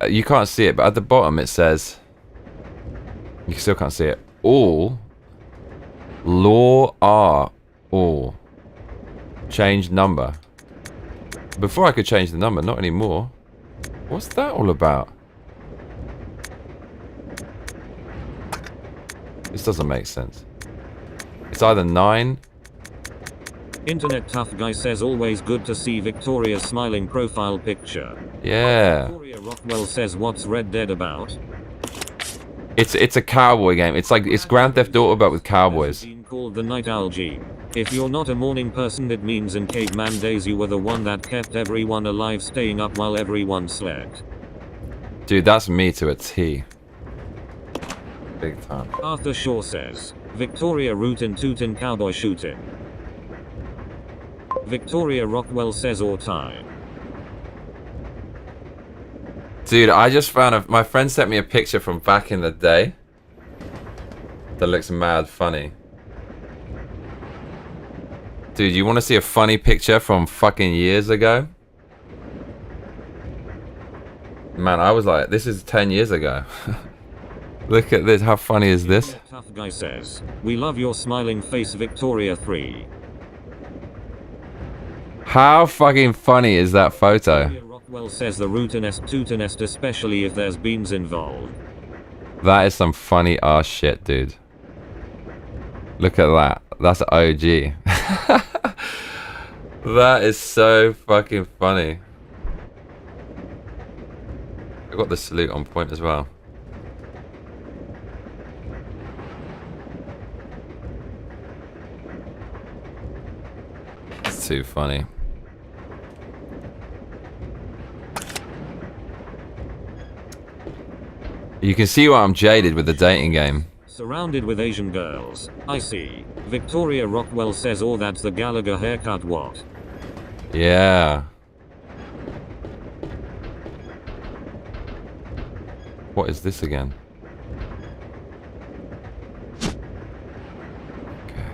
S1: you can't see it, but at the bottom it says... You still can't see it. All... Law are all. Change number. Before I could change the number, not anymore. What's that all about? This doesn't make sense. It's either 9.
S2: Internet tough guy says always good to see Victoria's smiling profile picture.
S1: Yeah.
S2: Victoria Rockwell says what's Red Dead about?
S1: It's a cowboy game. It's like it's Grand Theft Auto but with cowboys.
S2: Been called the Night Owl Gene. If you're not a morning person, it means in caveman days you were the one that kept everyone alive, staying up while everyone slept.
S1: Dude, that's me to a T. Big time.
S2: Arthur Shaw says, Victoria rootin' tootin' cowboy shootin'. Victoria Rockwell says all time.
S1: Dude, I just found my friend sent me a picture from back in the day that looks mad funny. Dude, you want to see a funny picture from fucking years ago? Man, I was like, this is 10 years ago. Look at this, how funny is this?
S2: Tough guy says, we love your smiling face Victoria 3.
S1: How fucking funny is that photo?
S2: Victoria Rockwell says the rootinest tootinest, especially if there's beans involved.
S1: That is some funny ass shit, dude. Look at that. That's OG. That is so fucking funny. I got the salute on point as well. It's too funny. You can see why I'm jaded with the dating game.
S2: Surrounded with Asian girls. I see. Victoria Rockwell says, "Oh, that's the Gallagher haircut, what?"
S1: Yeah. What is this again? Okay.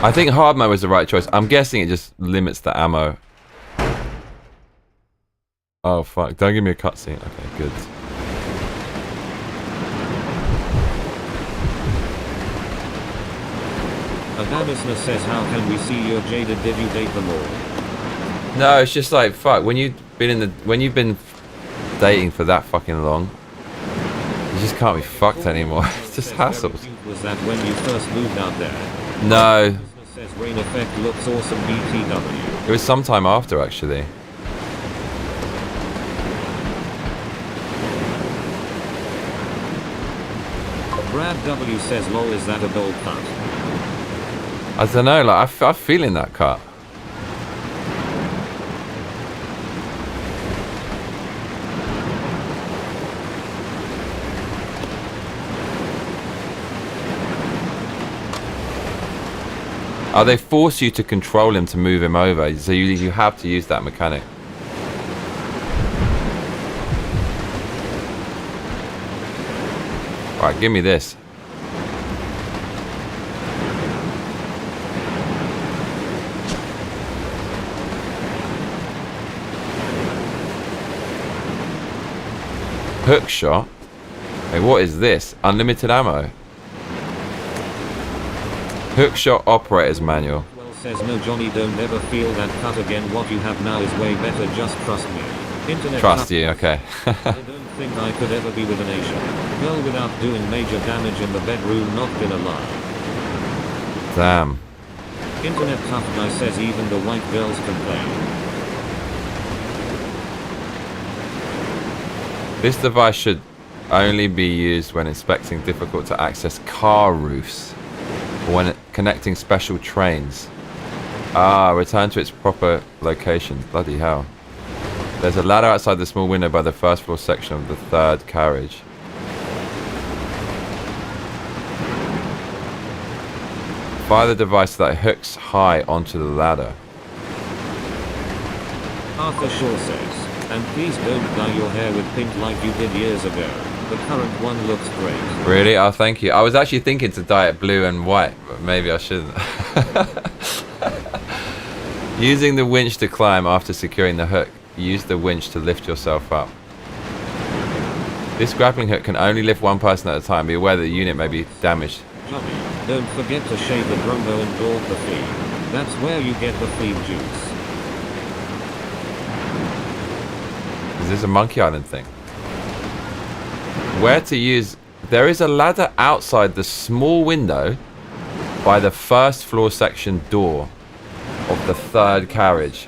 S1: I think hard mode was the right choice. I'm guessing it just limits the ammo. Oh fuck, don't give me a cutscene. Okay, good.
S2: Adamisna says, "How can we see you're jaded? Did you date them all?"
S1: No, it's just like fuck, when you've been dating for that fucking long, you just can't be fucked anymore. It's just hassles.
S2: Was that when you first moved out there?
S1: No.
S2: Says rain effect looks awesome BTW.
S1: It was sometime after actually.
S2: Brad W says, "Lol, is that a bold cut?"
S1: I don't know, like I'm feeling that cut. Oh, they force you to control him to move him over, so you have to use that mechanic. Alright, give me this. Hook shot? Hey, what is this? Unlimited ammo. Hook shot operator's manual.
S2: Well says, "No Johnny, don't ever feel that cut again. What you have now is way better, just trust me." Internet
S1: Trust you, okay.
S2: I don't think I could ever be with an Asian girl without doing major damage in the bedroom, not gonna lie.
S1: Damn.
S2: Internet tough guy says, "Even the white girls complain."
S1: This device should only be used when inspecting difficult to access car roofs or when connecting special trains. Ah, return to its proper location. Bloody hell. There's a ladder outside the small window by the first floor section of the third carriage. Fire the device so that it hooks high onto the ladder.
S2: Arthur Shaw says, "And please don't dye your hair with pink like you did years ago. The current one looks great."
S1: Really? Oh, thank you. I was actually thinking to dye it blue and white, but maybe I shouldn't. Using the winch to climb after securing the hook. Use the winch to lift yourself up. This grappling hook can only lift one person at a time. Be aware that the unit may be damaged.
S2: Johnny, don't forget to shave the drumbo and gulp the feed. That's where you get the feed juice.
S1: Is this a Monkey Island thing? Where to use... There is a ladder outside the small window by the first floor section door of the third carriage.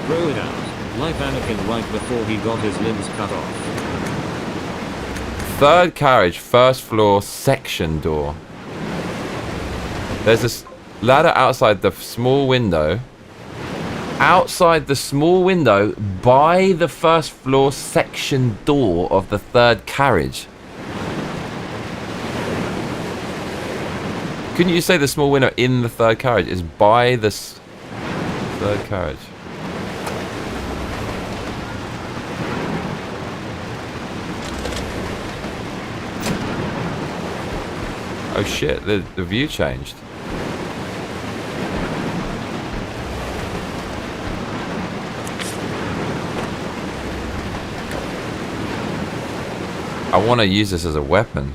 S2: Throw it out. Like Anakin right before he got his limbs cut off.
S1: Third carriage, first floor section door. There's a ladder outside the small window. Outside the small window by the first floor section door of the third carriage. Couldn't you say the small window in the third carriage is by the third carriage? Oh shit, the view changed. I want to use this as a weapon.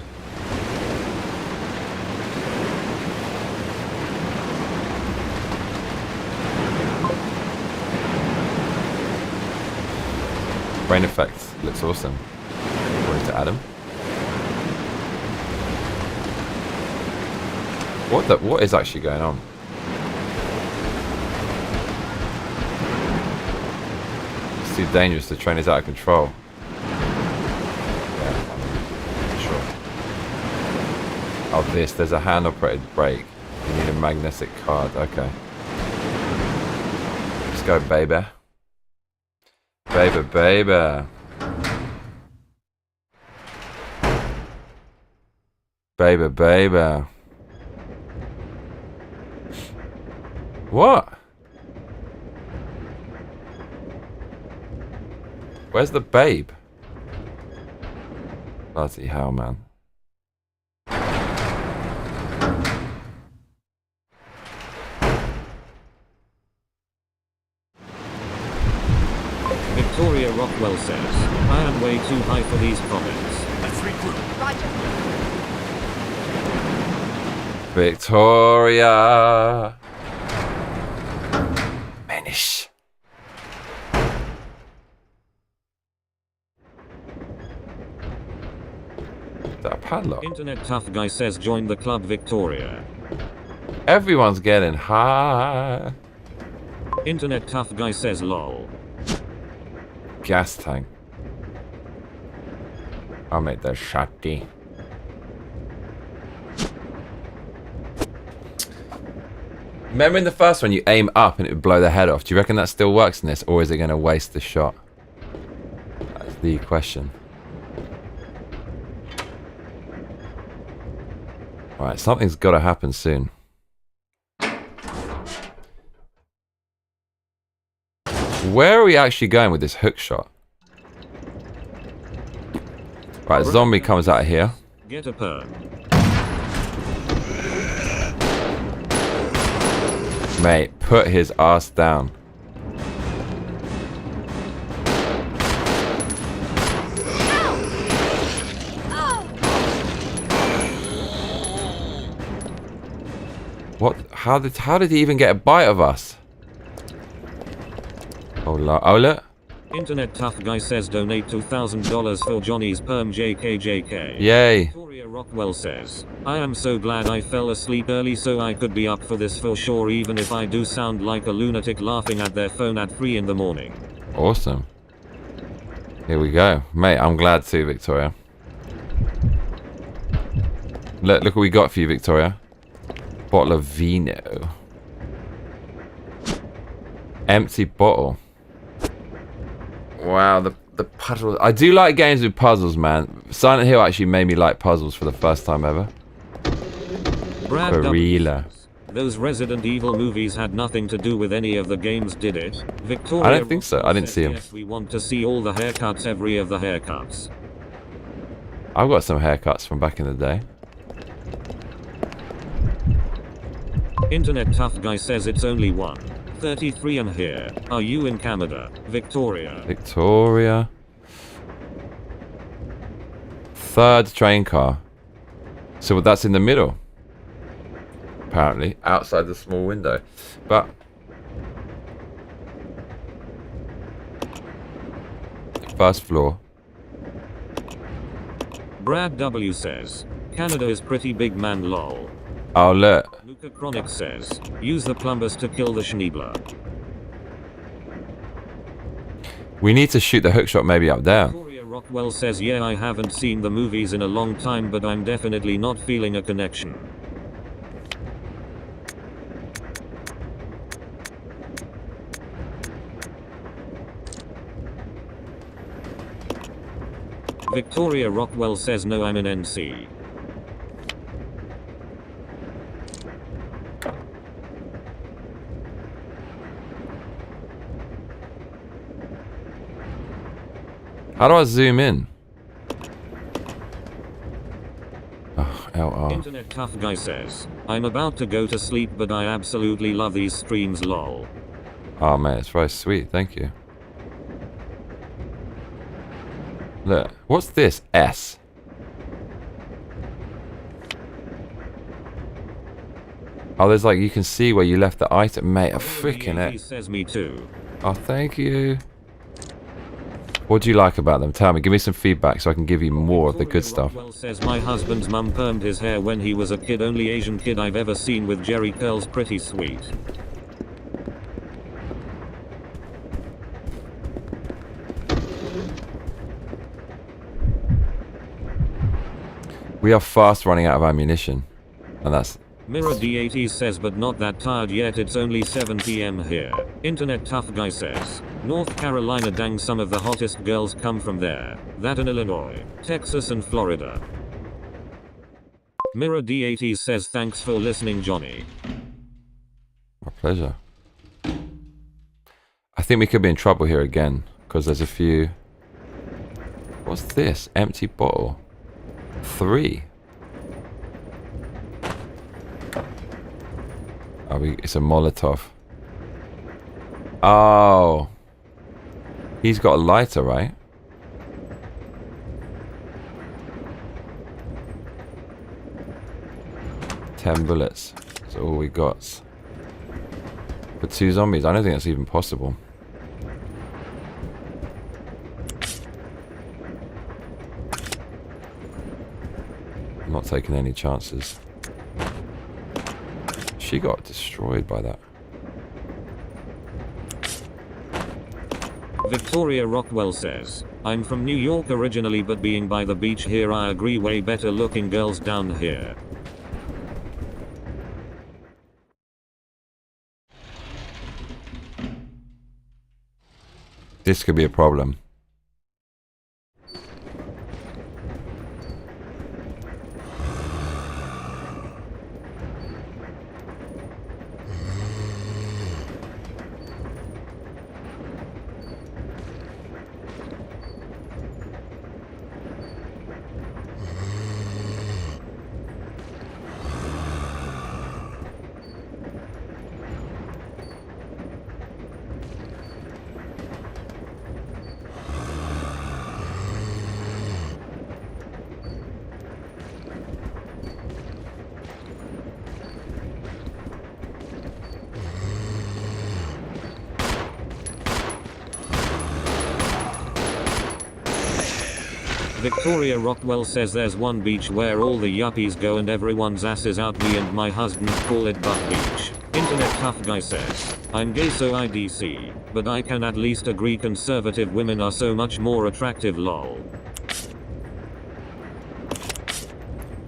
S1: Train effect looks awesome. According to Adam. What is actually going on? It's too dangerous. The train is out of control. Yeah, I'm sure. Oh, there's a hand-operated brake. You need a magnetic card. Okay. Let's go, baby. Baby, baby. Baby, baby. What? Where's the babe? Bloody hell, man.
S2: Victoria Rockwell says, I am way too high for these comments.
S3: Let's regroup.
S4: Roger.
S1: Victoria. Manish. Is that a padlock?
S2: Internet tough guy says join the club Victoria.
S1: Everyone's getting high.
S2: Internet tough guy says lol.
S1: Gas tank. I'll make that shotty. Remember in the first one you aim up and it would blow the head off. Do you reckon that still works in this, or is it going to waste the shot? That's the question. Alright, something's got to happen soon. Where are we actually going with this hook shot? Right, zombie comes out of here.
S2: Get a perm.
S1: Mate, put his ass down. What? How did he even get a bite of us? Oh look.
S2: Internet tough guy says donate $2,000 for Johnny's perm JKJK.
S1: Yay.
S2: Victoria Rockwell says, I am so glad I fell asleep early so I could be up for this for sure, even if I do sound like a lunatic laughing at their phone at 3 in the morning.
S1: Awesome. Here we go. Mate, I'm glad too, Victoria. Look what we got for you, Victoria. Bottle of vino. Empty bottle. Wow, the puzzles. I do like games with puzzles, man. Silent Hill actually made me like puzzles for the first time ever.
S2: Brad
S1: For real.
S2: Those Resident Evil movies had nothing to do with any of the games, did it? Victoria
S1: I don't think so. I didn't see them.
S2: Yes, we want to see all the haircuts, every of the haircuts.
S1: I've got some haircuts from back in the day.
S2: Internet tough guy says it's only 1:33 and here. Are you in Canada? Victoria.
S1: Victoria. Third train car. So that's in the middle. Apparently, outside the small window. But first floor.
S2: Brad W says, Canada is pretty big, man, lol.
S1: Oh look.
S2: Luca Chronic says, use the plumbers to kill the Schneebler.
S1: We need to shoot the hookshot maybe up there.
S2: Victoria Rockwell says, yeah, I haven't seen the movies in a long time, but I'm definitely not feeling a connection. Victoria Rockwell says, no, I'm in NC.
S1: How do I zoom in? Oh, LR.
S2: Internet tough guy says, I'm about to go to sleep, but I absolutely love these streams, lol.
S1: Oh man, it's very sweet, thank you. Look, what's this? S. Oh, there's like, you can see where you left the item. Mate, a freaking
S2: He
S1: it.
S2: says me too.
S1: Oh, thank you. What do you like about them? Tell me. Give me some feedback so I can give you more of the good stuff.
S2: Rockwell says my husband's mum permed his hair when he was a kid. Only Asian kid I've ever seen with Jerry curls. Pretty sweet.
S1: We are fast running out of ammunition. And that's...
S2: Mirror D80 says but not that tired yet, it's only 7 PM here. Internet tough guy says, North Carolina dang, some of the hottest girls come from there. That in Illinois, Texas and Florida. Mirror D80 says thanks for listening Johnny.
S1: My pleasure. I think we could be in trouble here again. Because there's a few... What's this? Empty bottle. 3. Oh, it's a Molotov. Oh. He's got a lighter, right? $10 bullets. That's all we got. For 2 zombies. I don't think that's even possible. I'm not taking any chances. She got destroyed by that.
S2: Victoria Rockwell says, I'm from New York originally but being by the beach here I agree, way better looking girls down here.
S1: This could be a problem.
S2: Victoria Rockwell says there's one beach where all the yuppies go and everyone's ass is out. Me and my husband call it Butt Beach. Internet tough guy says, I'm gay so IDC, but I can at least agree conservative women are so much more attractive lol.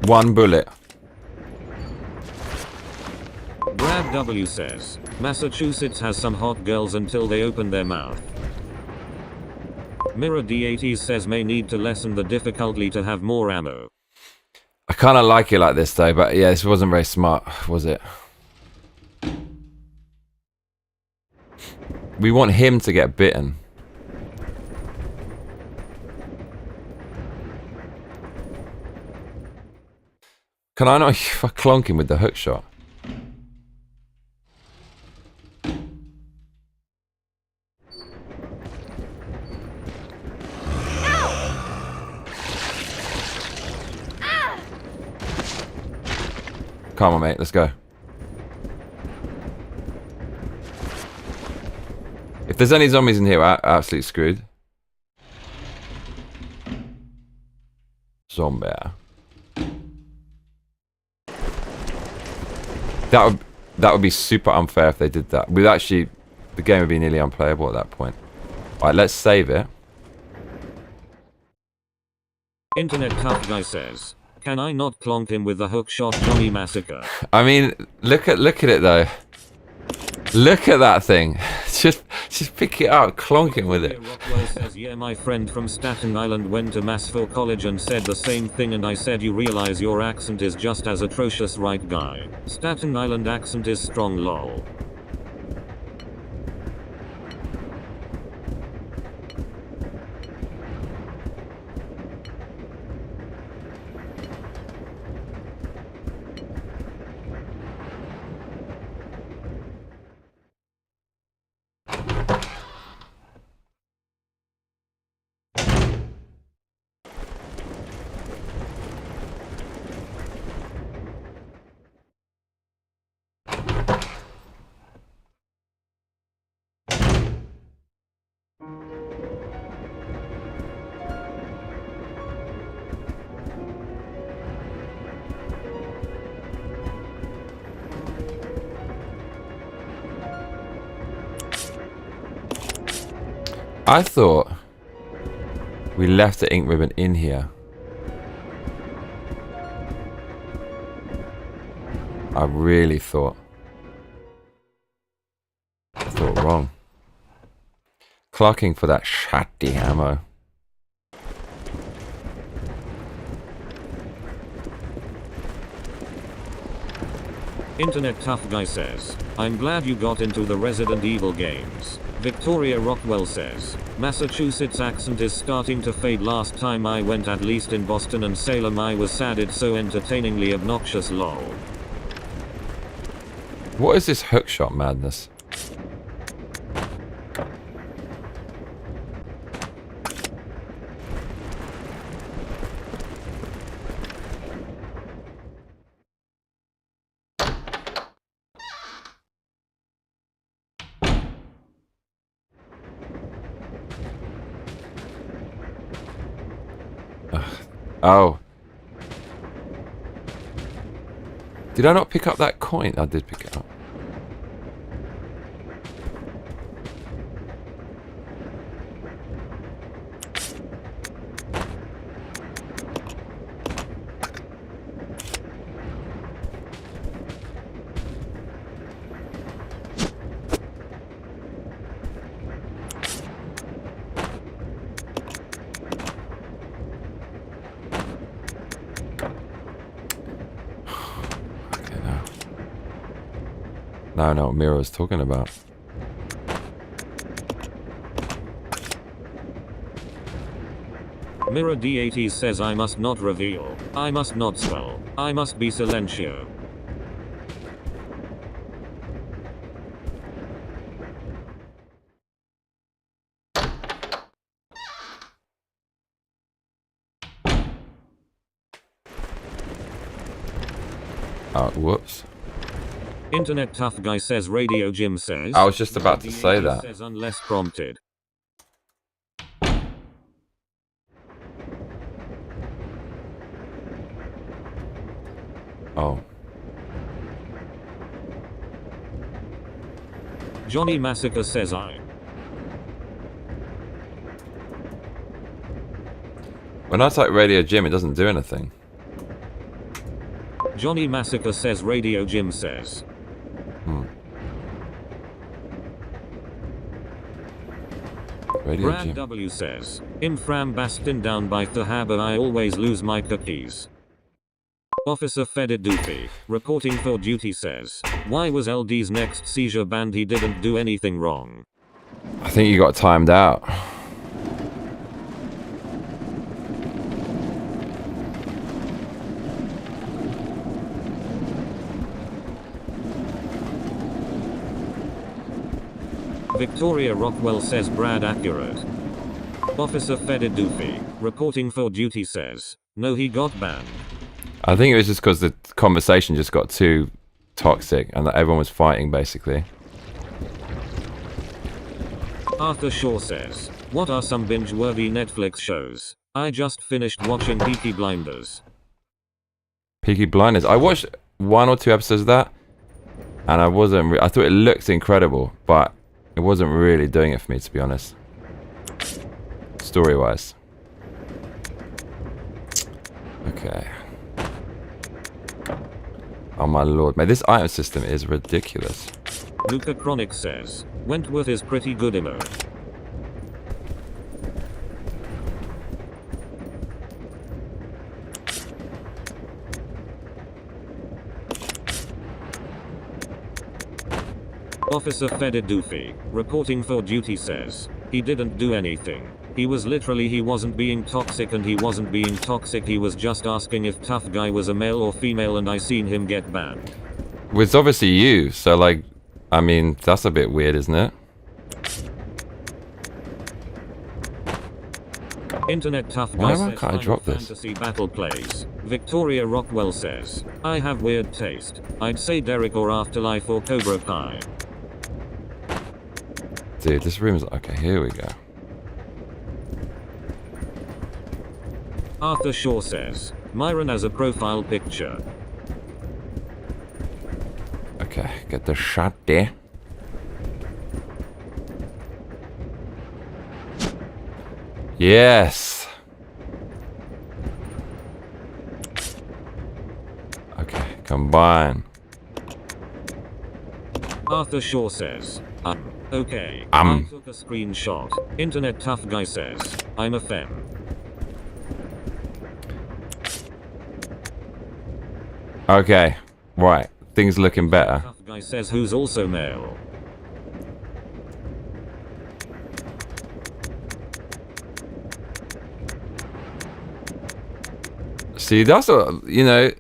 S1: 1 bullet.
S2: Brad W says, Massachusetts has some hot girls until they open their mouth. Mirror D80 says may need to lessen the difficulty to have more ammo.
S1: I kind of like it like this though, but yeah, this wasn't very smart, was it? We want him to get bitten. Can I not clonk him with the hook shot? Come on, mate. Let's go. If there's any zombies in here, we're absolutely screwed. Zombie. That would be super unfair if they did that. The game would be nearly unplayable at that point. Alright, let's save it.
S2: Internet tough guy says, can I not clonk him with the hook shot Johnny Massacre?
S1: I mean, look at it though. Look at that thing. Just pick it up, clonk him with it.
S2: Rockwell says, yeah, my friend from Staten Island went to mass for college and said the same thing, and I said you realize your accent is just as atrocious, right guy? Staten Island accent is strong lol.
S1: I thought we left the ink ribbon in here. I really thought. I thought wrong. Clocking for that shotty ammo.
S2: Internet Tough Guy says, I'm glad you got into the Resident Evil games. Victoria Rockwell says, Massachusetts accent is starting to fade. Last time I went, at least in Boston and Salem, I was sad. It's so entertainingly obnoxious, lol.
S1: What is this hookshot madness? Oh. Did I not pick up that coin? I did pick it up. Now I know what Mira was talking about.
S2: Mirror D80 says, I must not reveal. I must not swell. I must be silencio.
S1: Oh, whoops.
S2: Internet Tough Guy says, Radio Jim says.
S1: I was just about to say that.
S2: Says, unless prompted.
S1: Oh.
S2: Johnny Massacre says,
S1: When I type Radio Jim, it doesn't do anything.
S2: Johnny Massacre says, Radio Jim says.
S1: Radio
S2: Brad
S1: Jim.
S2: W says, Imfram Bastin down by Thahaba, I always lose my cookies. Officer Fedid Doofy, reporting for duty says, why was LD's next seizure banned? He didn't do anything wrong.
S1: I think you got timed out.
S2: Victoria Rockwell says, Brad accurate. Officer Fedid Doofy, reporting for duty says, no, he got banned.
S1: I think it was just because the conversation just got too toxic and that everyone was fighting basically.
S2: Arthur Shaw says, what are some binge-worthy Netflix shows? I just finished watching Peaky Blinders.
S1: Peaky Blinders. I watched 1 or 2 episodes of that and I thought it looked incredible, but it wasn't really doing it for me, to be honest. Story-wise. Okay. Oh my lord, man, this item system is ridiculous.
S2: Luca Chronic says, Wentworth is pretty good emo. Officer Fedid Doofy, reporting for duty says, he didn't do anything. He wasn't being toxic, and he wasn't being toxic, he was just asking if Tough Guy was a male or female, and I seen him get banned.
S1: Well, it's obviously you, so like, I mean, that's a bit weird, isn't it?
S2: Internet Tough Guy says,
S1: can't I drop this?
S2: Fantasy Battle Plays. Victoria Rockwell says, I have weird taste. I'd say Derek or Afterlife or Cobra Kai.
S1: Dude, this room is... Okay, here we go.
S2: Arthur Shaw says, Myron as a profile picture.
S1: Okay, get the shot there. Yes. Okay, combine.
S2: Arthur Shaw says, okay. I took a screenshot. Internet tough guy says, I'm a femme.
S1: Okay, right. Things looking better.
S2: Tough guy says who's also male.
S1: See, that's what, you know,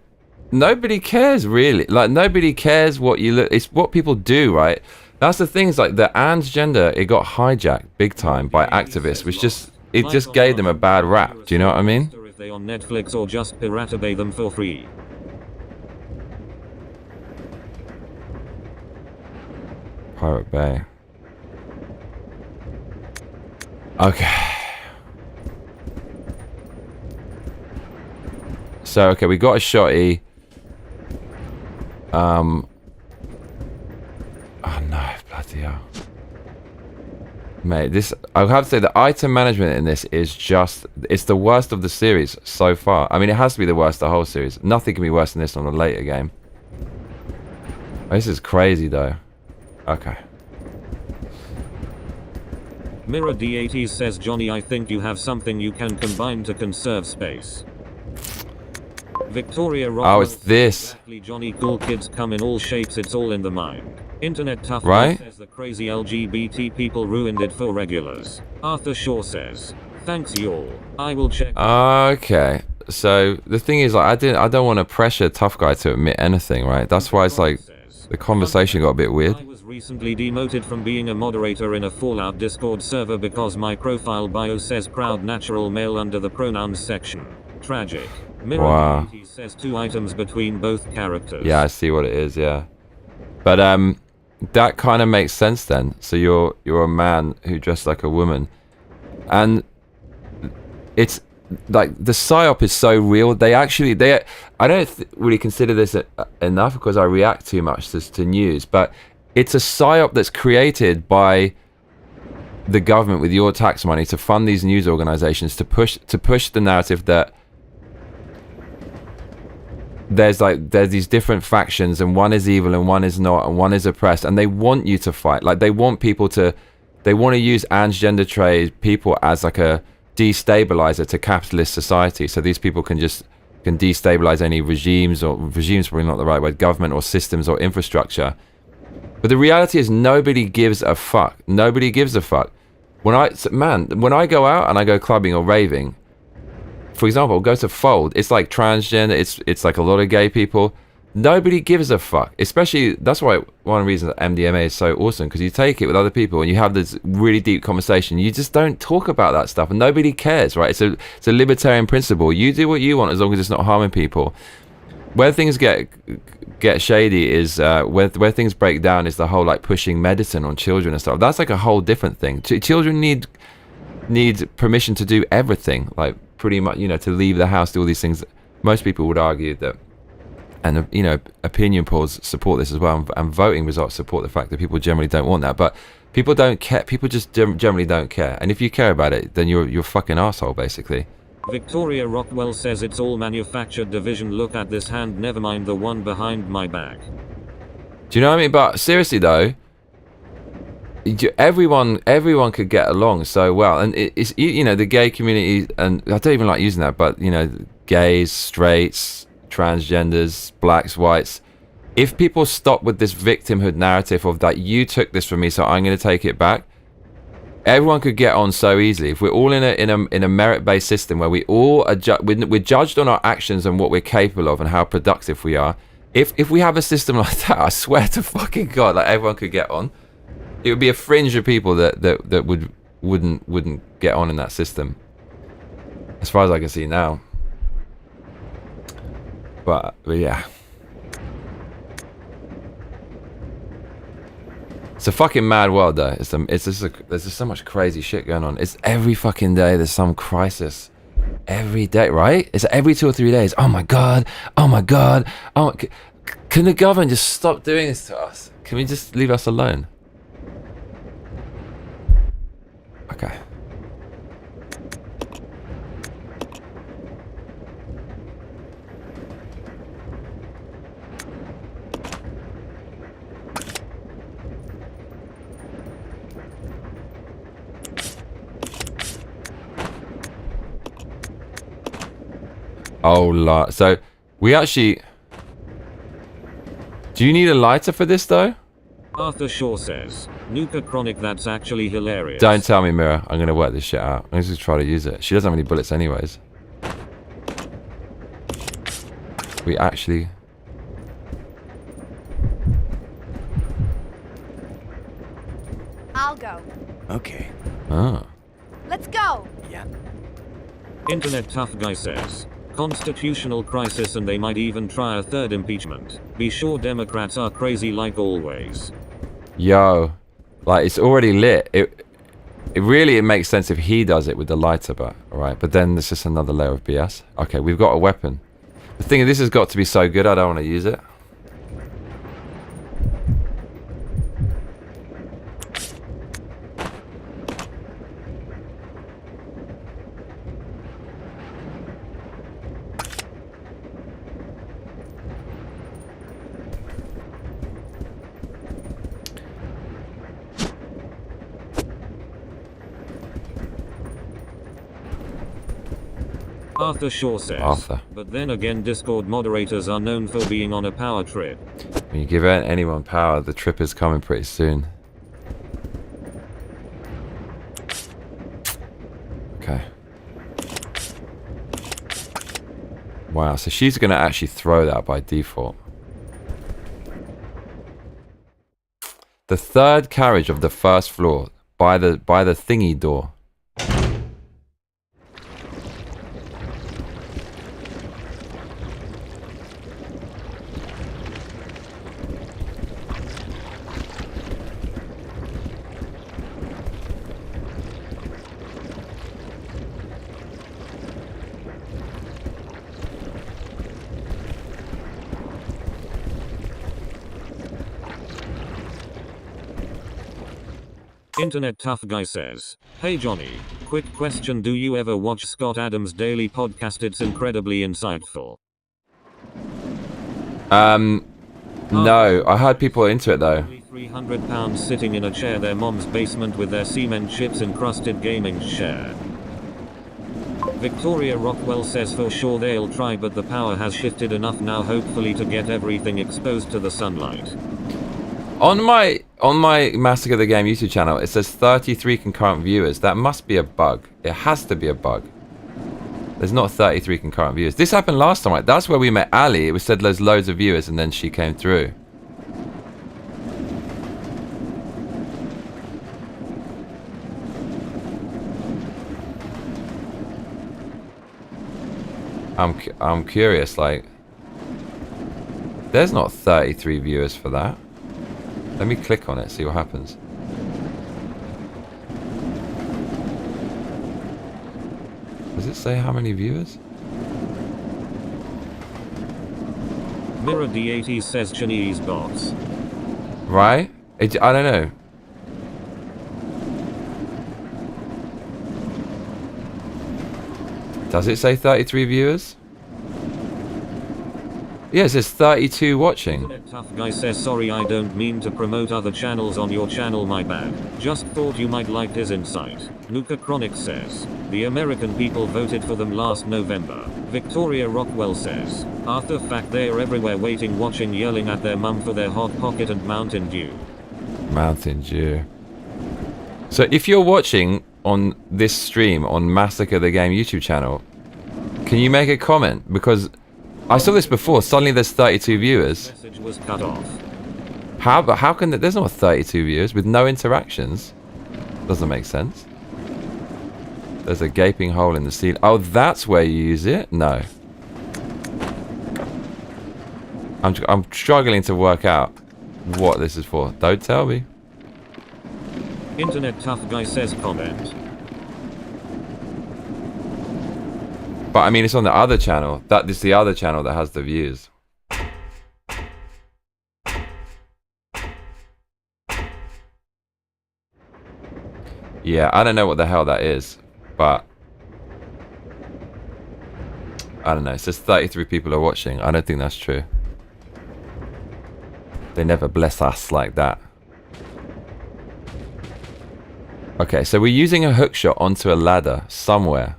S1: nobody cares really. Like, nobody cares what you look. It's what people do, right? That's the things like the Anne's gender. It got hijacked big time by activists, which just gave them a bad rap. Do you know what I mean?
S2: If they on Netflix or just Pirate Bay them for free.
S1: Pirate Bay. Okay. So, okay, we got a shotty. Oh no, bloody hell. Mate, this, I have to say the item management in this is just, it's the worst of the series so far. I mean, it has to be the worst of the whole series. Nothing can be worse than this on a later game. This is crazy though. Okay.
S2: Mirror D80 says, Johnny, I think you have something you can combine to conserve space. Victoria Rockwell,
S1: oh, it's this.
S2: Exactly, Johnny, cool kids come in all shapes, it's all in the mind. Internet tough
S1: right?
S2: Says the crazy LGBT people ruined it for regulars. Arthur Shaw says, thanks y'all. I will check.
S1: Okay. So the thing is, like, I don't want to pressure tough guy to admit anything, right? That's why it's like the conversation got a bit weird.
S2: I was recently demoted from being a moderator in a Fallout Discord server because my profile bio says proud natural male under the pronouns section. Tragic. Mirror
S1: wow.
S2: says 2 items between both characters.
S1: Yeah, I see what it is, yeah. But that kind of makes sense then. So you're a man who dressed like a woman. And it's like the psyop is so real. I don't really consider this enough because I react too much to news, but it's a psyop that's created by the government with your tax money to fund these news organizations to push the narrative that there's these different factions and one is evil and one is not and one is oppressed, and they want you to fight. Like they want to use Anne's trade people as like a destabilizer to capitalist society, so these people can destabilize any regimes probably not the right word, government or systems or infrastructure. But the reality is nobody gives a fuck. Nobody gives a fuck. When I go out and I go clubbing or raving, for example, go to Fold, it's like transgender, it's like a lot of gay people. Nobody gives a fuck. Especially, that's why one of the reasons that MDMA is so awesome, because you take it with other people and you have this really deep conversation. You just don't talk about that stuff and nobody cares, right? It's a libertarian principle. You do what you want as long as it's not harming people. Where things get shady is where things break down is the whole like pushing medicine on children and stuff. That's like a whole different thing. Children need permission to do everything, like pretty much, you know, to leave the house, do all these things. Most people would argue that, and you know, opinion polls support this as well, and voting results support the fact that people generally don't want that. But people don't care. People just generally don't care. And if you care about it, then you're a fucking asshole, basically.
S2: Victoria Rockwell says it's all manufactured division. Look at this hand, never mind the one behind my back.
S1: Do you know what I mean? But seriously though, everyone could get along so well, and it's, you know, the gay community, and I don't even like using that, but you know, gays, straights, transgenders, blacks, whites, if people stop with this victimhood narrative of that you took this from me so I'm going to take it back, everyone could get on so easily. If we're all in a merit-based system where we all we're judged on our actions and what we're capable of and how productive we are, if we have a system like that, I swear to fucking God, like everyone could get on. It would be a fringe of people that wouldn't get on in that system, as far as I can see now. But yeah, it's a fucking mad world though. There's just so much crazy shit going on. It's every fucking day there's some crisis. Every day, right? It's every 2 or 3 days. Oh my god! Oh my god! Oh, can the government just stop doing this to us? Can we just leave us alone? Okay. Oh, so we actually... Do you need a lighter for this, though?
S2: Arthur Shaw says, Nuka Chronic, that's actually hilarious.
S1: Don't tell me, Mira. I'm going to work this shit out. I'm just try to use it. She doesn't have any bullets anyways. We actually...
S4: I'll go.
S5: Okay.
S1: Oh.
S4: Let's go.
S5: Yeah.
S2: Internet Tough Guy says, constitutional crisis and they might even try a third impeachment. Be sure Democrats are crazy like always.
S1: Yo. Like, it's already lit. It really makes sense if he does it with the lighter, but... Alright, but then there's just another layer of BS. Okay, we've got a weapon. The thing is, this has got to be so good, I don't want to use it.
S2: Arthur Shaw says,
S1: Arthur.
S2: But then again, Discord moderators are known for being on a power trip.
S1: When you give anyone power, the trip is coming pretty soon. Okay. Wow, so she's going to actually throw that by default. The third carriage of the first floor by the thingy door.
S2: Internet Tough Guy says, Hey Johnny, quick question, do you ever watch Scott Adams' daily podcast? It's incredibly insightful.
S1: No, I heard people into it though.
S2: 300 pounds sitting in a chair their mom's basement with their cement chips encrusted gaming chair. Victoria Rockwell says for sure they'll try, but the power has shifted enough now hopefully to get everything exposed to the sunlight.
S1: On my Massacre the Game YouTube channel, it says 33 concurrent viewers. That must be a bug. It has to be a bug. There's not 33 concurrent viewers. This happened last time, right? That's where we met Ali. It was said there's loads of viewers and then she came through. I'm curious, like... There's not 33 viewers for that. Let me click on it, see what happens. Does it say how many viewers?
S2: Mirror D80 says Chinese bots.
S1: Right? I don't know. Does it say 33 viewers? Yeah, it says 32 watching.
S2: Internet Tough Guy says, sorry, I don't mean to promote other channels on your channel, my bad. Just thought you might like his insight. Nuka Chronic says, the American people voted for them last November. Victoria Rockwell says, after fact they're everywhere waiting, watching, yelling at their mum for their Hot Pocket and Mountain Dew.
S1: Mountain Dew. So if you're watching on this stream on Massacre the Game YouTube channel, can you make a comment? Because I saw this before. Suddenly there's 32 viewers.
S2: Message was cut off.
S1: How can there's not 32 viewers with no interactions? Doesn't make sense. There's a gaping hole in the ceiling. Oh, that's where you use it? No. I'm struggling to work out what this is for. Don't tell me.
S2: Internet Tough Guy says comment.
S1: But I mean, it's on the other channel. That is the other channel that has the views. Yeah, I don't know what the hell that is, but I don't know. It says 33 people are watching. I don't think that's true. They never bless us like that. Okay, so we're using a hookshot onto a ladder somewhere.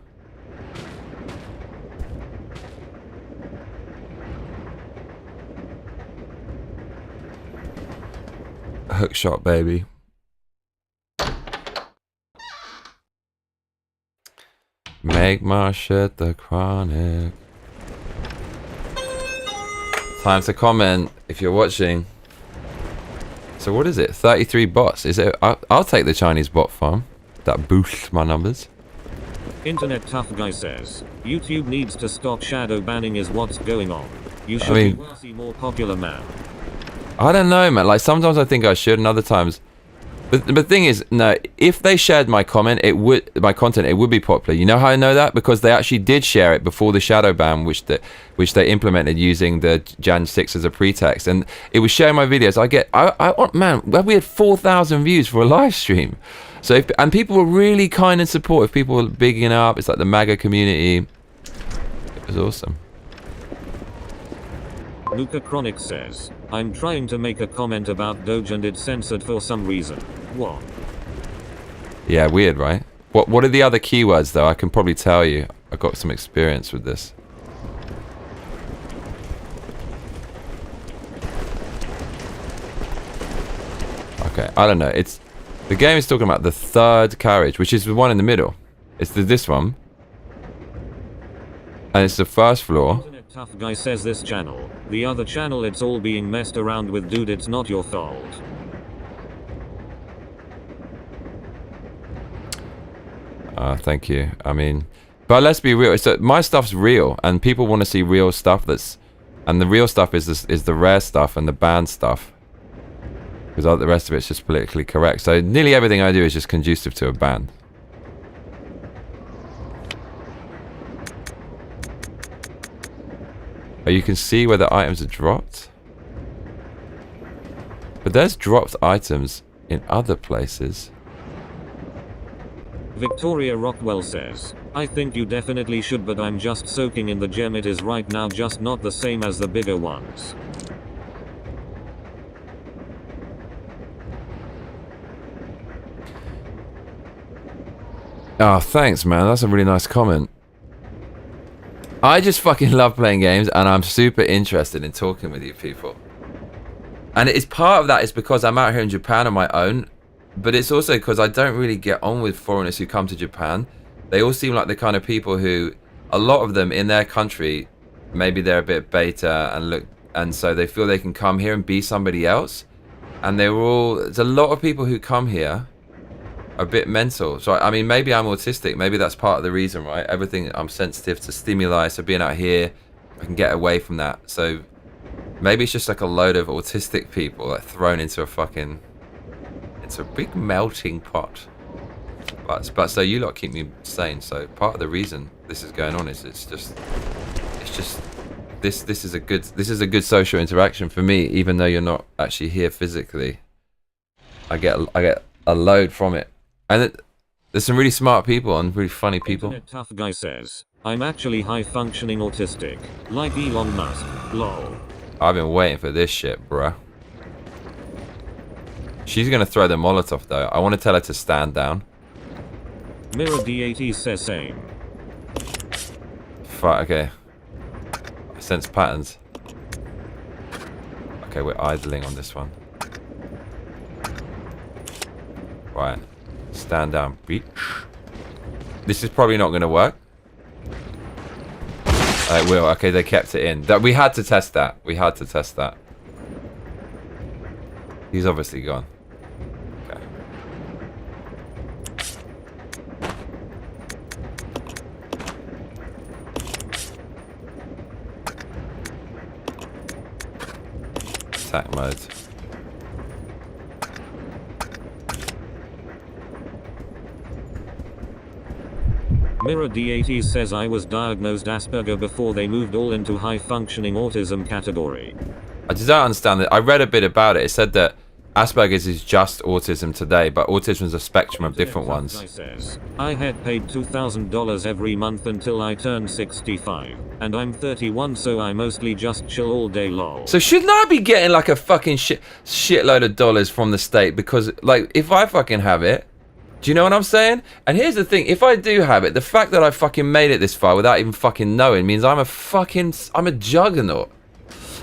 S1: hook shot, baby. Make my shit the chronic. Time to comment if you're watching. So what is it? 33 bots. Is it? I'll take the Chinese bot farm. That boosts my numbers.
S2: Internet Tough Guy says, YouTube needs to stop shadow banning is what's going on. You should see more popular, man.
S1: I don't know, man. Like, sometimes I think I should, and other times... But the thing is, no, if they shared my content, it would be popular. You know how I know that? Because they actually did share it before the shadow ban, which they implemented using the Jan 6 as a pretext. And it was sharing my videos. Man, we had 4,000 views for a live stream. So, and people were really kind and supportive. People were bigging up. It's like the MAGA community. It was awesome.
S2: Luca Chronic says, I'm trying to make a comment about Doge and it's censored for some reason. What?
S1: Yeah, weird, right? What are the other keywords, though? I can probably tell you. I've got some experience with this. Okay, I don't know. The game is talking about the third carriage, which is the one in the middle. It's this one. And it's the first floor.
S2: Internet Tough Guy says this channel. The other channel, it's all being messed around with, dude, it's not your fault.
S1: Thank you. I mean, but let's be real. My stuff's real, and people want to see real stuff. And the real stuff is the rare stuff and the banned stuff. Because the rest of it's just politically correct. So nearly everything I do is just conducive to a ban. Oh, you can see where the items are dropped. But there's dropped items in other places.
S2: Victoria Rockwell says, I think you definitely should, but I'm just soaking in the gem it is right now, just not the same as the bigger ones.
S1: Oh, thanks, man. That's a really nice comment. I just fucking love playing games, and I'm super interested in talking with you people. And it's part of that is because I'm out here in Japan on my own, but it's also because I don't really get on with foreigners who come to Japan. They all seem like the kind of people who, a lot of them in their country, maybe they're a bit beta and so they feel they can come here and be somebody else. And there's a lot of people who come here a bit mental. So I mean, maybe I'm autistic. Maybe that's part of the reason, right? Everything, I'm sensitive to stimuli. So being out here, I can get away from that. So maybe it's just like a load of autistic people like thrown into it's a big melting pot. But so you lot keep me sane. So part of the reason this is going on is this is a good social interaction for me, even though you're not actually here physically. I get a load from it. And there's some really smart people and really funny people.
S2: Internet Tough Guy says, I'm actually high-functioning autistic, like Elon Musk, lol.
S1: I've been waiting for this shit, bruh. She's gonna throw the Molotov, though. I want to tell her to stand down.
S2: Mirror D80 says same.
S1: Fuck, okay. I sense patterns. Okay, we're idling on this one. Right. Stand down, bitch. This is probably not going to work. It will. Okay, they kept it in. We had to test that. He's obviously gone. Okay. Attack mode.
S2: Mirror D80 says I was diagnosed Asperger before they moved all into high-functioning autism category.
S1: I just don't understand that. I read a bit about it. It said that Asperger's is just autism today, but autism is a spectrum of different ones.
S2: Says, I had paid $2,000 every month until I turned 65, and I'm 31, so I mostly just chill all day lol.
S1: So shouldn't I be getting like a fucking shitload of dollars from the state? Because like if I fucking have it, do you know what I'm saying? And here's the thing, if I do have it, the fact that I fucking made it this far without even fucking knowing means I'm a juggernaut.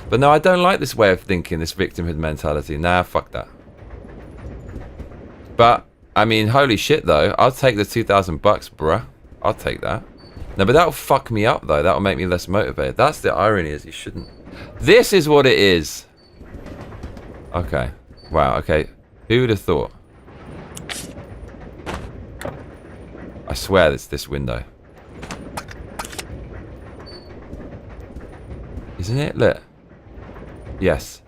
S1: But no, I don't like this way of thinking, this victimhood mentality. Nah, fuck that. But I mean, holy shit though. I'll take the $2,000, bruh. I'll take that. No, but that'll fuck me up though. That'll make me less motivated. That's the irony, is you shouldn't. This is what it is. Okay. Wow. Okay. Who would have thought? I swear it's this window. Isn't it? Look. Yes.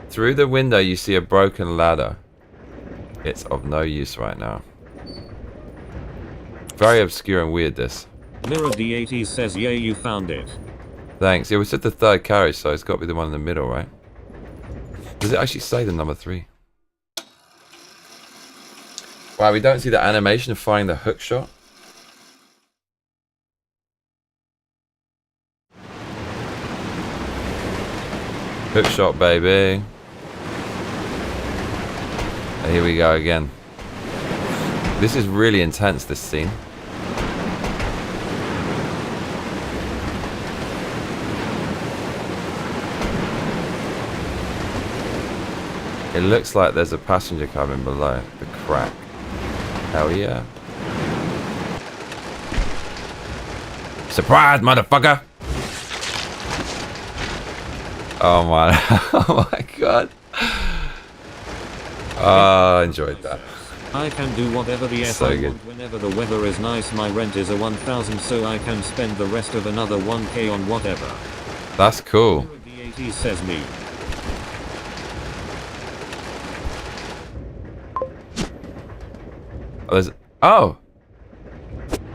S1: Through the window you see a broken ladder. It's of no use right now. Very obscure and weird, this.
S2: Mirror D80 says, yay, you found it.
S1: Thanks. It was at the third carriage, so it's got to be the one in the middle, right? Does it actually say the number 3? Wow, we don't see the animation of firing the hook shot. Hook shot, baby. And here we go again. This is really intense, this scene. It looks like there's a passenger cabin below the crack. Hell yeah. Surprise, motherfucker! Oh my, oh my god. I enjoyed that.
S2: I can do whatever the F I want whenever the weather is nice. My rent is a 1,000, so I can spend the rest of another 1K on whatever.
S1: That's cool.
S2: D80 says me.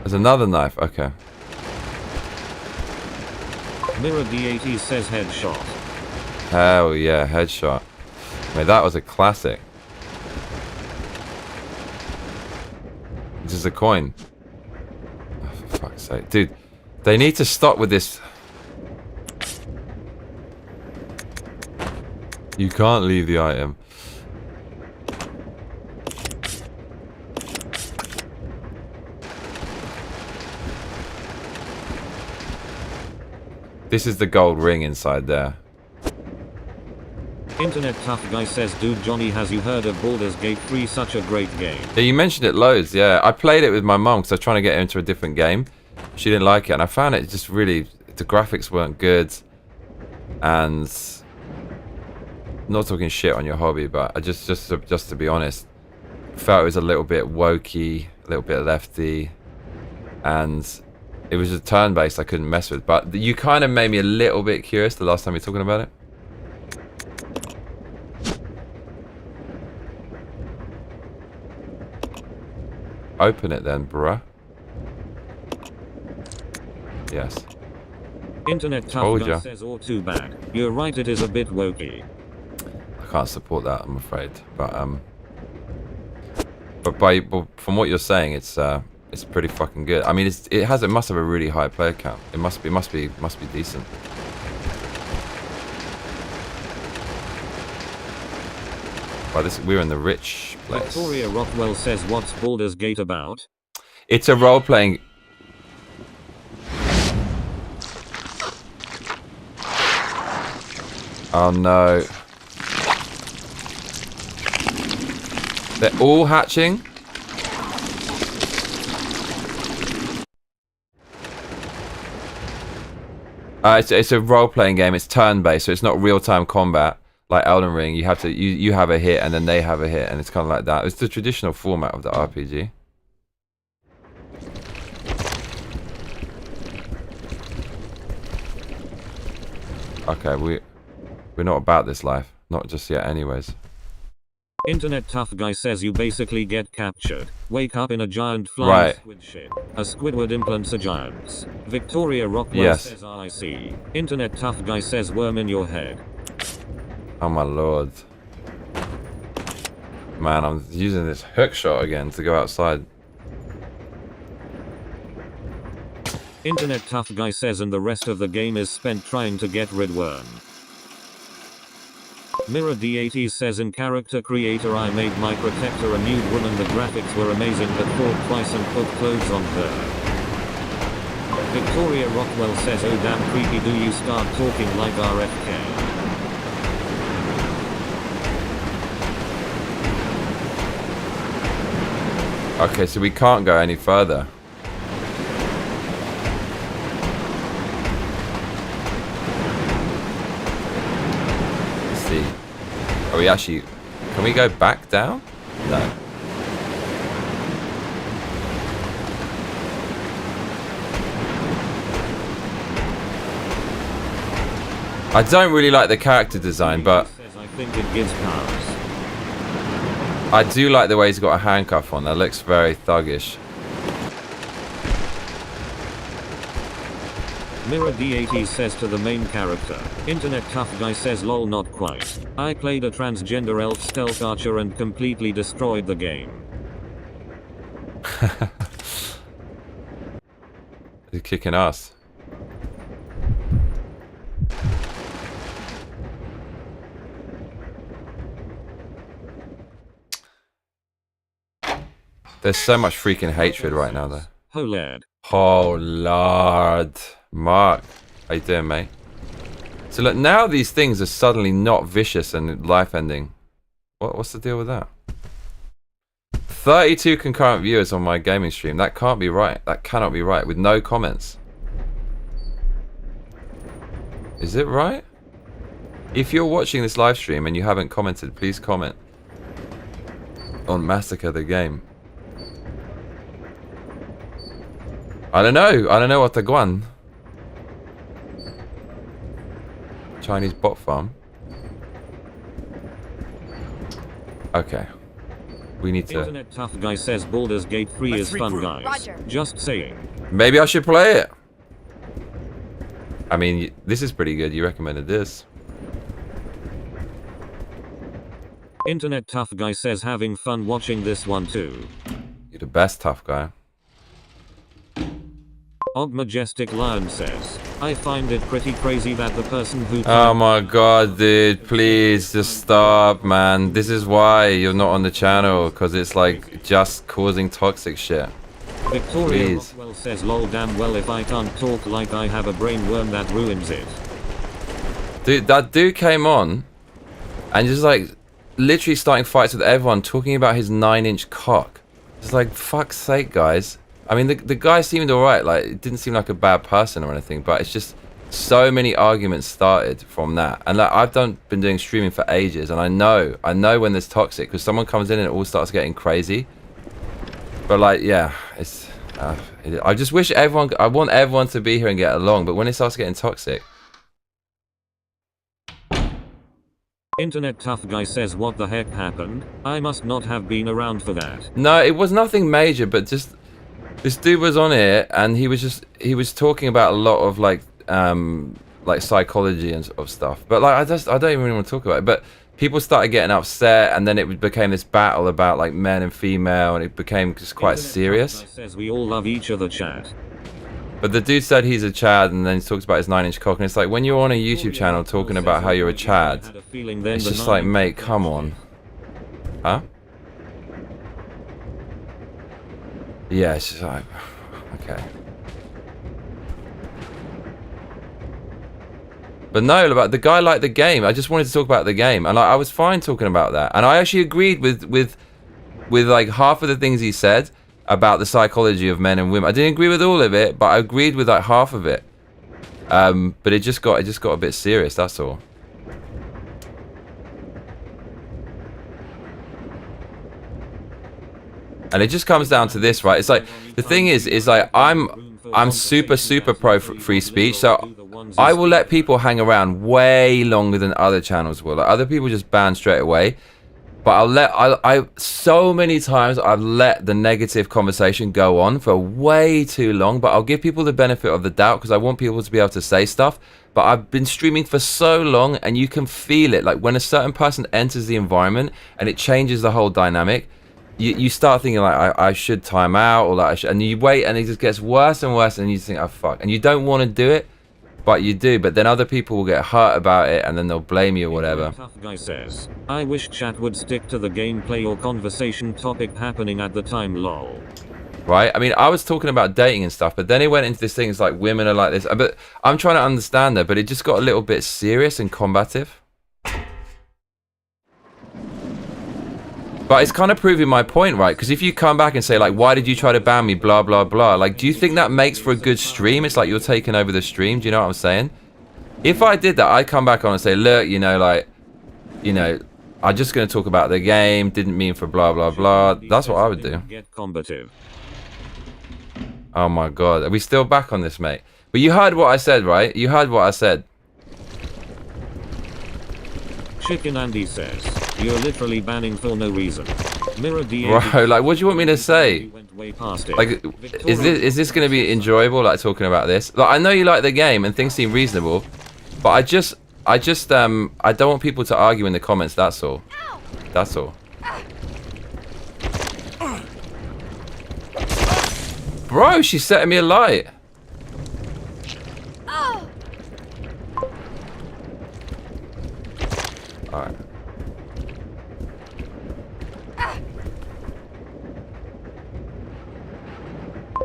S1: There's another knife. Okay.
S2: Mirror D80 says headshot.
S1: Hell yeah, headshot. I mean, that was a classic. This is a coin. Oh, for fuck's sake. Dude, they need to stop with this. You can't leave the item. This is the gold ring inside there.
S2: Internet Tough Guy says, dude Johnny, has you heard of Baldur's Gate 3? Such a great game.
S1: Yeah, you mentioned it loads, yeah. I played it with my mum because I was trying to get her into a different game. She didn't like it, and I found it just really... The graphics weren't good. And... Not talking shit on your hobby, but I just to be honest, felt it was a little bit wokey, a little bit lefty. And... It was a turn-based I couldn't mess with, but you kind of made me a little bit curious the last time we were talking about it. Open it then, bruh. Yes.
S2: Internet Tough Guy says, all too bad. You're right, it is a bit wokey.
S1: I can't support that, I'm afraid. But from what you're saying, it's pretty fucking good. I mean, it must have a really high player count. It must be decent. Well, we're in the rich place.
S2: Victoria Rockwell says, what's Baldur's Gate about?
S1: It's a role-playing... Oh no. They're all hatching? It's a role-playing game. It's turn-based, so it's not real-time combat like Elden Ring. You have to you have a hit and then they have a hit, and it's kind of like that. It's the traditional format of the RPG. Okay, we're not about this life, not just yet, anyways.
S2: Internet Tough Guy says you basically get captured. Wake up in a giant flying squid ship. A Squidward implants a giants. Victoria Rockwell says I see. Internet Tough Guy says worm in your head.
S1: Oh my lord. Man, I'm using this hook shot again to go outside.
S2: Internet Tough Guy says, and the rest of the game is spent trying to get rid worm. Mirror D80 says, in character creator I made my protector a nude woman. The graphics were amazing but thought twice and put clothes on her. Victoria Rockwell says, oh damn creepy, do you start talking like RFK?
S1: Okay, so we can't go any further. Let's see. Are we actually... Can we go back down? No. I don't really like the character design, but
S2: I think it gives powers.
S1: I do like the way he's got a handcuff on. That looks very thuggish.
S2: Mirror D80 says to the main character, Internet tough guy says lol not quite. I played a transgender elf stealth archer and completely destroyed the game.
S1: He's kicking ass. There's so much freaking hatred right now though.
S2: Oh lad.
S1: Oh lord. Mark, how you doing, mate? So look, now these things are suddenly not vicious and life-ending. What's the deal with that? 32 concurrent viewers on my gaming stream. That can't be right. That cannot be right. With no comments. Is it right? If you're watching this live stream and you haven't commented, please comment on Massacre the game. I don't know. I don't know what to go on. Chinese bot farm. Okay. We need to...
S2: Internet tough guy says Baldur's Gate 3 is fun, guys.
S4: Roger.
S2: Just saying.
S1: Maybe I should play it. I mean, this is pretty good. You recommended this.
S2: Internet tough guy says having fun watching this one too.
S1: You're the best tough guy.
S2: Og Majestic Lion says, I find it pretty crazy that the person who...
S1: Oh my god, dude. Please, just stop, man. This is why you're not on the channel. Because it's like just causing toxic shit.
S2: Victoria
S1: Please.
S2: Rockwell says lol damn well if I can't talk like I have a brain worm that ruins it.
S1: Dude, that dude came on and just like literally starting fights with everyone talking about his 9-inch cock. It's like, fuck's sake, guys. I mean, the guy seemed alright, like, it didn't seem like a bad person or anything, but it's just so many arguments started from that. And like, I've been doing streaming for ages, and I know when there's toxic, because someone comes in and it all starts getting crazy. But like, yeah, it's, I just wish I want everyone to be here and get along, but when it starts getting toxic.
S2: Internet tough guy says what the heck happened? I must not have been around for that.
S1: No, it was nothing major, but just... This dude was on here, and he was talking about a lot of like psychology and of stuff. But like, I don't even really want to talk about it. But people started getting upset, and then it became this battle about like men and female, and it became just quite serious.
S2: Says we all love each other, chat.
S1: But the dude said he's a Chad, and then he talks about his 9-inch cock, and it's like when you're on a YouTube channel talking about how you're a Chad, it's just like, mate, come on, huh? Yeah, it's just like, okay. But no, about the guy liked the game. I just wanted to talk about the game, and I was fine talking about that. And I actually agreed with like half of the things he said about the psychology of men and women. I didn't agree with all of it, but I agreed with like half of it. But it just got a bit serious. That's all. And it just comes down to this, right? It's like, the thing is like, I'm super pro free speech, so I will let people hang around way longer than other channels will. Like, other people just ban straight away. But so many times I've let the negative conversation go on for way too long, but I'll give people the benefit of the doubt because I want people to be able to say stuff. But I've been streaming for so long, and you can feel it. Like, when a certain person enters the environment and it changes the whole dynamic, you start thinking like, I should time out, or like and you wait, and it just gets worse and worse, and you think, oh fuck, and you don't want to do it, but you do. But then other people will get hurt about it, and then they'll blame you or whatever.
S2: Tough guy says, I wish chat would stick to the gameplay or conversation topic happening at the time, lol.
S1: Right? I mean, I was talking about dating and stuff, but then it went into this thing, it's like women are like this. But I'm trying to understand that, but it just got a little bit serious and combative. But it's kind of proving my point, right? Because if you come back and say, like, why did you try to ban me, blah, blah, blah. Like, do you think that makes for a good stream? It's like you're taking over the stream. Do you know what I'm saying? If I did that, I'd come back on and say, look, you know, like, you know, I'm just going to talk about the game. Didn't mean for blah, blah, blah. That's what I would do.
S2: Get combative.
S1: Oh, my God. Are we still back on this, mate? But you heard what I said, right? You heard what I said.
S2: Chicken Andy says, you're literally banning for no reason. Mirror
S1: Bro, like, what do you want me to say? Like, is this going to be enjoyable, like, talking about this? Like, I know you like the game and things seem reasonable, but I don't want people to argue in the comments, that's all. That's all. Bro, she's setting me alight. Alright.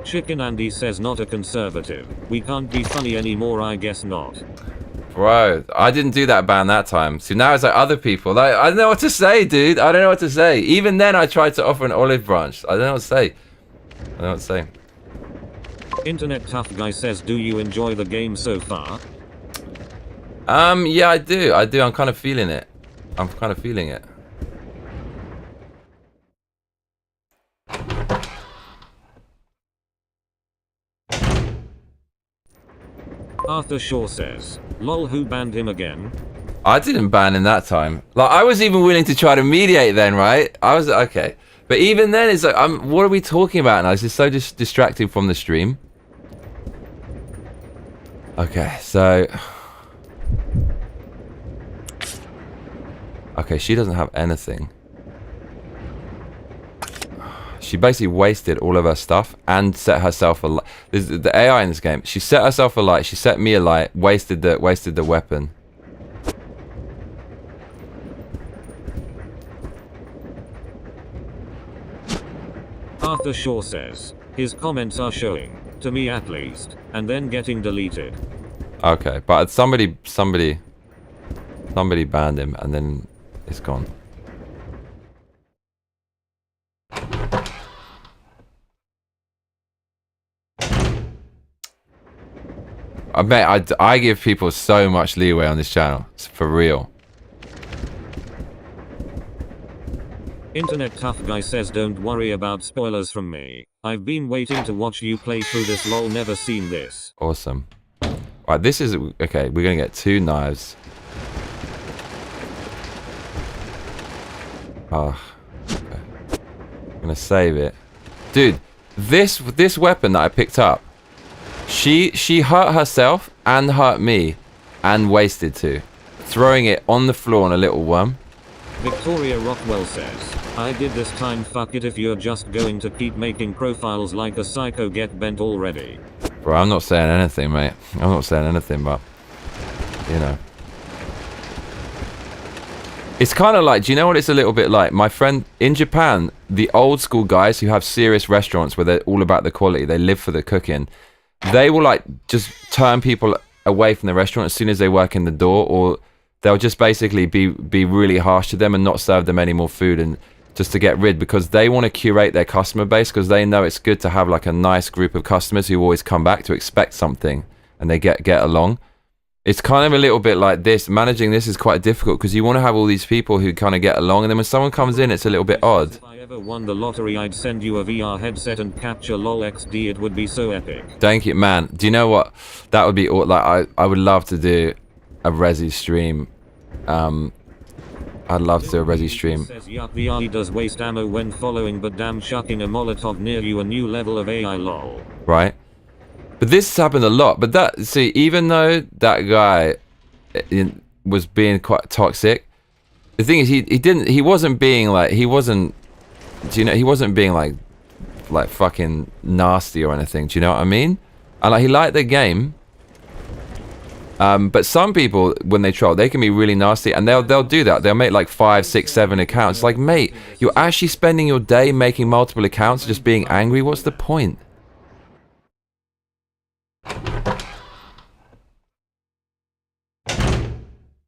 S2: Chicken Andy says not a conservative. We can't be funny anymore, I guess not.
S1: Bro, I didn't do that ban that time. So now it's like other people. Like, I don't know what to say, dude. I don't know what to say. Even then I tried to offer an olive branch. I don't know what to say. I don't know what to say.
S2: Internet Tough Guy says, do you enjoy the game so far?
S1: Yeah, I do. I'm kind of feeling it. I'm kind of feeling it.
S2: Arthur Shaw says, lol, who banned him again?
S1: I didn't ban him that time. Like, I was even willing to try to mediate then, right? I was, okay. But even then, it's like, what are we talking about now? This is so distracting from the stream. Okay, so... Okay, she doesn't have anything. She basically wasted all of her stuff and set herself alight. The AI in this game. She set herself alight. She set me alight. Wasted the weapon.
S2: Arthur Shaw says, his comments are showing, to me at least, and then getting deleted.
S1: Okay, but somebody banned him and then it's gone. I give people so much leeway on this channel. It's for real.
S2: Internet Tough Guy says, don't worry about spoilers from me. I've been waiting to watch you play through this, lol, never seen this.
S1: Awesome. Right, this is... Okay, we're going to get 2 knives. Oh, okay. I'm going to save it. Dude, this weapon that I picked up, she hurt herself and hurt me and wasted too. Throwing it on the floor on a little worm.
S2: Victoria Rockwell says, I did this time, fuck it, if you're just going to keep making profiles like a psycho, get bent already.
S1: Bro, I'm not saying anything, mate. I'm not saying anything, but, you know. It's kind of like, do you know what it's a little bit like? My friend, in Japan, the old school guys who have serious restaurants where they're all about the quality, they live for the cooking, they will like just turn people away from the restaurant as soon as they work in the door, or they'll just basically be really harsh to them and not serve them any more food, and just to get rid, because they want to curate their customer base, because they know it's good to have like a nice group of customers who always come back to expect something and they get along. It's kind of a little bit like this. Managing this is quite difficult because you want to have all these people who kind of get along, and then when someone comes in, it's a little bit odd.
S2: If I ever won the lottery, I'd send you a VR headset and capture LOL XD. It would be so epic.
S1: Thank you, man. Do you know what? That would be like I would love to do a Resi stream. I'd love to do a Resi stream.
S2: Says, yuck, VR does waste ammo when following, but damn, chucking a Molotov near you, a new level of AI, lol.
S1: Right. But this has happened a lot. But that, see, even though that guy was being quite toxic, the thing is, he wasn't being like, do you know, he wasn't being like fucking nasty or anything. Do you know what I mean? And like, he liked the game. But some people, when they troll, they can be really nasty, and they'll do that. They'll make like 5, 6, 7 accounts. Like, mate, you're actually spending your day making multiple accounts, just being angry. What's the point?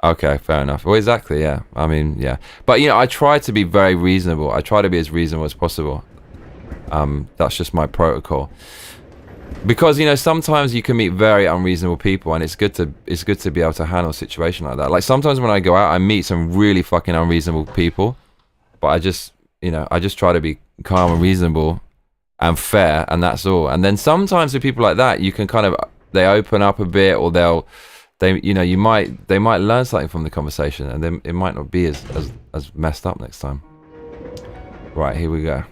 S1: Okay, fair enough. Well, exactly, yeah. I mean, yeah. But, you know, I try to be very reasonable. I try to be as reasonable as possible. That's just my protocol. Because, you know, sometimes you can meet very unreasonable people, and it's good to be able to handle a situation like that. Like, sometimes when I go out, I meet some really fucking unreasonable people. But I just, you know, I just try to be calm and reasonable and fair, and that's all. And then sometimes with people like that, you can kind of, they open up a bit, or you know, they might learn something from the conversation, and then it might not be as messed up next time. Right, here we go.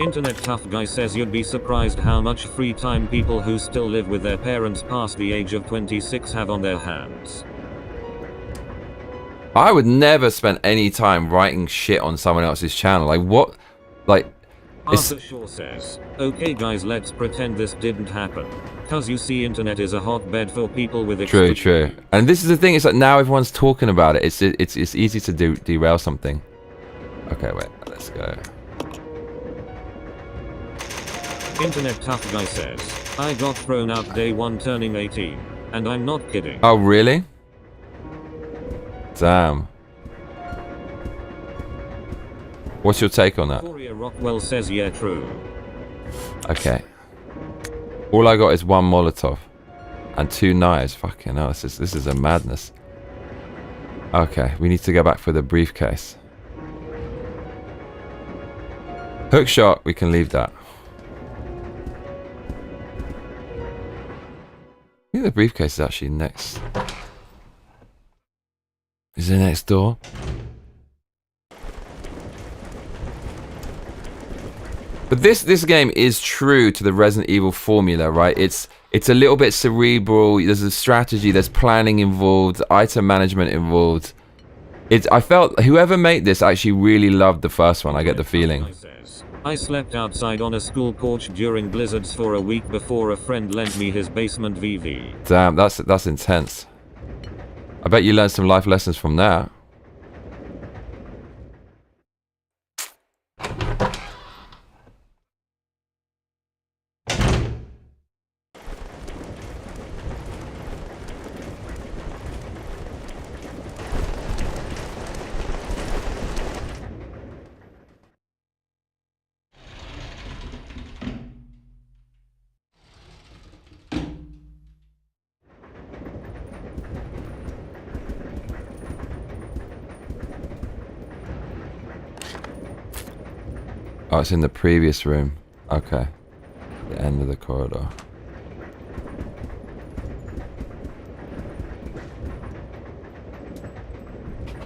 S2: Internet Tough Guy says you'd be surprised how much free time people who still live with their parents past the age of 26 have on their hands.
S1: I would never spend any time writing shit on someone else's channel. Like, what? Like,
S2: Arthur Shaw says, okay guys, let's pretend this didn't happen. Cause you see, internet is a hotbed for people with
S1: True. And this is the thing, it's like now everyone's talking about it. It's easy to derail something. Okay, wait, let's go.
S2: Internet Tough Guy says, I got thrown out day 1 turning 18. And I'm not kidding.
S1: Oh, really? Damn. What's your take on that?
S2: Victoria Rockwell says, yeah, true.
S1: Okay. All I got is 1 Molotov and 2 knives. Fucking hell, this is a madness. Okay, we need to go back for the briefcase. Hook shot, we can leave that. I think the briefcase is actually next. Is it next door? But this game is true to the Resident Evil formula, right? It's a little bit cerebral. There's a strategy, there's planning involved, item management involved. I felt whoever made this actually really loved the first one. I get the feeling.
S2: I slept outside on a school porch during blizzards for a week before a friend lent me his basement VV.
S1: Damn, that's intense. I bet you learned some life lessons from that. Oh, it's in the previous room. Okay. The end of the corridor.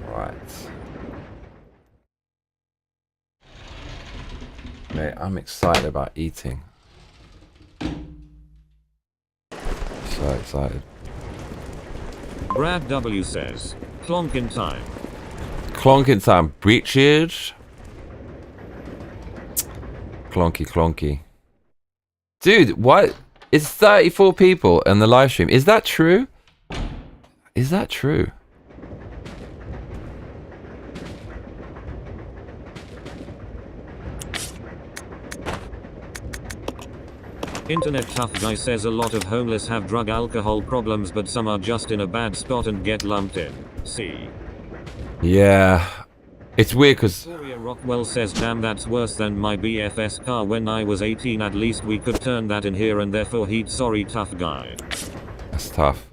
S1: Right. Mate, I'm excited about eating. So excited.
S2: Brad W says, clonk in time.
S1: Clonk in time, breaches. Clonky. Dude, what? It's 34 people in the live stream. Is that true? Is that true?
S2: Internet Tough Guy says a lot of homeless have drug alcohol problems, but some are just in a bad spot and get lumped in. See?
S1: Yeah. It's weird because
S2: Victoria Rockwell says, damn, that's worse than my BFS car when I was 18. At least we could turn that in here, and therefore he'd sorry tough guy.
S1: that's tough.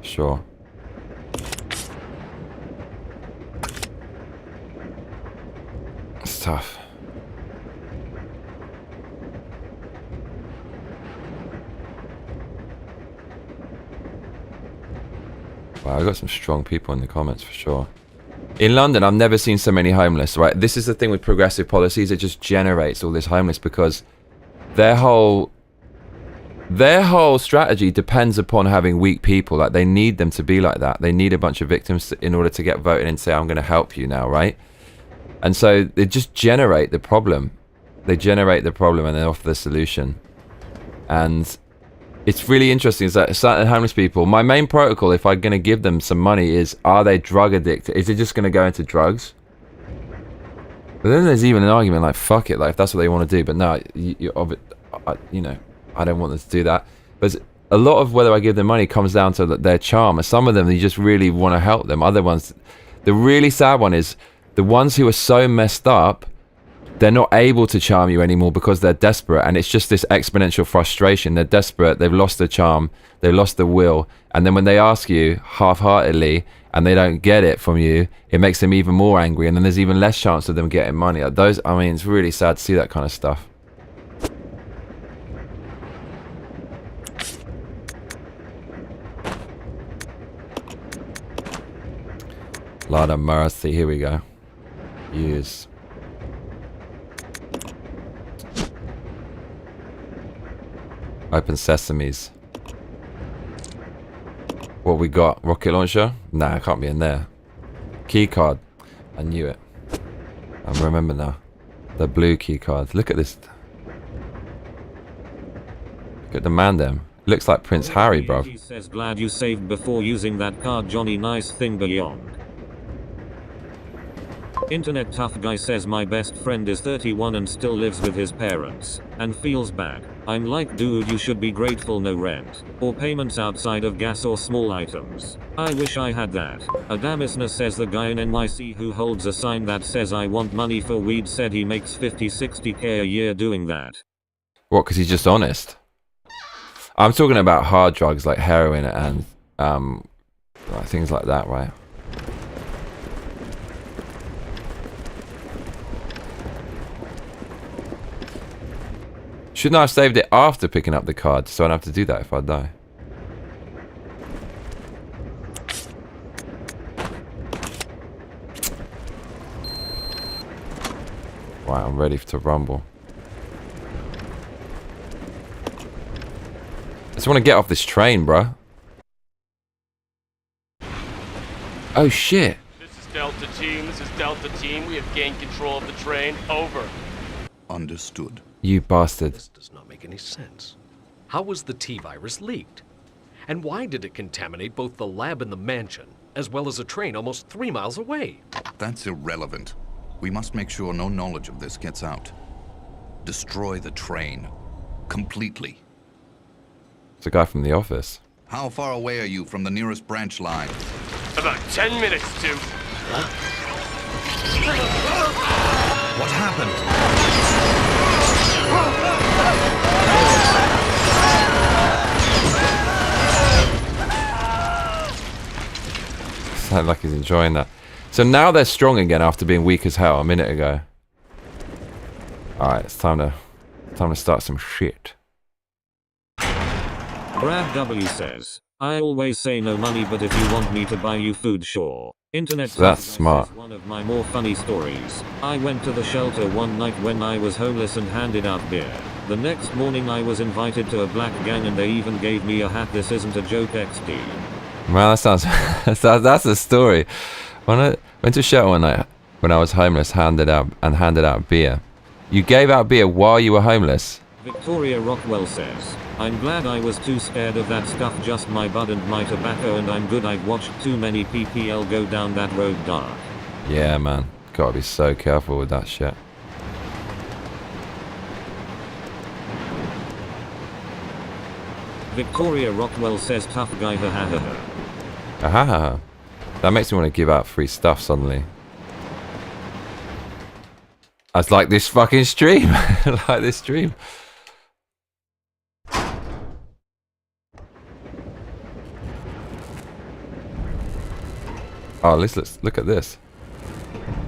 S1: Sure. It's tough. Wow, I got some strong people in the comments for sure. In London, I've never seen so many homeless, right? This is the thing with progressive policies. It just generates all this homeless because their whole strategy depends upon having weak people. Like, they need them to be like that. They need a bunch of victims in order to get voted and say, I'm going to help you now, right? And so they just generate the problem. They generate the problem and then offer the solution. And it's really interesting is that certain homeless people, my main protocol, if I'm going to give them some money, is, are they drug addicted? Is it just going to go into drugs? But then there's even an argument like, fuck it, like if that's what they want to do. But no, you know, I don't want them to do that. But a lot of whether I give them money comes down to their charm. And some of them, you just really want to help them. Other ones, the really sad one is the ones who are so messed up, they're not able to charm you anymore because they're desperate. And it's just this exponential frustration. They're desperate. They've lost the charm. They've lost the will. And then when they ask you half-heartedly and they don't get it from you, it makes them even more angry. And then there's even less chance of them getting money. Those, I mean, it's really sad to see that kind of stuff. Lord of mercy, here we go. Use. Open sesames. What we got? Rocket launcher? Nah, it can't be in there. Key card. I knew it. I remember now. The blue key card. Look at this. Look at the man them. Looks like Prince Harry, bro.
S2: He says glad you saved before using that card, Johnny. Nice thing beyond. Internet tough guy says my best friend is 31 and still lives with his parents and feels bad. I'm like, dude, you should be grateful, no rent or payments outside of gas or small items. I wish I had that. Adamisna says the guy in NYC who holds a sign that says I want money for weed said he makes 50-60k a year doing that.
S1: What, because he's just honest? I'm talking about hard drugs like heroin and things like that, right? Shouldn't I have saved it after picking up the card so I don't have to do that if I die? Right, I'm ready to rumble. I just want to get off this train, bruh. Oh shit.
S6: This is Delta Team. This is Delta Team. We have gained control of the train. Over.
S3: Understood.
S1: You bastard.
S7: This does not make any sense. How was the T-virus leaked? And why did it contaminate both the lab and the mansion, as well as a train almost 3 miles away?
S3: That's irrelevant. We must make sure no knowledge of this gets out. Destroy the train. Completely.
S1: It's a guy from the office.
S3: How far away are you from the nearest branch line?
S6: About 10 minutes to...
S3: What happened?
S1: Sounds like he's enjoying that. So now they're strong again after being weak as hell a minute ago. Alright, it's time to start some shit.
S2: Brad W says, I always say no money, but if you want me to buy you food, sure. Internet
S1: So that's smart.
S2: One of my more funny stories. I went to the shelter one night when I was homeless and handed out beer. The next morning I was invited to a black gang and they even gave me a hat. This isn't a joke, XD.
S1: Well, that sounds... that's a story. When I went to a shelter one night when I was homeless, handed out beer. You gave out beer while you were homeless?
S2: Victoria Rockwell says, I'm glad I was too scared of that stuff, just my bud and my tobacco, and I'm good. I've watched too many PPL go down that road dark.
S1: Yeah, man. Gotta be so careful with that shit.
S2: Victoria Rockwell says tough guy, ha ha ha ha.
S1: Ha ha ha. That makes me want to give out free stuff suddenly. I like this fucking stream. I like this stream. Oh, let's look at this.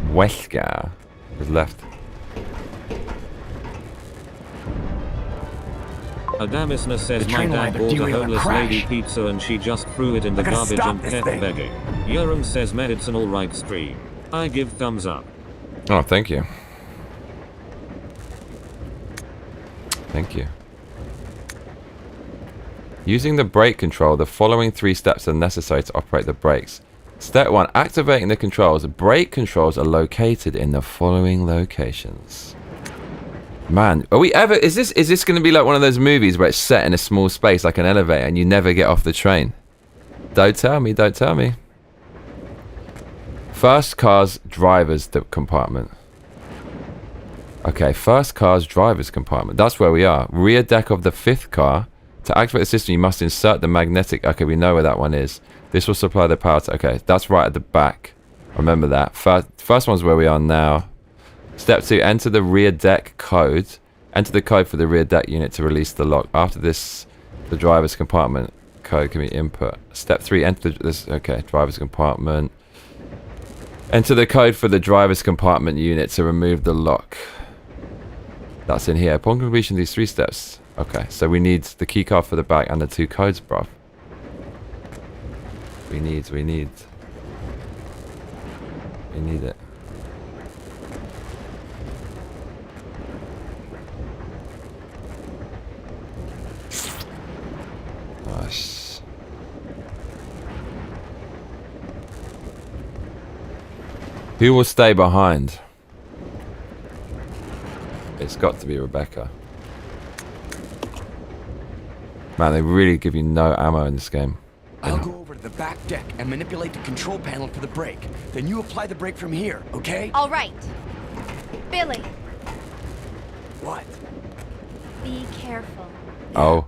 S1: Wesker is left.
S2: Adamisna says my dad bought a homeless lady pizza and she just threw it in the garbage and kept begging. Yoram says medicine alright stream. I give thumbs up.
S1: Oh, thank you. Thank you. Using the brake control, the following 3 steps are necessary to operate the brakes. Step 1, activating the controls. Brake controls are located in the following locations. Man, are we ever... Is this going to be like one of those movies where it's set in a small space like an elevator and you never get off the train? Don't tell me, don't tell me. First car's driver's compartment. Okay, first car's driver's compartment. That's where we are. Rear deck of the 5th car. To activate the system, you must insert the magnetic... Okay, we know where that one is. This will supply the power to... Okay, that's right at the back. Remember that. First one's where we are now. Step 2, enter the rear deck code. Enter the code for the rear deck unit to release the lock. After this, the driver's compartment code can be input. Step 3, enter this... Okay, driver's compartment. Enter the code for the driver's compartment unit to remove the lock. That's in here. Upon completion of these 3 steps... Okay, so we need the keycard for the back and the 2 codes, bruv. We need it. Nice. Who will stay behind? It's got to be Rebecca. Man, they really give you no ammo in this game.
S5: I'll go over to the back deck and manipulate the control panel for the brake. Then you apply the brake from here, okay?
S4: All right. Billy,
S5: What?
S4: be careful.
S1: Oh.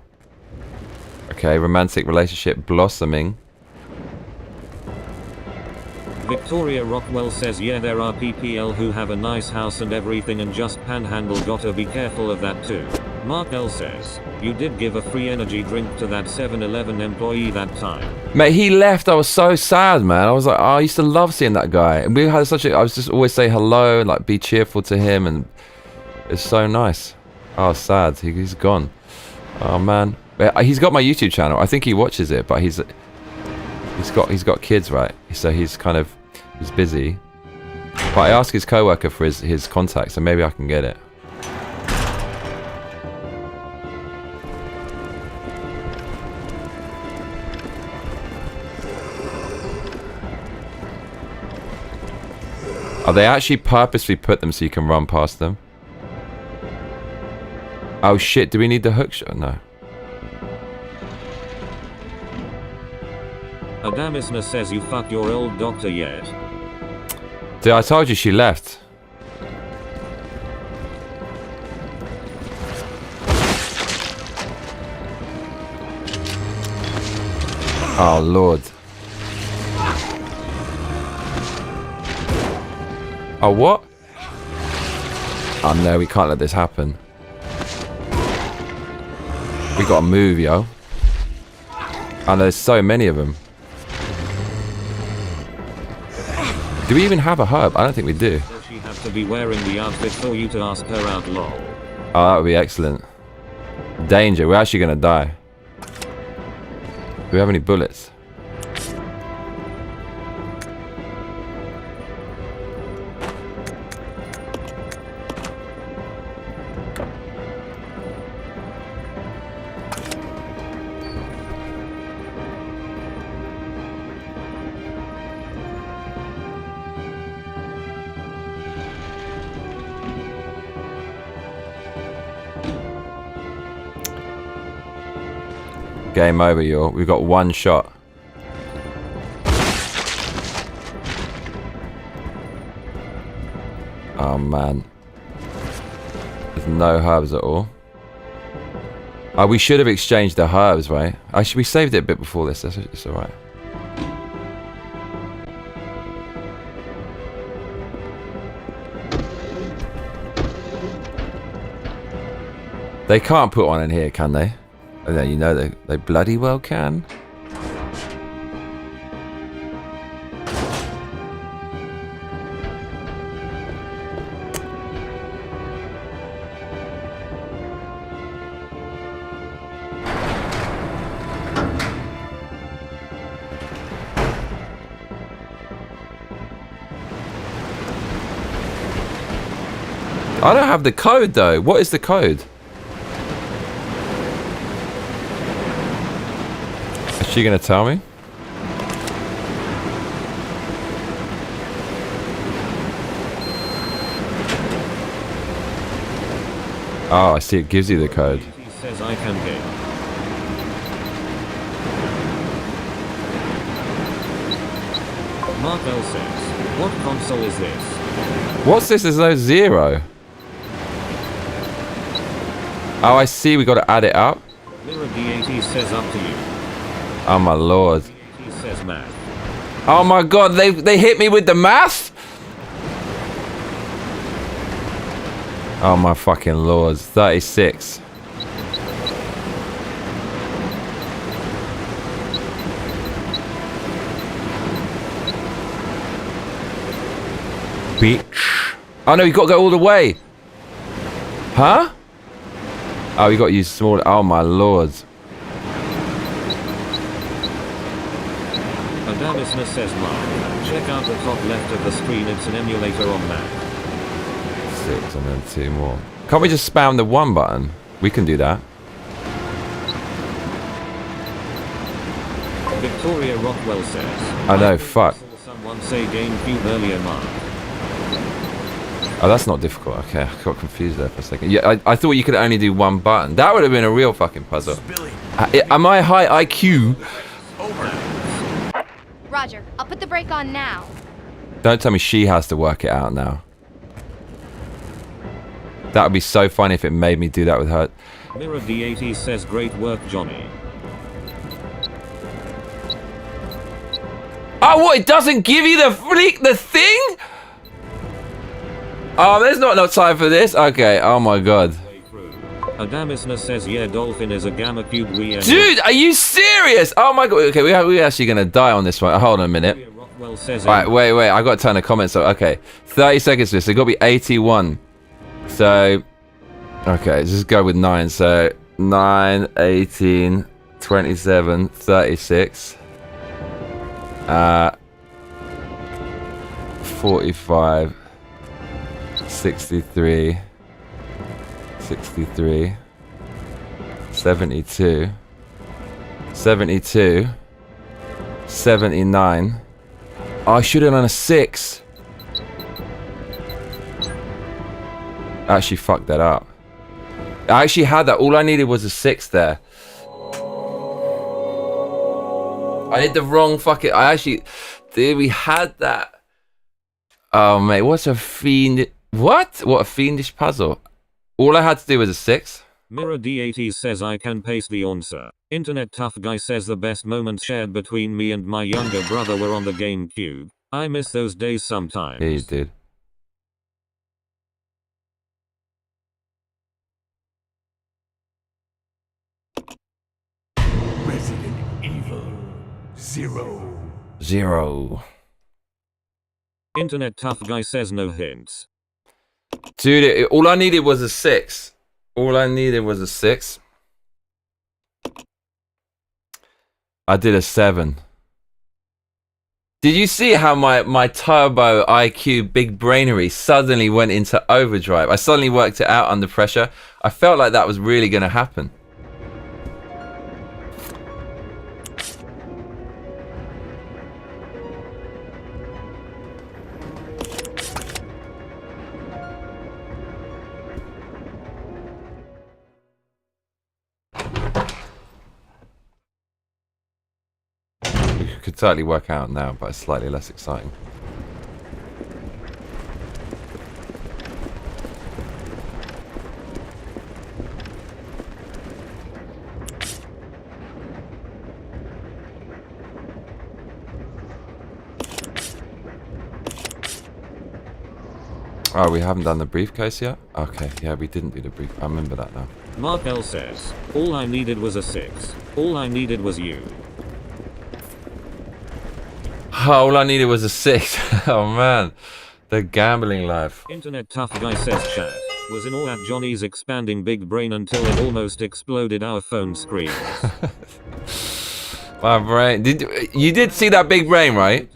S1: Okay, romantic relationship blossoming.
S2: Victoria Rockwell says yeah, there are PPL who have a nice house and everything and just panhandle, gotta be careful of that too. Mark L says, you did give a free energy drink to that 7-Eleven employee that time.
S1: Mate, he left. I was so sad, man. I was like, oh, I used to love seeing that guy. And we had such a... I was just always say hello and like be cheerful to him, and it's so nice. Oh, sad. He's gone. Oh, man. He's got my YouTube channel. I think he watches it, but he's got kids, right? So he's kind of... He's busy. But I asked his coworker for his contact, so maybe I can get it. Oh, they actually purposely put them so you can run past them. Oh shit, do we need the hook shot? No.
S2: Adamisna says you fucked your old doctor yet.
S1: Dude, I told you she left. Oh lord. Oh, what? Oh no, we can't let this happen. We gotta move, yo. And there's so many of them. Do we even have a herb? I don't think we do.
S2: Does she have to be wearing the outfit for you to ask her out, lol?
S1: Oh, that would be excellent. Danger, we're actually gonna die. Do we have any bullets? Game over, y'all. We've got one shot. Oh man. There's no herbs at all. Oh, we should have exchanged the herbs, right? Actually, we saved it a bit before this. It's alright. They can't put one in here, can they? And then you know they bloody well can. I don't have the code though. What is the code? Is she gonna tell me? Oh, I see. It gives you the code.
S2: He says I can get. Mark L says, what console is this?
S1: What's this? There's no 0. Oh, I see. We got to add it up.
S2: Mirror D80 says up to you.
S1: Oh my lord.
S2: He says math.
S1: Oh my god, they hit me with the math? Oh my fucking lords. 36. Bitch. Oh no, you got to go all the way. Huh? Oh, you got to use small. Oh my lords.
S2: Adamisna says Mark. Check out the top left of the screen, it's an emulator on Mac.
S1: 6 and then 2 more. Can't we just spam the 1 button? We can do that.
S2: Victoria Rockwell says.
S1: I know, fuck.
S2: Saw someone say GameCube earlier, Mark.
S1: Oh, that's not difficult. Okay, I got confused there for a second. Yeah, I thought you could only do 1 button. That would have been a real fucking puzzle. Am I high IQ?
S4: Roger, I'll put the brake on now.
S1: Don't tell me she has to work it out now. That would be so funny if it made me do that with her.
S2: Mirror D80 says great work, Johnny.
S1: Oh, what? It doesn't give you the thing? Oh, there's not enough time for this? Okay, oh my god.
S2: Adamisna says, yeah, Dolphin is a Gamma Cube Wii.
S1: Dude, are you serious? Oh my god. Okay, we're actually going to die on this one. Hold on a minute. Alright, wait. I got to turn the comments up. Okay, 30 seconds for this. It's got to be 81. So, okay, just go with 9. So, 9, 18, 27, 36. 45. 63, 63, 72, 72, 79. Oh, I should have done a 6. I actually fucked that up. I actually had that. All I needed was a 6 there. I did the wrong fucking... I actually... Dude, we had that. Oh, mate, what's a fiend... What? What a fiendish puzzle. All I had to do was a 6.
S2: Mirror D80 says I can paste the answer. Internet Tough Guy says the best moments shared between me and my younger brother were on the GameCube. I miss those days sometimes.
S1: Yeah, you did.
S8: Resident Evil 0.
S1: 0.
S2: Internet Tough Guy says no hints.
S1: Dude, all I needed was a 6. All I needed was a 6. I did a 7. Did you see how my turbo IQ big brainery suddenly went into overdrive? I suddenly worked it out under pressure. I felt like that was really going to happen. Could totally work out now, but it's slightly less exciting. Oh, we haven't done the briefcase yet? Okay, yeah, we didn't do the brief. I remember that now.
S2: Mark L says, all I needed was a 6. All I needed was you.
S1: All I needed was a 6. Oh man, the gambling life.
S2: Internet Tough Guy says chat was in awe at Johnny's expanding big brain until it almost exploded our phone screens.
S1: My brain. You did see that big brain, right?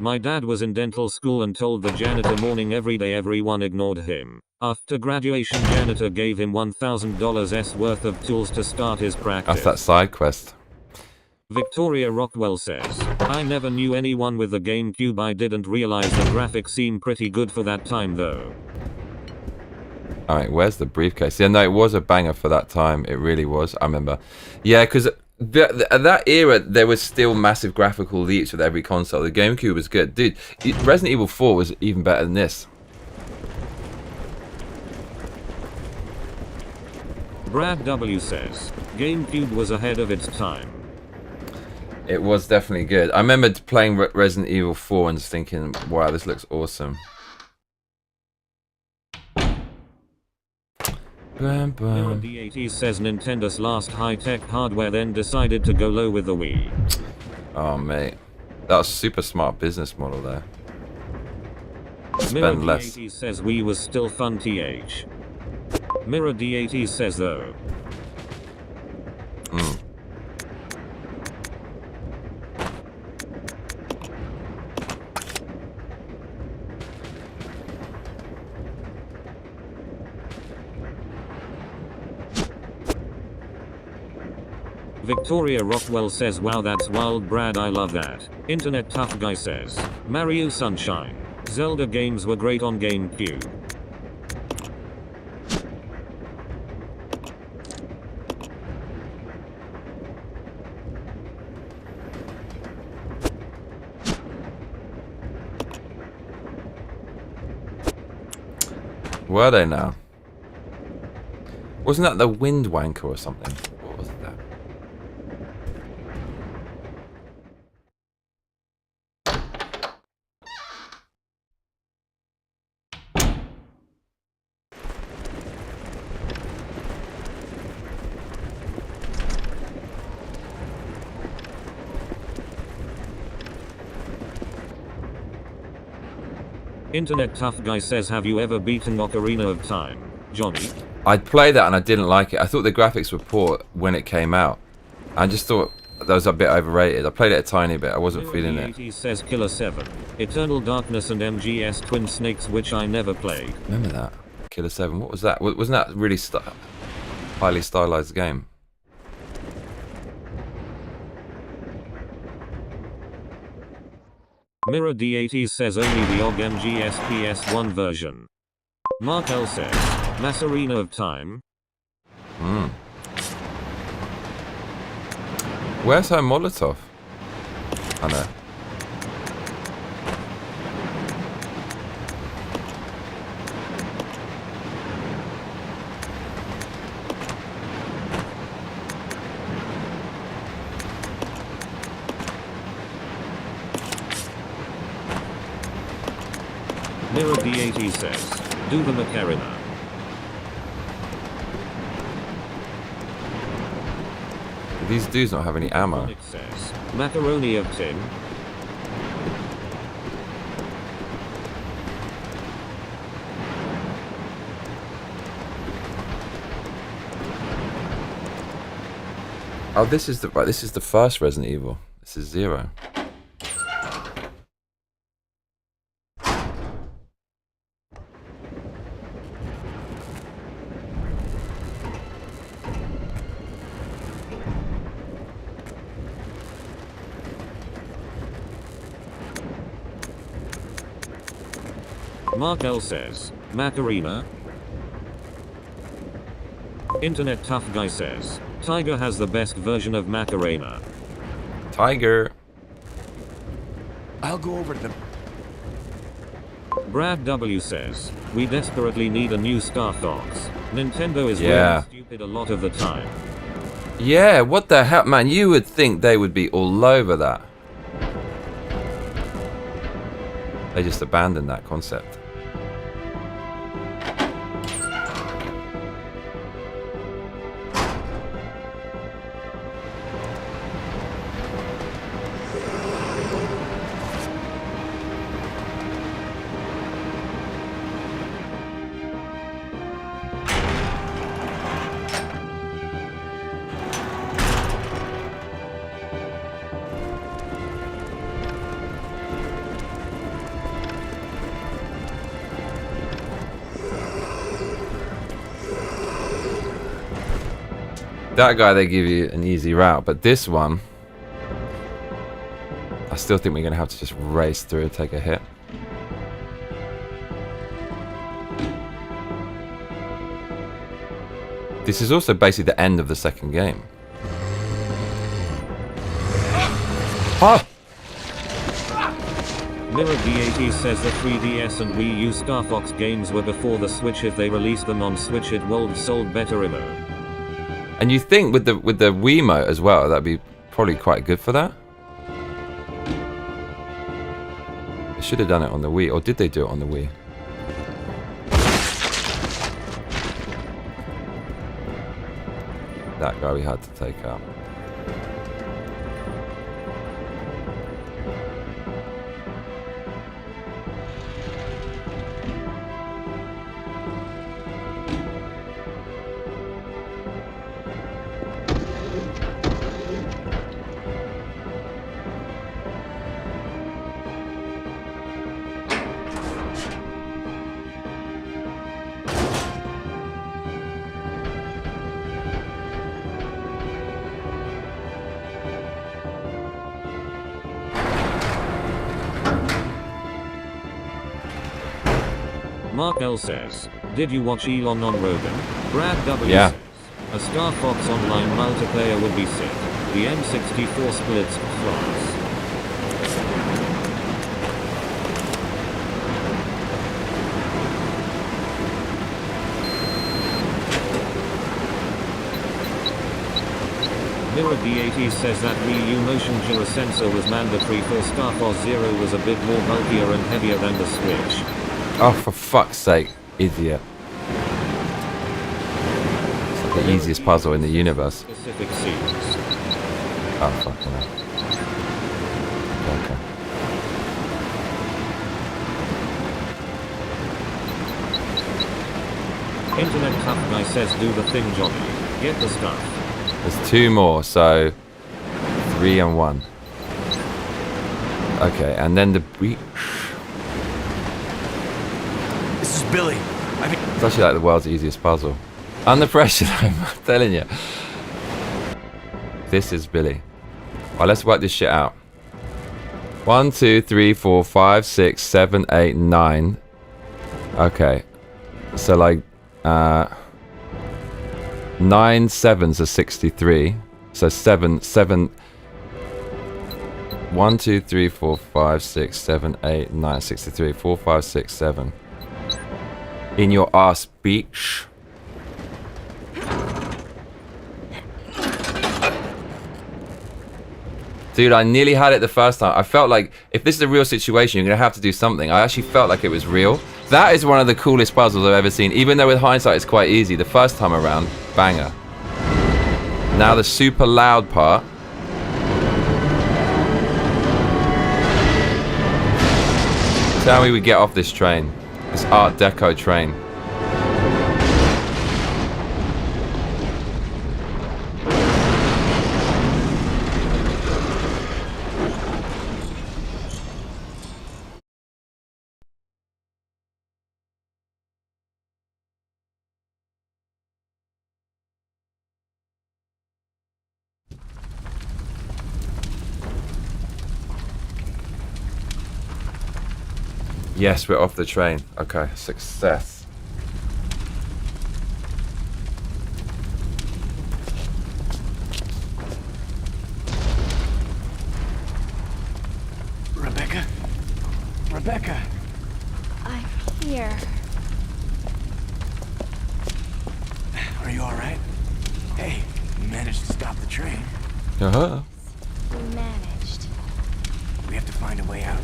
S2: My dad was in dental school and told the janitor morning every day everyone ignored him. After graduation, janitor gave him $1,000 worth of tools to start his practice.
S1: That's that side quest.
S2: Victoria Rockwell says, I never knew anyone with the GameCube. I didn't realize the graphics seemed pretty good for that time though.
S1: Alright, where's the briefcase? Yeah, no, it was a banger for that time. It really was. I remember. Yeah, because at that era, there was still massive graphical leaps with every console. The GameCube was good. Dude, Resident Evil 4 was even better than this.
S2: Brad W says, GameCube was ahead of its time.
S1: It was definitely good. I remember playing Resident Evil 4 and just thinking, wow, this looks awesome. Bam, bam.
S2: D80 says Nintendo's last high-tech hardware then decided to go low with the Wii.
S1: Oh, mate. That was super smart business model there.
S2: Mirror
S1: Spend less.
S2: D80 says Wii was still fun th. Mirror D80 says though. Victoria Rockwell says wow that's wild Brad I love that. Internet Tough Guy says, Mario Sunshine. Zelda games were great on GameCube.
S1: Were they now? Wasn't that the Wind Wanker or something? What was that?
S2: Internet Tough Guy says have you ever beaten Ocarina of Time, Johnny?
S1: I'd played that and I didn't like it. I thought the graphics were poor when it came out. I just thought that was a bit overrated. I played it a tiny bit. I wasn't feeling it.
S2: He says Killer 7, Eternal Darkness and MGS Twin Snakes which I never played.
S1: Remember that? Killer 7. What was that? Wasn't that really highly stylized game?
S2: Mirror D80 says only the OG MGS PS1 version. Mark L says, Macarena of Time.
S1: Where's her Molotov? I know.
S2: Mirror D80 says, do the Macarena.
S1: These dudes don't have any ammo.
S2: It says, Macaroni of Tin.
S1: Oh, this is the first Resident Evil. This is 0.
S2: Mark L says, Macarena. Internet Tough Guy says, Tiger has the best version of Macarena.
S1: Tiger.
S5: I'll go over to the...
S2: Brad W says, we desperately need a new Star Fox. Nintendo is
S1: Yeah.
S2: really stupid a lot of the time.
S1: Yeah, what the hell, man? You would think they would be all over that. They just abandoned that concept. That guy, they give you an easy route, but this one, I still think we're going to have to just race through and take a hit. This is also basically the end of the second game. Ah!
S2: Mirror D80 says the 3DS and Wii U Star Fox games were before the Switch. If they released them on Switch, it would have sold better.
S1: And you think with the Wiimote as well, that'd be probably quite good for that. They should have done it on the Wii, or did they do it on the Wii? That guy we had to take out.
S2: Mark L says, did you watch Elon on Rogan? Brad W
S1: Yeah.
S2: says, a Star Fox online multiplayer would be sick. The M64 splits flies. Mirror D80 says that Wii U motion gyro sensor was mandatory for Star Fox Zero, was a bit more bulkier and heavier than the Switch.
S1: Oh, for fuck's sake, idiot. It's like the easiest puzzle in the universe.
S2: Specific scenes.
S1: Oh, fucking hell. Okay.
S2: Internet tough guy says do the thing, Johnny. Get the stuff.
S1: There's 2 more, so 3 and 1. Okay, and then the breach.
S5: This is Billy.
S1: It's actually like the world's easiest puzzle. Under pressure, I'm telling you. This is Billy. Alright, let's work this shit out. 1, 2, 3, 4, 5, 6, 7, 8, 9. Okay. So like 9 sevens are 63. So 7 1, 2, 3, 4, 5, 6, 7, 8, 9, 63. 4, 5, 6, 7. In your ass, beach. Dude, I nearly had it the first time. I felt like if this is a real situation, you're going to have to do something. I actually felt like it was real. That is one of the coolest puzzles I've ever seen. Even though with hindsight it's quite easy. The first time around, banger. Now the super loud part. Tell me we get off this train. This Art Deco train. Yes, we're off the train. Okay, success.
S5: Rebecca? Rebecca!
S4: I'm here.
S5: Are you alright? Hey, you managed to stop the train.
S1: Uh-huh.
S4: We managed.
S5: We have to find a way out.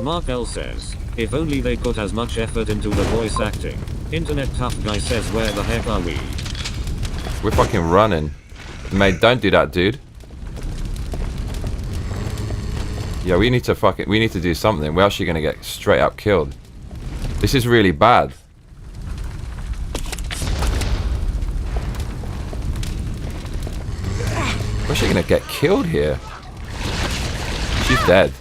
S2: Mark L says, if only they put as much effort into the voice acting. Internet tough guy says, where the heck are we?
S1: We're fucking running. Mate, don't do that, dude. Yeah, we need to do something. We're actually gonna get straight up killed. This is really bad. We're actually gonna get killed here. She's dead.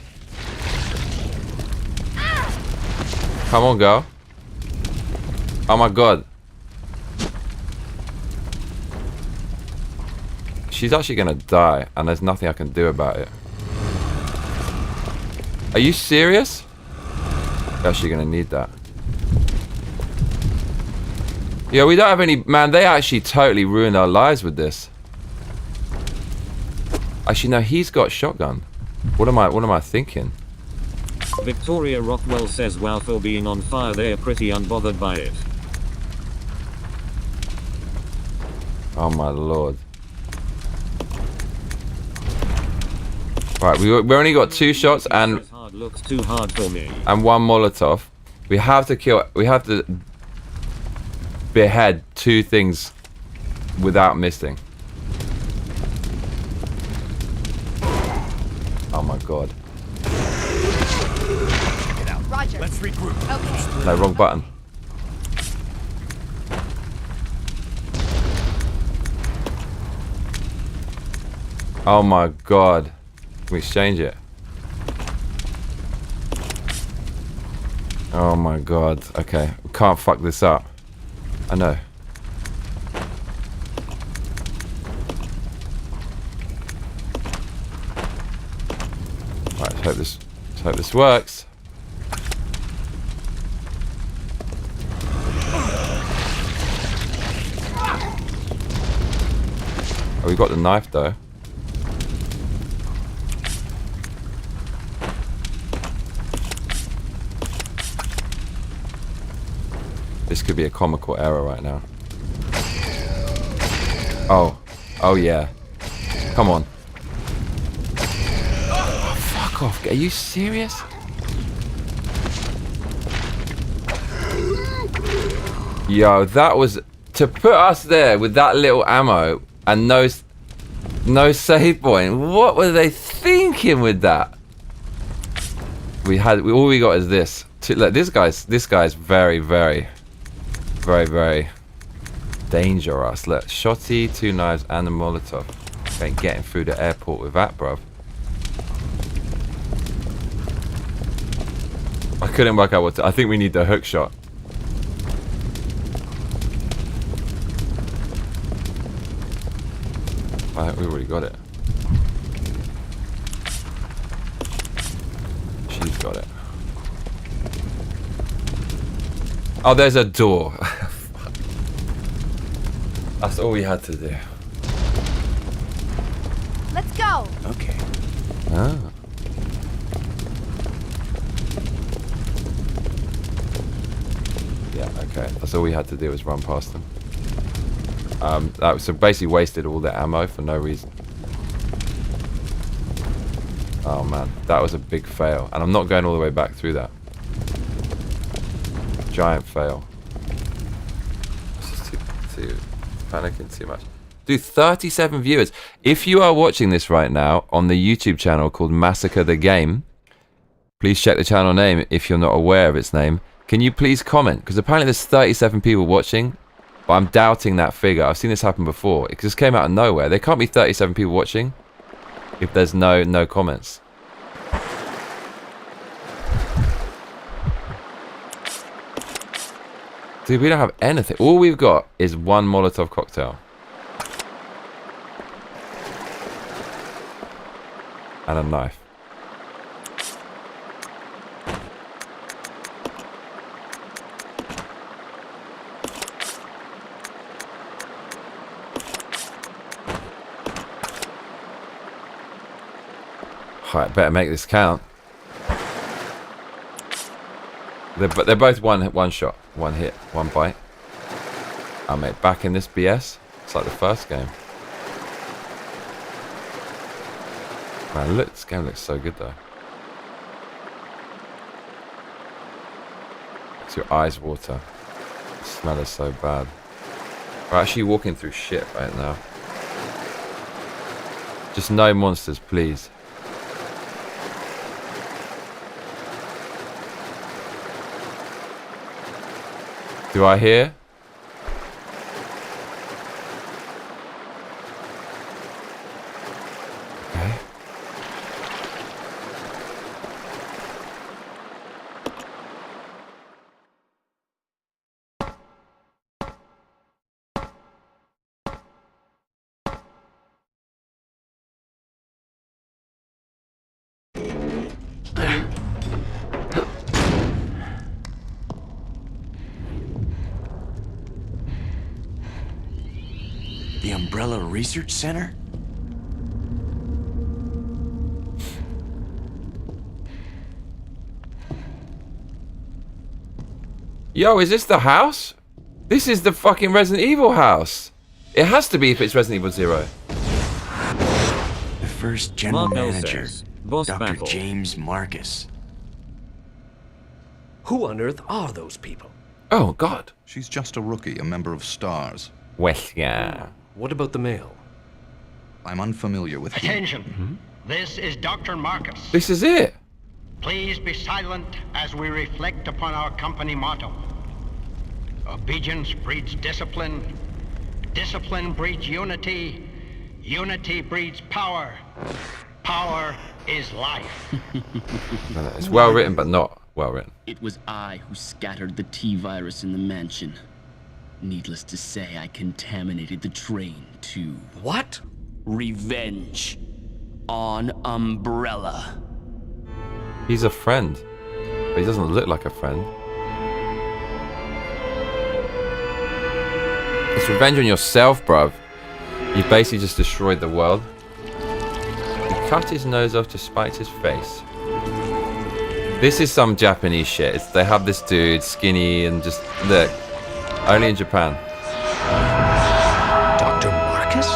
S1: Come on, girl. Oh my god. She's actually gonna die, and there's nothing I can do about it. Are you serious? You're actually gonna need that. Yeah, we don't have any... Man, they actually totally ruined our lives with this. Actually, no, he's got shotgun. What am I thinking?
S2: Victoria Rockwell says wow for being on fire, they're pretty unbothered by it.
S1: Oh my lord. Right, we only got 2 shots and
S2: Hard looks too hard for me.
S1: And 1 Molotov. We have to behead 2 things without missing. Oh my god.
S5: Get out.
S4: Roger.
S5: Let's regroup.
S4: Okay.
S1: No, wrong button. Oh my god. Can we exchange it? Oh my god. Okay. We can't fuck this up. I know. Right, let's hope this works. Oh, we got the knife though. This could be a comical error right now. Oh. Oh yeah. Come on. Oh, fuck off. Are you serious? Yo, that was... To put us there with that little ammo and no save point. What were they thinking with that? All we got is this. Look, this guy's very, very, very, very dangerous. Look, shotty, 2 knives, and a Molotov. Ain't getting through the airport with that, bruv. I couldn't work out what to... I think we need the hook shot. I think we've already got it. She's got it. Oh, there's a door. That's all we had to do.
S4: Let's go.
S5: Okay.
S1: Ah. Yeah, okay. That's all we had to do was run past them. So basically wasted all the ammo for no reason. Oh man, that was a big fail. And I'm not going all the way back through that. Giant fail. It's just too panicking too much. Dude, 37 viewers. If you are watching this right now on the YouTube channel called Massacre the Game, please check the channel name if you're not aware of its name. Can you please comment? Because apparently there's 37 people watching. But I'm doubting that figure. I've seen this happen before. It just came out of nowhere. There can't be 37 people watching if there's no comments. Dude, we don't have anything. All we've got is 1 Molotov cocktail. And a knife. Alright, better make this count. They're both one shot, 1 hit, 1 bite. Oh mate, back in this BS. It's like the first game. Man, look, this game looks so good though. Makes your eyes water. The smell is so bad. We're actually walking through shit right now. Just no monsters, please. Do I hear? Okay.
S5: The Umbrella Research Center?
S1: Yo, is this the house? This is the fucking Resident Evil house. It has to be if it's Resident Evil 0.
S5: The first general
S2: Mark L
S5: manager,
S2: says, Boss
S5: Dr.
S2: battle.
S5: James Marcus.
S7: Who on earth are those people?
S1: Oh, God.
S3: She's just a rookie, a member of STARS.
S1: Well, yeah.
S7: What about the male?
S3: I'm unfamiliar with him.
S9: Attention. This is Dr. Marcus.
S1: This is it.
S9: Please be silent as we reflect upon our company motto. Obedience breeds discipline. Discipline breeds unity. Unity breeds power. Power is life.
S1: No, it's well written, but not well written.
S10: It was I who scattered the T-virus in the mansion. Needless to say, I contaminated the train, too.
S7: What?
S10: Revenge. On Umbrella.
S1: He's a friend, but he doesn't look like a friend. It's revenge on yourself, bruv. You basically just destroyed the world. He cut his nose off to spite his face. This is some Japanese shit. They have this dude, skinny, and just, look, only in Japan.
S5: Dr. Marcus?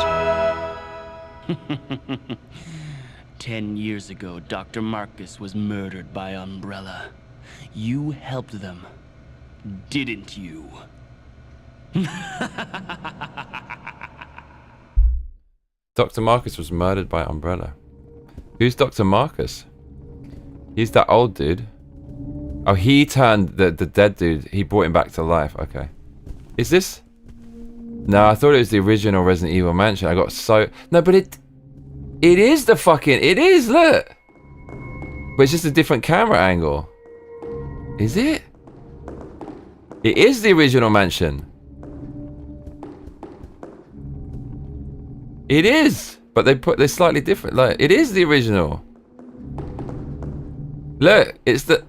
S10: 10 years ago, Dr. Marcus was murdered by Umbrella. You helped them, didn't you?
S1: Dr. Marcus was murdered by Umbrella. Who's Dr. Marcus? He's that old dude. Oh, he turned the dead dude. He brought him back to life. Okay. Is this? No, I thought it was the original Resident Evil mansion. I got so... No, but it is the fucking... It is, look. But it's just a different camera angle. Is it? It is the original mansion. It is. But they're slightly different. Like, it is the original. Look, it's the...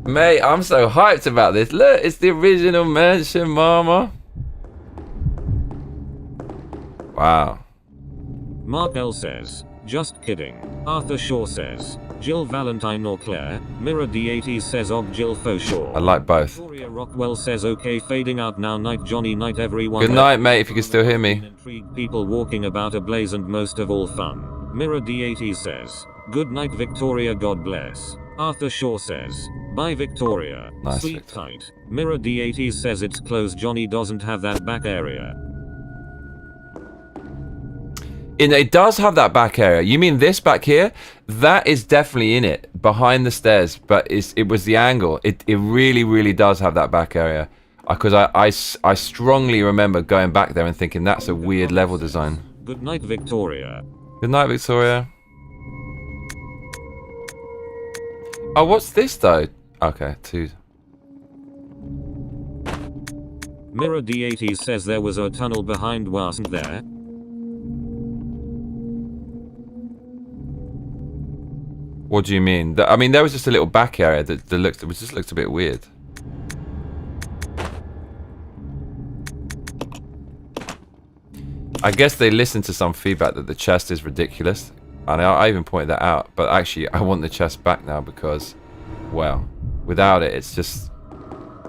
S1: Mate, I'm so hyped about this. Look, it's the original mansion, mama. Wow.
S2: Mark L says, just kidding. Arthur Shaw says, Jill Valentine or Claire. Mirror D80 says Og Jill faux sure.
S1: I like both.
S2: Victoria Rockwell says okay fading out now night Johnny night everyone.
S1: Good night, mate, if you can still hear me.
S2: Intrigued people walking about a blaze and most of all fun. Mirror D80 says, good night Victoria God bless. Arthur Shaw says, bye Victoria.
S1: Nice,
S2: Sleep
S1: Victoria.
S2: tight. Mirror D80 says it's closed Johnny doesn't have that back area.
S1: It does have that back area. You mean this back here? That is definitely in it, behind the stairs. But it was the angle. It really, really does have that back area. Because I strongly remember going back there and thinking that's a weird level design.
S2: Good night Victoria.
S1: Good night, Victoria. Oh, what's this though? Okay, 2.
S2: Mirror D80 says there was a tunnel behind wasn't there?
S1: What do you mean? I mean, there was just a little back area that just looked a bit weird. I guess they listened to some feedback that the chest is ridiculous. And I even pointed that out. But actually, I want the chest back now because, well, without it,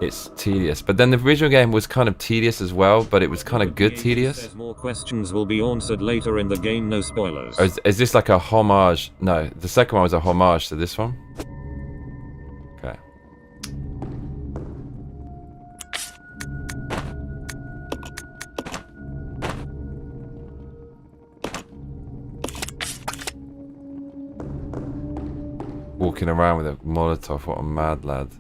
S1: it's tedious. But then the original game was kind of tedious as well, but it was kind of good tedious.
S2: More questions will be answered later in the game, no spoilers.
S1: Or is this like a homage? No, the second one was a homage to this one. Okay. Walking around with a Molotov, what a mad lad.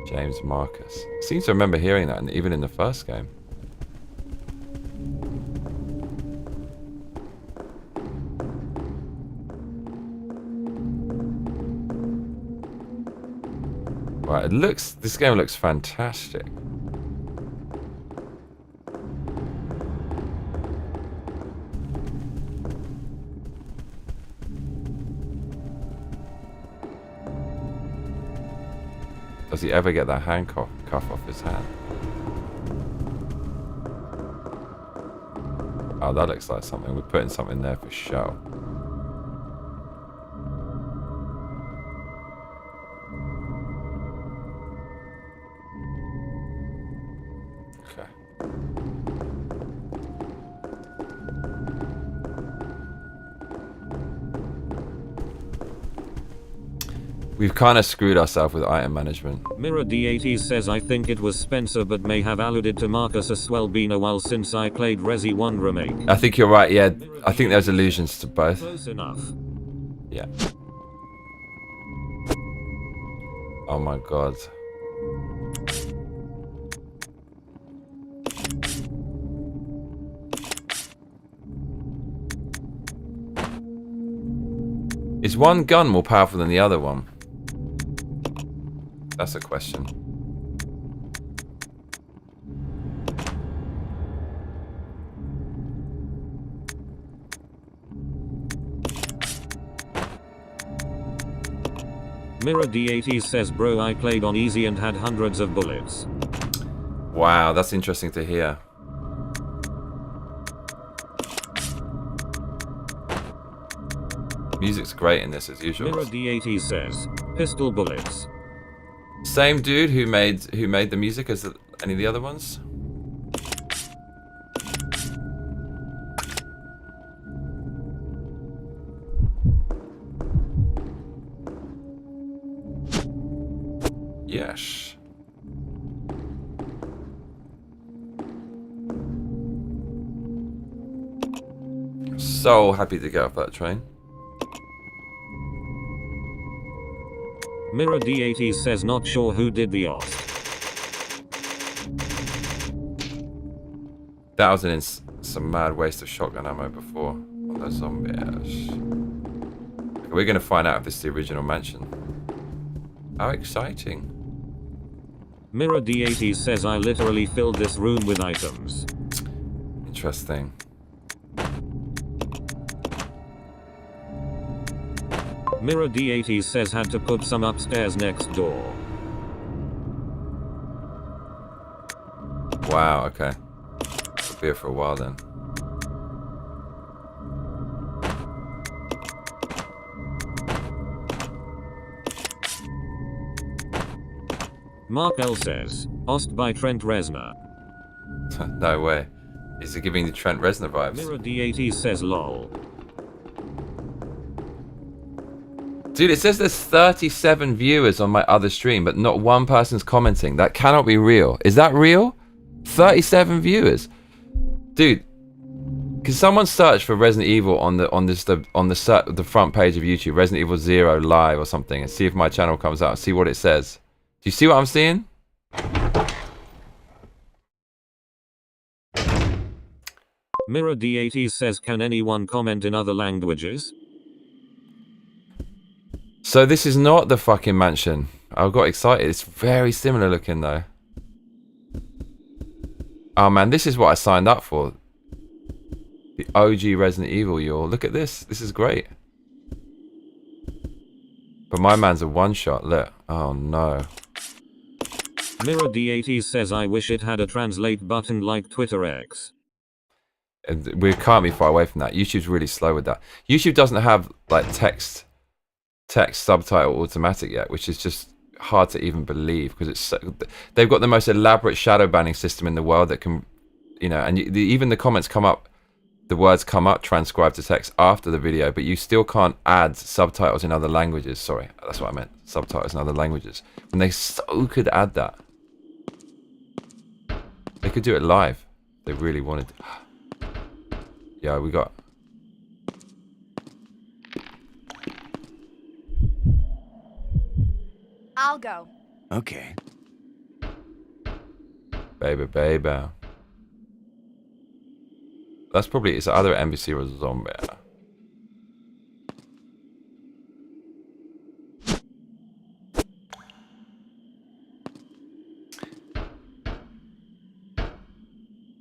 S1: James Marcus. Seems to remember hearing that even in the first game. Right, this game looks fantastic. Does he ever get that handcuff off his hand? Oh, that looks like something. We're putting something there for show. Okay. We've kind of screwed ourselves with item management.
S2: Mirror D80 says I think it was Spencer but may have alluded to Marcus as well been a while since I played Resi 1 remake.
S1: I think you're right, yeah. I think there's allusions to both.
S2: Close enough.
S1: Yeah. Oh my god. Is one gun more powerful than the other one? That's a question.
S2: Mirror D80 says bro I played on easy and had hundreds of bullets.
S1: Wow, that's interesting to hear. Music's great in this as usual.
S2: Mirror D80 says pistol bullets.
S1: Same dude who made the music as any of the other ones? Yes. So happy to get off that train.
S2: Mirror D80 says not sure who did the off.
S1: That was some mad waste of shotgun ammo before on those zombies. We're gonna find out if this is the original mansion. How exciting.
S2: Mirror D80 says I literally filled this room with items.
S1: Interesting.
S2: Mirror D80 says had to put some upstairs next door.
S1: Wow, okay. I'll be here for a while then.
S2: Mark L says, Ost by Trent Reznor.
S1: No way. Is it giving the Trent Reznor vibes?
S2: Mirror D80 says lol.
S1: Dude, it says there's 37 viewers on my other stream, but not one person's commenting. That cannot be real. Is that real? 37 viewers. Dude, can someone search for Resident Evil on the front page of YouTube, Resident Evil 0 live or something, and see if my channel comes out, see what it says. Do you see what I'm seeing?
S2: Mirror D80 says can anyone comment in other languages?
S1: So this is not the fucking mansion. I got excited. It's very similar looking though. Oh man, this is what I signed up for. The OG Resident Evil, y'all. Look at this. This is great. But my man's a one-shot. Look. Oh no.
S2: Mirror D80 says I wish it had a translate button like Twitter X.
S1: And we can't be far away from that. YouTube's really slow with that. YouTube doesn't have like text subtitle automatic yet, which is just hard to even believe because it's they've got the most elaborate shadow banning system in the world that can, you know, and even the comments come up, the words come up transcribed to text after the video, but you still can't add subtitles in other languages. Sorry, that's what I meant. Subtitles in other languages. When they so could add that. They could do it live. If they really wanted to. Yeah, we got.
S4: I'll go.
S5: Okay.
S1: Baby. That's probably, it's either NPC or a zombie.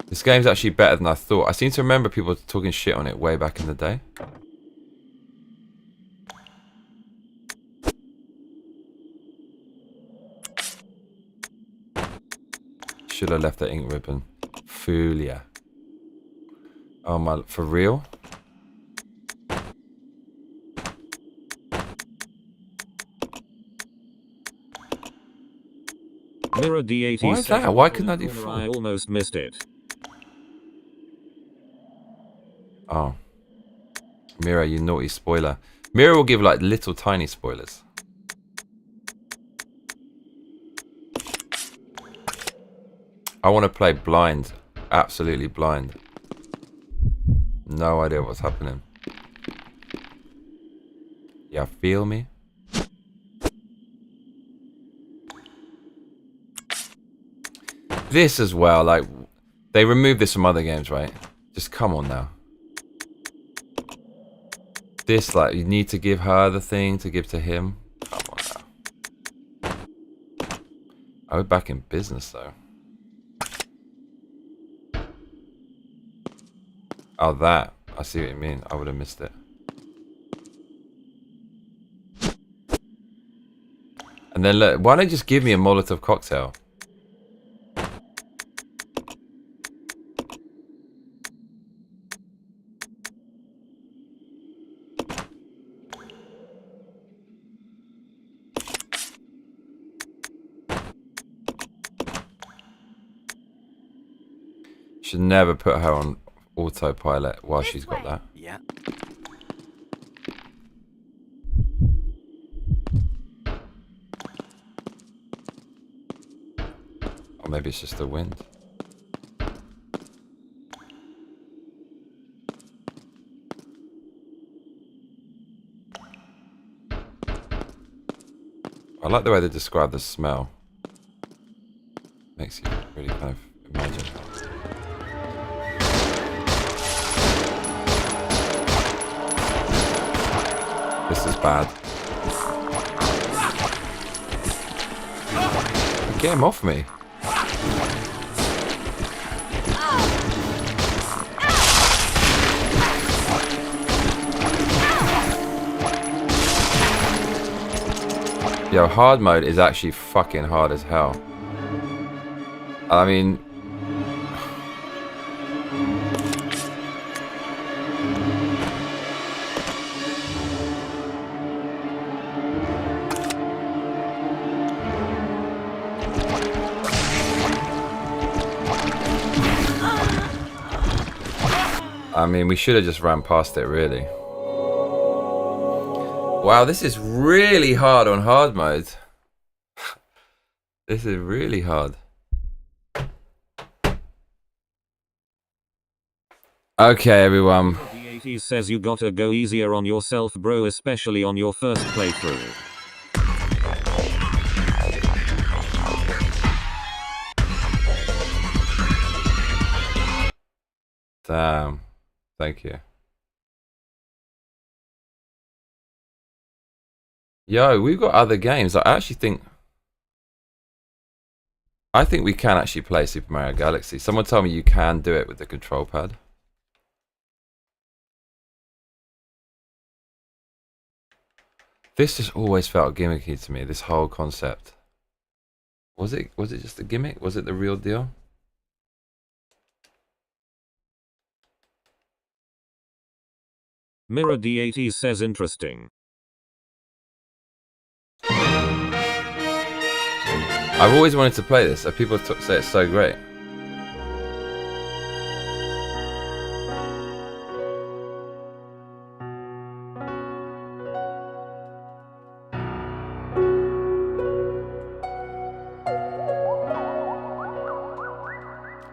S1: This game's actually better than I thought. I seem to remember people talking shit on it way back in the day. Should have left the ink ribbon. Fool ya. Oh my, for real?
S2: Mirror D80
S1: Why is that? Why couldn't I do
S2: corner,
S1: 4?
S2: I almost missed it.
S1: Oh. Mirror, you naughty spoiler. Mirror will give like little tiny spoilers. I want to play blind. Absolutely blind. No idea what's happening. Yeah, feel me? This as well, like, they removed this from other games, right? Just come on now. This, like, you need to give her the thing to give to him. Come on now. Oh, we're back in business, though. Oh, that. I see what you mean. I would have missed it. And then, look, why don't you just give me a Molotov cocktail? Should never put her on autopilot while she's got that.
S5: Yeah.
S1: Or maybe it's just the wind. I like the way they describe the smell. Makes you really kind of imagine. This is bad. Get him off me. Yo, hard mode is actually fucking hard as hell. I mean... we should have just ran past it, really. Wow, this is really hard on hard mode. This is really hard. Okay, everyone.
S2: D80 says you gotta go easier on yourself, bro, especially on your first playthrough.
S1: Damn. Thank you. Yo, we've got other games. I think we can actually play Super Mario Galaxy. Someone told me you can do it with the control pad. This just always felt gimmicky to me, this whole concept. Was it just a gimmick? Was it the real deal?
S2: Mirror D80 says interesting.
S1: I've always wanted to play this, so people say it's so great.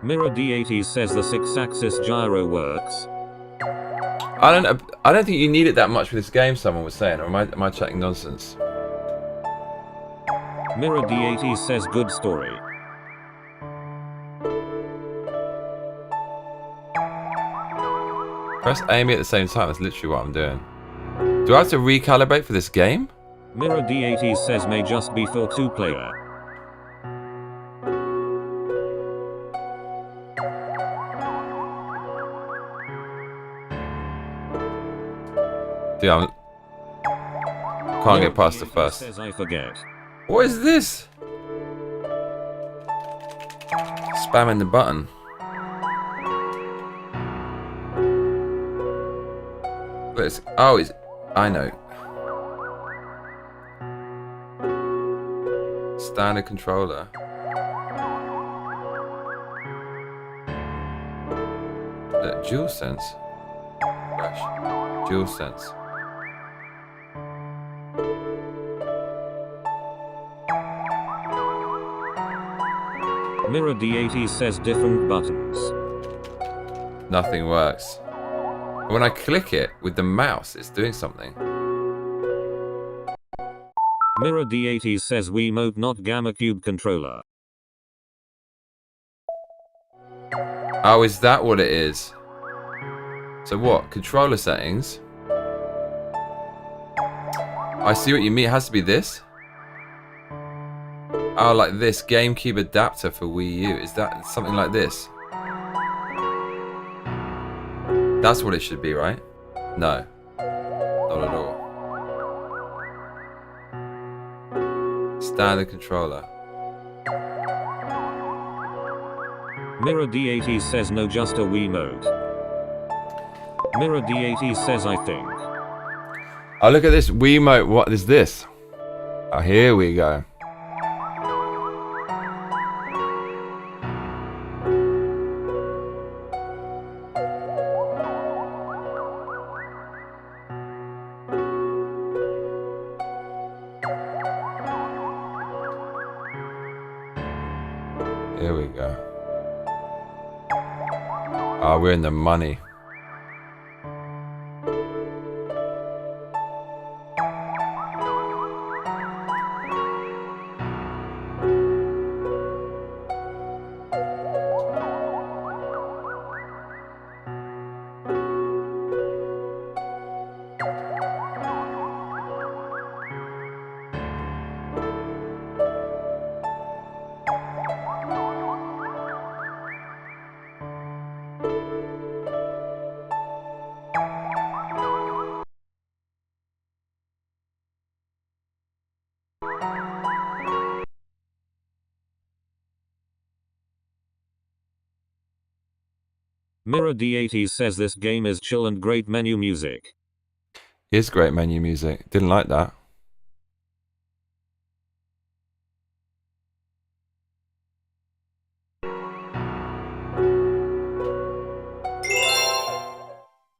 S2: Mirror D80 says the 6-axis gyro works.
S1: I don't think you need it that much for this game, someone was saying, or am I chatting nonsense?
S2: Mirror D80 says good story.
S1: Press Amy at the same time, that's literally what I'm doing. Do I have to recalibrate for this game?
S2: Mirror D80 says may just be for 2-player.
S1: Dude, I can't get past the first.
S2: Says I forget.
S1: What is this? Spamming the button. it's... Oh, it's... I know. Standard controller. Dual sense. Fresh. Dual sense.
S2: Mirror D80 says different buttons.
S1: Nothing works. When I click it with the mouse, it's doing something.
S2: Mirror D80 says Wiimote, not GameCube controller.
S1: Oh, is that what it is? So what? Controller settings? I see what you mean. It has to be this? Oh, like this. GameCube adapter for Wii U. Is that something like this? That's what it should be, right? No. Not at all. Standard controller.
S2: Mirror D80 says no, just a Wiimote. Mirror D80 says I think.
S1: Oh, look at this Wiimote. What is this? Oh, here we go. Here we go. Oh, we're in the money.
S2: Mirror D80 says this game is chill and great menu music.
S1: Is great menu music. Didn't like that.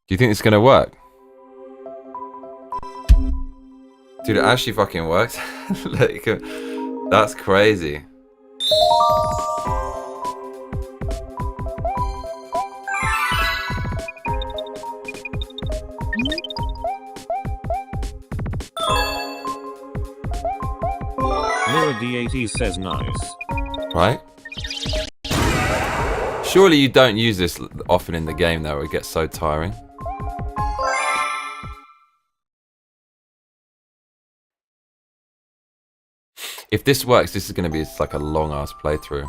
S1: Do you think it's gonna work? Dude, it actually fucking works. Like, that's crazy.
S2: Mirror D80 says nice.
S1: Right? Surely you don't use this often in the game though, it gets so tiring. If this works, this is going to be like a long ass playthrough.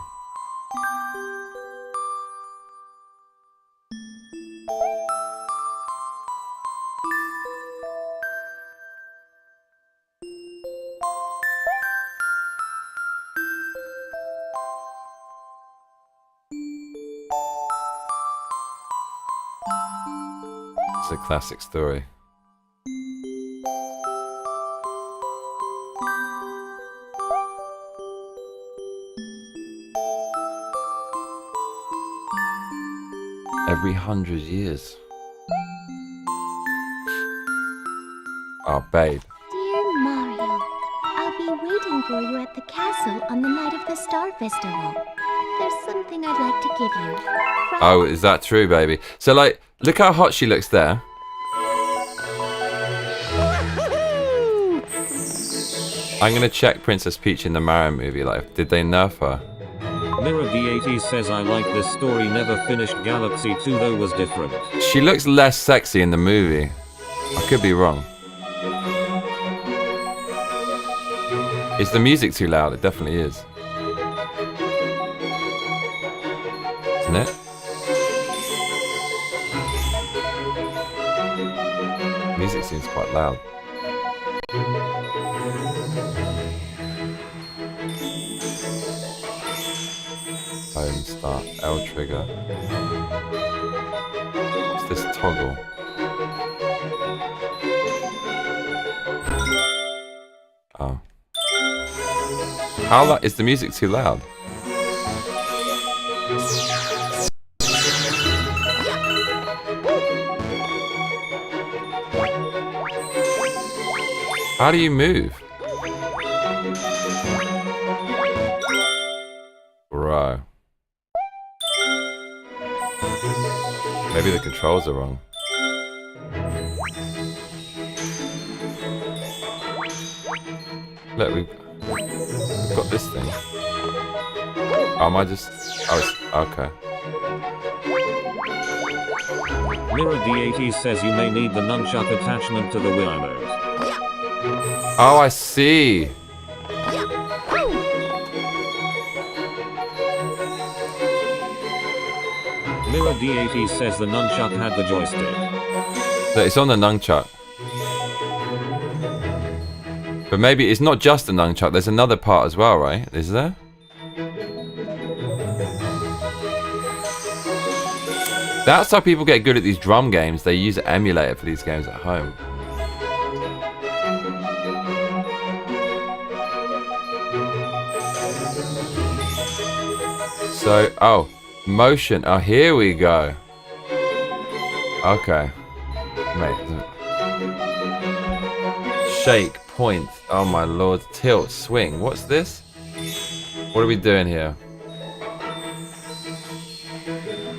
S1: It's a classic story. Every 100 years. Oh, babe.
S11: Dear Mario, I'll be waiting for you at the castle on the night of the Star Festival. There's something I'd like to give you.
S1: Oh, is that true, baby? So, like, look how hot she looks there. I'm gonna check Princess Peach in the Mario movie. Like, did they nerf her?
S2: Mirror D80 says I like this story, never finished. Galaxy 2 though was different.
S1: She looks less sexy in the movie. I could be wrong. Is the music too loud? It definitely is. Isn't it? Music seems quite loud. Home, start, L trigger. What's this toggle? How loud is the music too loud? How do you move? Bro. Maybe the controls are wrong. Look, we've got this thing. Oh, am I just... Oh, it's... Okay.
S2: Mirror D80 says you may need the nunchuck attachment to the Wii mode.
S1: Oh, I see.
S2: Mirror D80 says the nunchuck had the joystick.
S1: So it's on the nunchuck. But maybe it's not just the nunchuck, there's another part as well, right? Is there? That's how people get good at these drum games. They use an emulator for these games at home. So, oh, motion. Oh, here we go. Okay. Mate. Shake, point. Oh my lord. Tilt, swing. What's this? What are we doing here?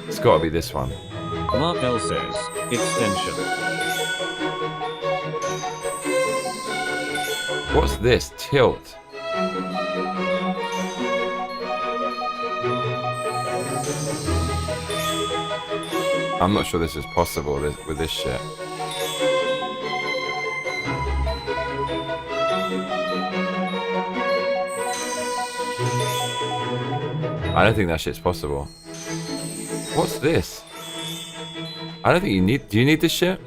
S1: It's got to be this one.
S2: Mark L says, extension.
S1: What's this? Tilt. I'm not sure this is possible with this shit. I don't think that shit's possible. What's this? I don't think you need... Do you need this shit?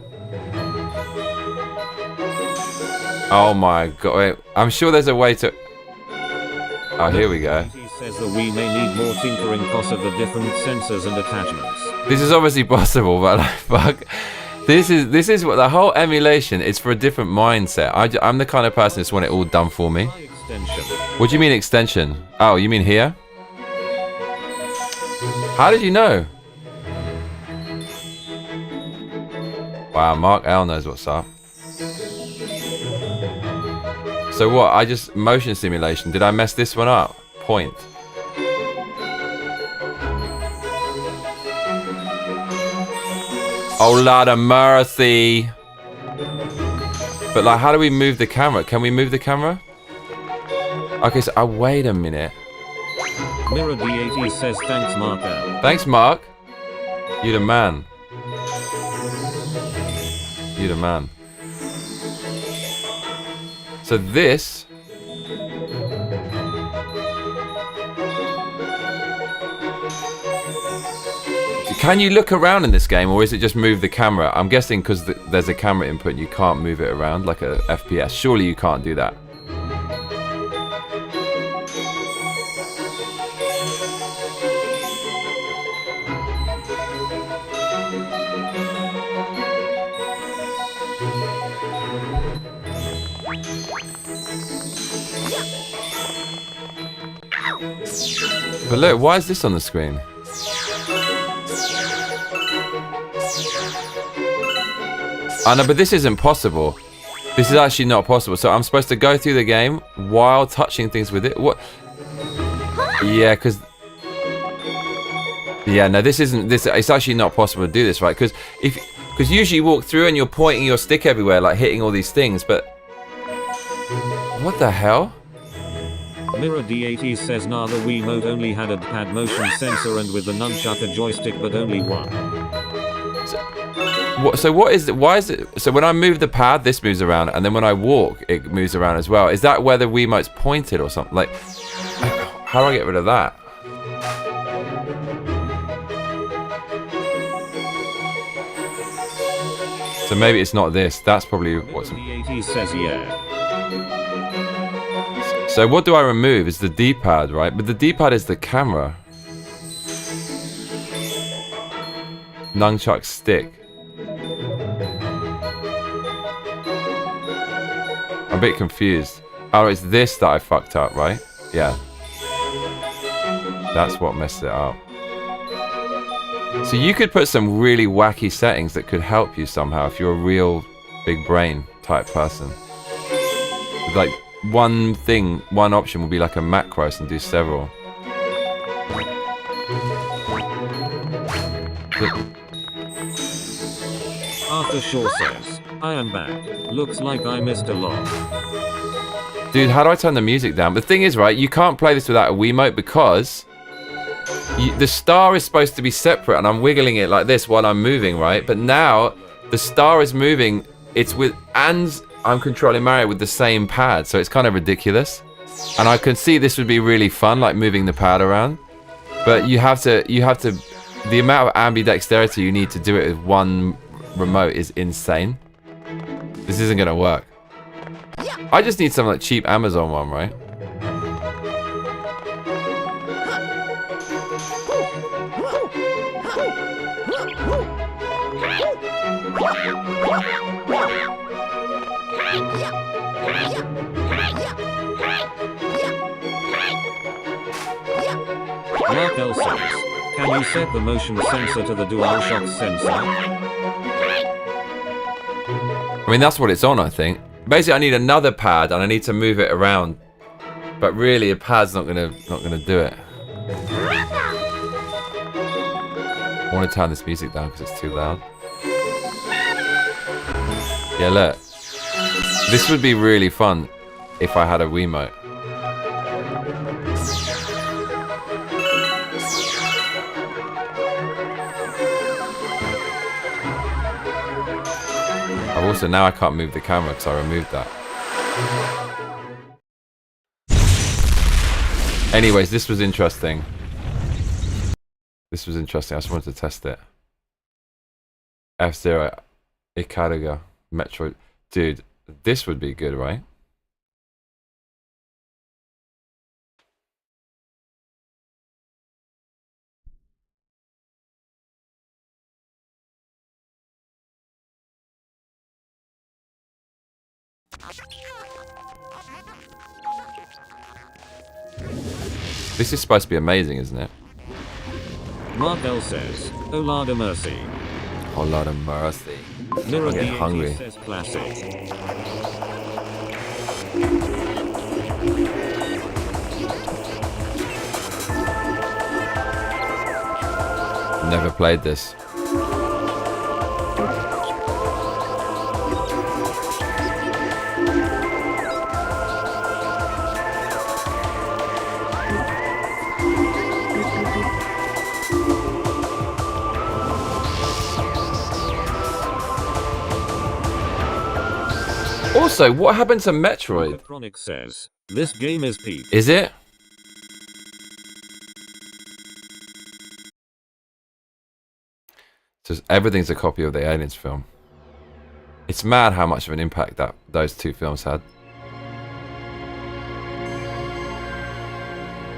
S1: Oh my god. Wait, I'm sure there's a way to... Oh, here we go.
S2: He says that we may need more tinkering because of the different sensors and attachments.
S1: This is obviously possible, but like, fuck. This is what the whole emulation is for a different mindset. I'm the kind of person that just want it all done for me. What do you mean extension? Oh, you mean here? How did you know? Wow, Mark L knows what's up. So what? I just motion simulation. Did I mess this one up? Point. Oh, Lord of mercy. But like, how do we move the camera? Can we move the camera? Okay, so wait a minute.
S2: Mirror D80 says thanks, Mark L.
S1: Thanks, Mark. You the man. You the man. So this... Can you look around in this game, or is it just move the camera? I'm guessing because there's a camera input, you can't move it around like a FPS. Surely you can't do that. But look, why is this on the screen? Oh no, but this isn't possible. This is actually not possible. So I'm supposed to go through the game while touching things with it? What? Yeah, because... Yeah, no, this isn't... It's actually not possible to do this, right? Because usually you walk through and you're pointing your stick everywhere, like hitting all these things, but... What the hell?
S2: Mirror D80 says nah, the Wii mode only had a pad motion sensor and with the nunchuck a joystick, but only one.
S1: So what is it? Why is it? So when I move the pad, this moves around, and then when I walk, it moves around as well. Is that where the Wiimote's pointed or something? Like, how do I get rid of that? So maybe it's not this. That's probably what's...
S2: D80 says yeah.
S1: So what do I remove? Is the D-pad, right? But the D-pad is the camera. Nunchuck stick. I'm a bit confused. Oh, it's this that I fucked up, right? Yeah. That's what messed it up. So you could put some really wacky settings that could help you somehow if you're a real big brain type person. Like one option would be like a macros and do several.
S2: After Shaw says, I am back. Looks like I missed a lot.
S1: Dude, how do I turn the music down? The thing is, right, you can't play this without a Wiimote because the star is supposed to be separate and I'm wiggling it like this while I'm moving, right? But now the star is moving, and I'm controlling Mario with the same pad, so it's kind of ridiculous. And I can see this would be really fun, like moving the pad around. But you have to, the amount of ambidexterity you need to do it with one remote is insane. This isn't gonna work. I just need some like cheap Amazon one, right?
S2: Mark L says, can you set the motion sensor to the DualShock sensor?
S1: I mean, that's what it's on, I think. Basically, I need another pad and I need to move it around. But really, a pad's not gonna do it. I want to turn this music down because it's too loud. Yeah, look. This would be really fun if I had a Wiimote. Also, now I can't move the camera because I removed that. Anyways, this was interesting. This was interesting. I just wanted to test it. F-Zero, Ikaruga, Metroid. Dude, this would be good, right? This is supposed to be amazing, isn't it?
S2: Mark L says, oh Lord of mercy.
S1: Oh Lord of mercy.
S2: Mirror
S1: I'm getting hungry.
S2: says classic.
S1: Never played this. Also, what happened to Metroid?
S2: Chronic says, this game is peak.
S1: Is it? So everything's a copy of the Aliens film. It's mad how much of an impact that those two films had.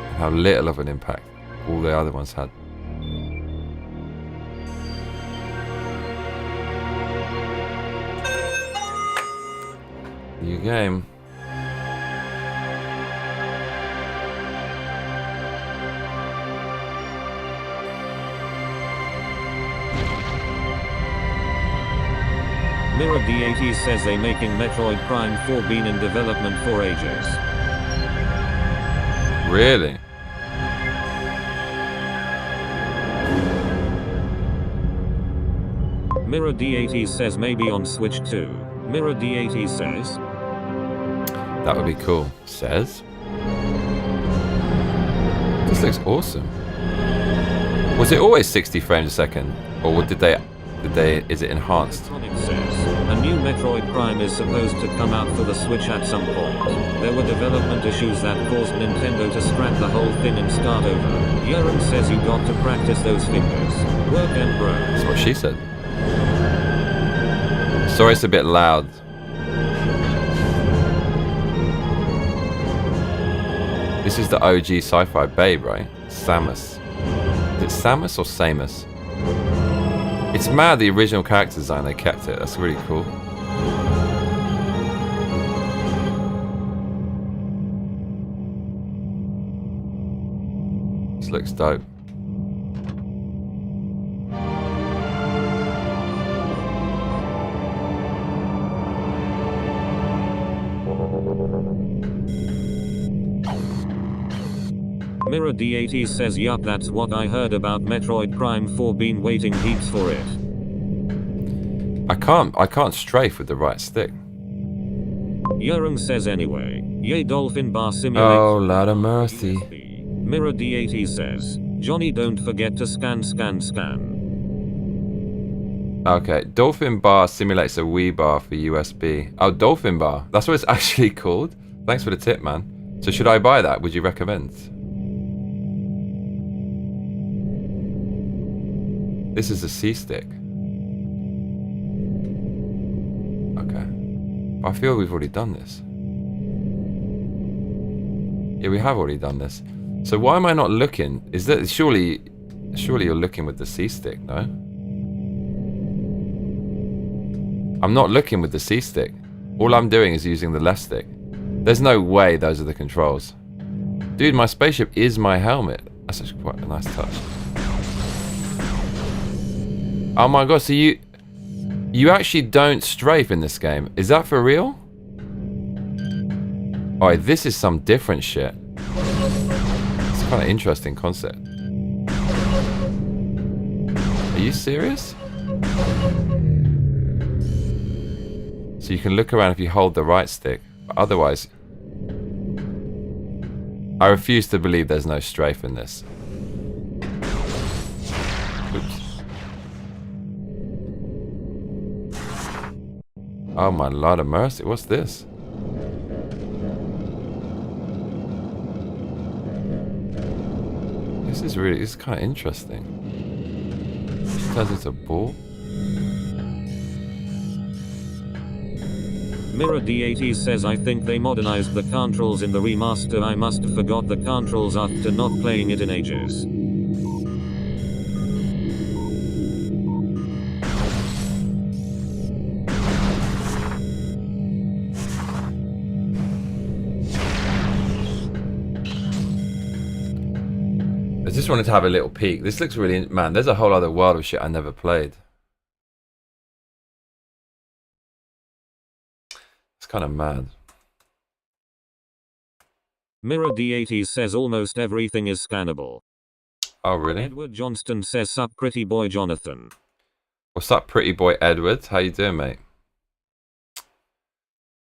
S1: And how little of an impact all the other ones had. New game.
S2: Mirror D80 says they making Metroid Prime 4 been in development for ages.
S1: Really?
S2: Mirror D80 says maybe on Switch 2. Mirror D80 says,
S1: that would be cool. Says. This looks awesome. Was it always 60 frames a second? Or is it enhanced?
S2: Sonic says, a new Metroid Prime is supposed to come out for the Switch at some point. There were development issues that caused Nintendo to scrap the whole thing and start over. Yeron says you got to practice those fingers. Work and bro.
S1: That's what she said. Sorry it's a bit loud. This is the OG sci-fi babe, right? Samus. Is it Samus or Samus? It's mad the original character design, they kept it. That's really cool. This looks dope.
S2: Mirror D80 says yup, that's what I heard about Metroid Prime 4, been waiting heaps for it.
S1: I can't strafe with the right stick.
S2: Yoram says anyway. Yay, Dolphin Bar Simulator.
S1: Oh, Lord of mercy.
S2: Mirror D80 says, Johnny, don't forget to scan.
S1: Okay, Dolphin Bar simulates a Wii bar for USB. Oh, Dolphin Bar. That's what it's actually called. Thanks for the tip, man. So should I buy that? Would you recommend? This is a C-stick. Okay. But I feel we've already done this. Yeah, we have already done this. So why am I not looking? Is that surely you're looking with the C-stick, no? I'm not looking with the C-stick. All I'm doing is using the left stick. There's no way those are the controls. Dude, my spaceship is my helmet. That's actually quite a nice touch. Oh my god, so you actually don't strafe in this game. Is that for real? Alright, this is some different shit. It's a kind of interesting concept. Are you serious? So you can look around if you hold the right stick, but otherwise... I refuse to believe there's no strafe in this. Oops. Oh my Lord of mercy, what's this? This is kind of interesting. She turns into a ball.
S2: Mirror D80 says, I think they modernized the controls in the remaster. I must have forgot the controls after not playing it in ages.
S1: I just wanted to have a little peek. This looks really... Man, there's a whole other world of shit I never played. It's kind of mad.
S2: Mirror D80 says almost everything is scannable.
S1: Oh, really?
S2: Edward Johnston says, sup pretty boy Jonathan.
S1: What's up, pretty boy Edward? How you doing, mate?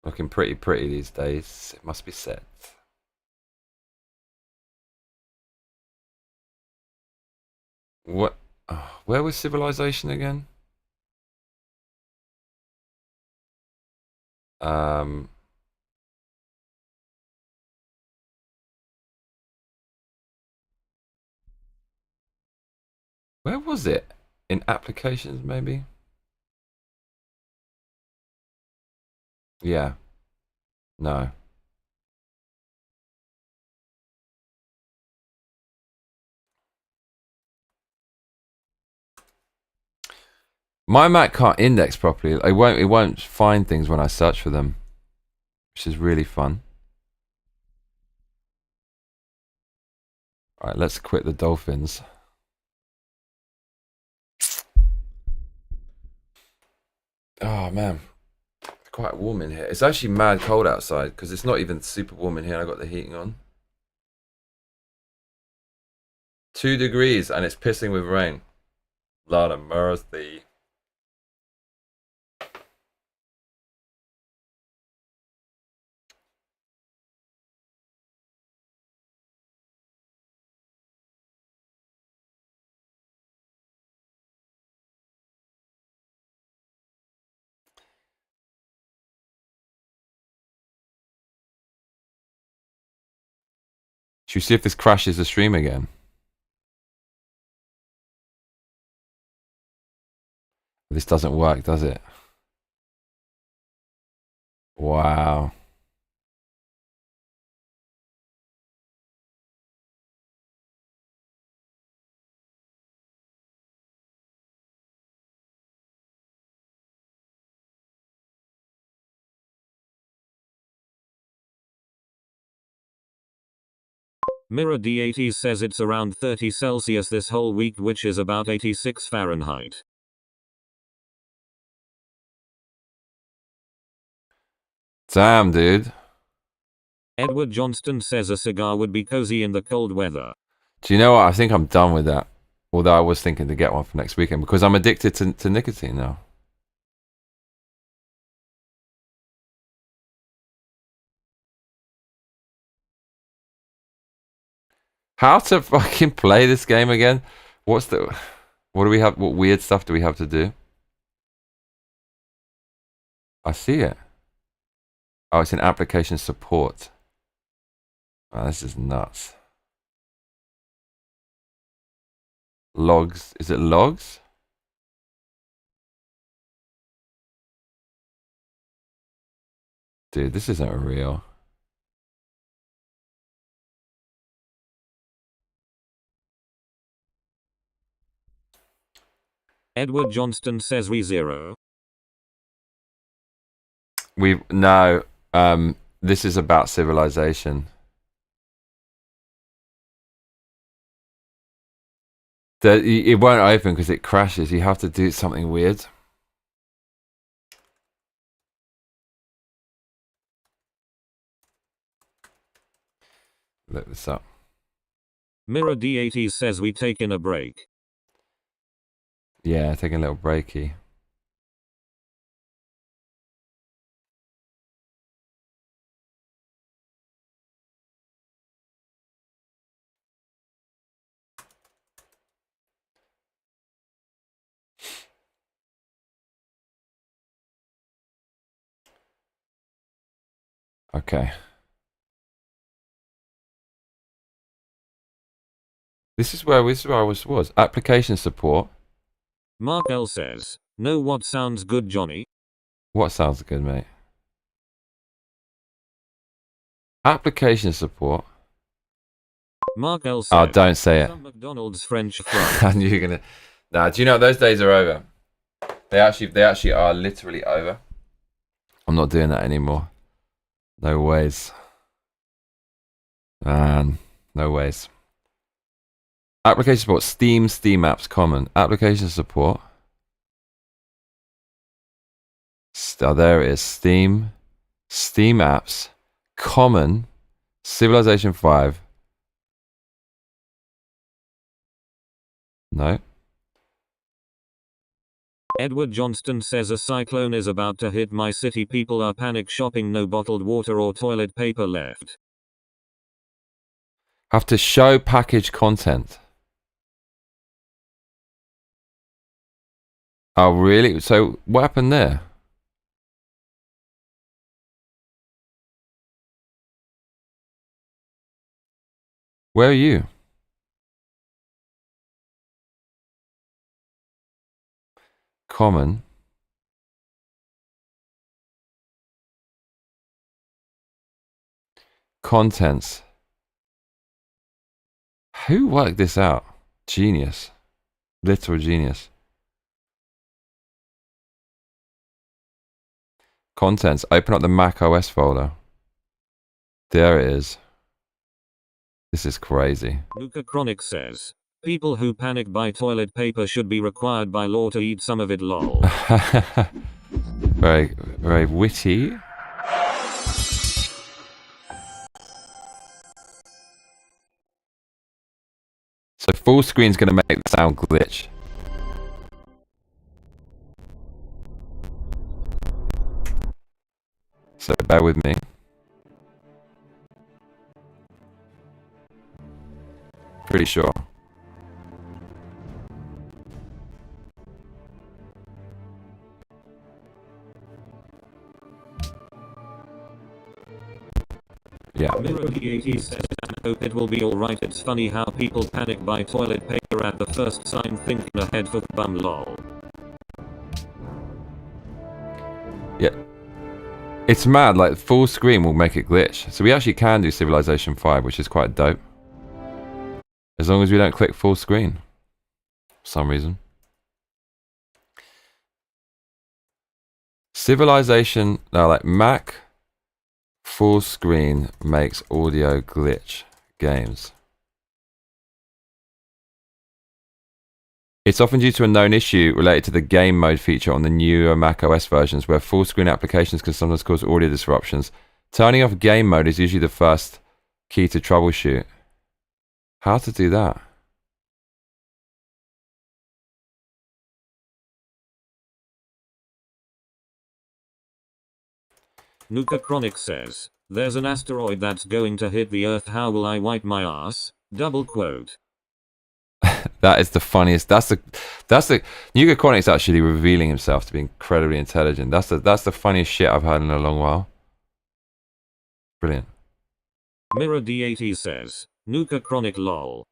S1: Looking pretty these days, it must be said. What? Oh, where was Civilization again? Where was it? In applications, maybe? Yeah. No. My Mac can't index properly. It won't find things when I search for them, which is really fun. All right, let's quit the dolphins. Oh man, it's quite warm in here. It's actually mad cold outside because it's not even super warm in here. I got the heating on. 2 degrees and it's pissing with rain. Lot of mercy. Should we see if this crashes the stream again? This doesn't work, does it? Wow.
S2: Mirror D80 says it's around 30 Celsius this whole week, which is about 86 Fahrenheit.
S1: Damn, dude.
S2: Edward Johnston says a cigar would be cozy in the cold weather.
S1: Do you know what? I think I'm done with that. Although I was thinking to get one for next weekend because I'm addicted to nicotine now. How to fucking play this game again? What do we have? What weird stuff do we have to do? I see it. Oh, it's in application support. Oh, this is nuts. Logs. Is it logs? Dude, this isn't real.
S2: Edward Johnston says ReZero.
S1: No. This is about civilization. It won't open because it crashes. You have to do something weird. Look this up.
S2: Mirror D80 says we taking a break.
S1: Yeah, taking a little breaky. Okay. This is where I was. Application support.
S2: Mark L says, know what sounds good, Johnny?
S1: What sounds good, mate? Application support.
S2: Mark L says,
S1: oh, don't say it.
S2: Some McDonald's French fries.
S1: I knew you're gonna. Nah, do you know those days are over? They actually are literally over. I'm not doing that anymore. No ways. Man, no ways. Application support, Steam apps, common. Application support. Oh, there it is. Steam apps, common, Civilization 5. No.
S2: Edward Johnston says a cyclone is about to hit my city. People are panic shopping. No bottled water or toilet paper left.
S1: Have to show package content. Oh, really? So, what happened there? Where are you? Common. Contents. Who worked this out? Genius. Literal genius. Contents. Open up the Mac OS folder. There it is. This is crazy.
S2: Luca Chronic says, people who panic buy toilet paper should be required by law to eat some of it, lol.
S1: Very, very witty. So full screen's going to make the sound glitch. So bear with me. Pretty sure. Yeah.
S2: Mirror D80 says, I hope it will be alright. It's funny how people panic buy toilet paper at the first sign, thinking ahead for bum, lol.
S1: Yeah. It's mad, like full screen will make it glitch. So we actually can do Civilization 5, which is quite dope. As long as we don't click full screen. For some reason. Civilization, no, like Mac full screen makes audio glitch games. It's often due to a known issue related to the game mode feature on the newer macOS versions, where full screen applications can sometimes cause audio disruptions. Turning off game mode is usually the first key to troubleshoot. How to do that?
S2: Nuka Chronic says, there's an asteroid that's going to hit the Earth, how will I wipe my ass? Double quote.
S1: That is the funniest. That's the Nuka Chronic's actually revealing himself to be incredibly intelligent. That's the funniest shit I've heard in a long while. Brilliant.
S2: Mirror D80 says, Nuka Chronic lol.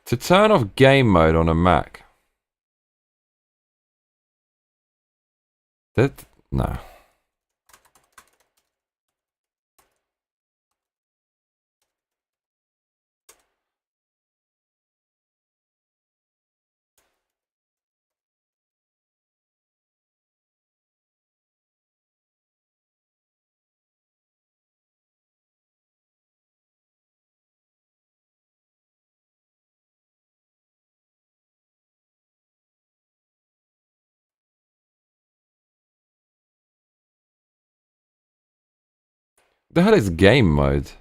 S1: To turn off game mode on a Mac. No. The hell is game mode?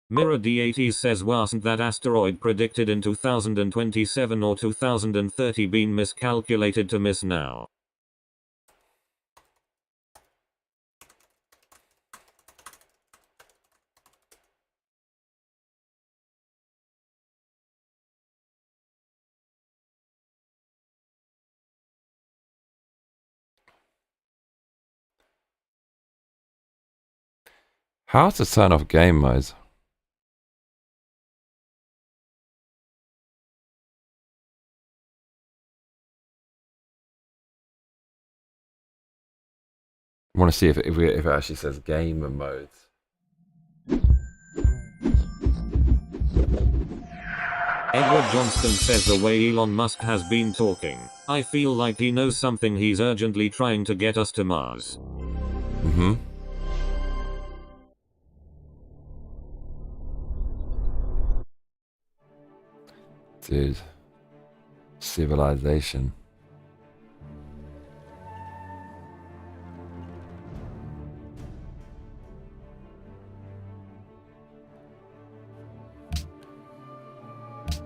S2: Mirror D80 says, wasn't that asteroid predicted in 2027 or 2030 been miscalculated to miss now?
S1: How to turn off game mode? I want to see if it actually says game mode.
S2: Edward Johnston says, the way Elon Musk has been talking, I feel like he knows something. He's urgently trying to get us to Mars.
S1: Mm-hmm. Dude. Civilization.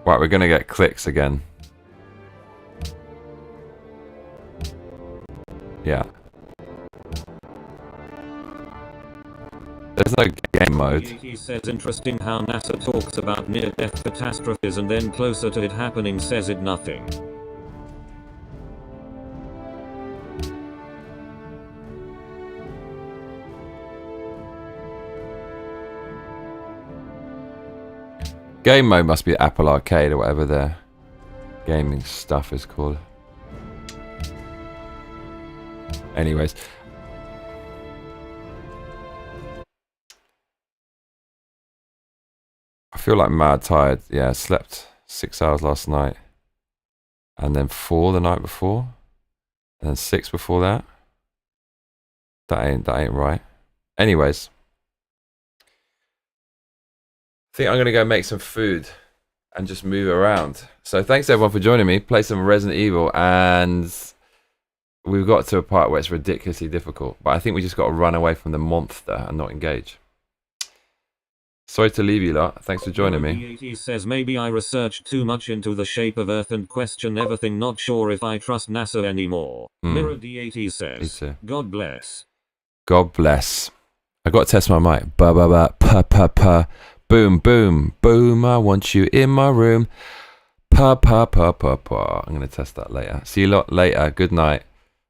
S1: Right, we're gonna get clicks again. Yeah. There's no game mode.
S2: He says, interesting how NASA talks about near-death catastrophes and then closer to it happening says it nothing.
S1: Game mode must be Apple Arcade or whatever their gaming stuff is called. Anyways. I feel like mad tired. Yeah, I slept 6 hours last night. And then 4 the night before. And then 6 before that. That ain't right. Anyways. I think I'm going to go make some food and just move around. So thanks everyone for joining me. Play some Resident Evil, and we've got to a part where it's ridiculously difficult. But I think we just got to run away from the monster and not engage. Sorry to leave you lot. Thanks for joining me.
S2: He says, maybe I researched too much into the shape of Earth and question everything. Not sure if I trust NASA anymore. Mirror D80 says, God bless.
S1: God bless. I got to test my mic. Ba ba ba pa pa pa. Boom, boom, boom, I want you in my room. Pa, pa, pa, pa, pa. I'm going to test that later. See you lot later. Good night.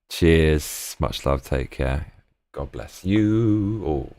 S1: Cheers. Much love. Take care. God bless you all.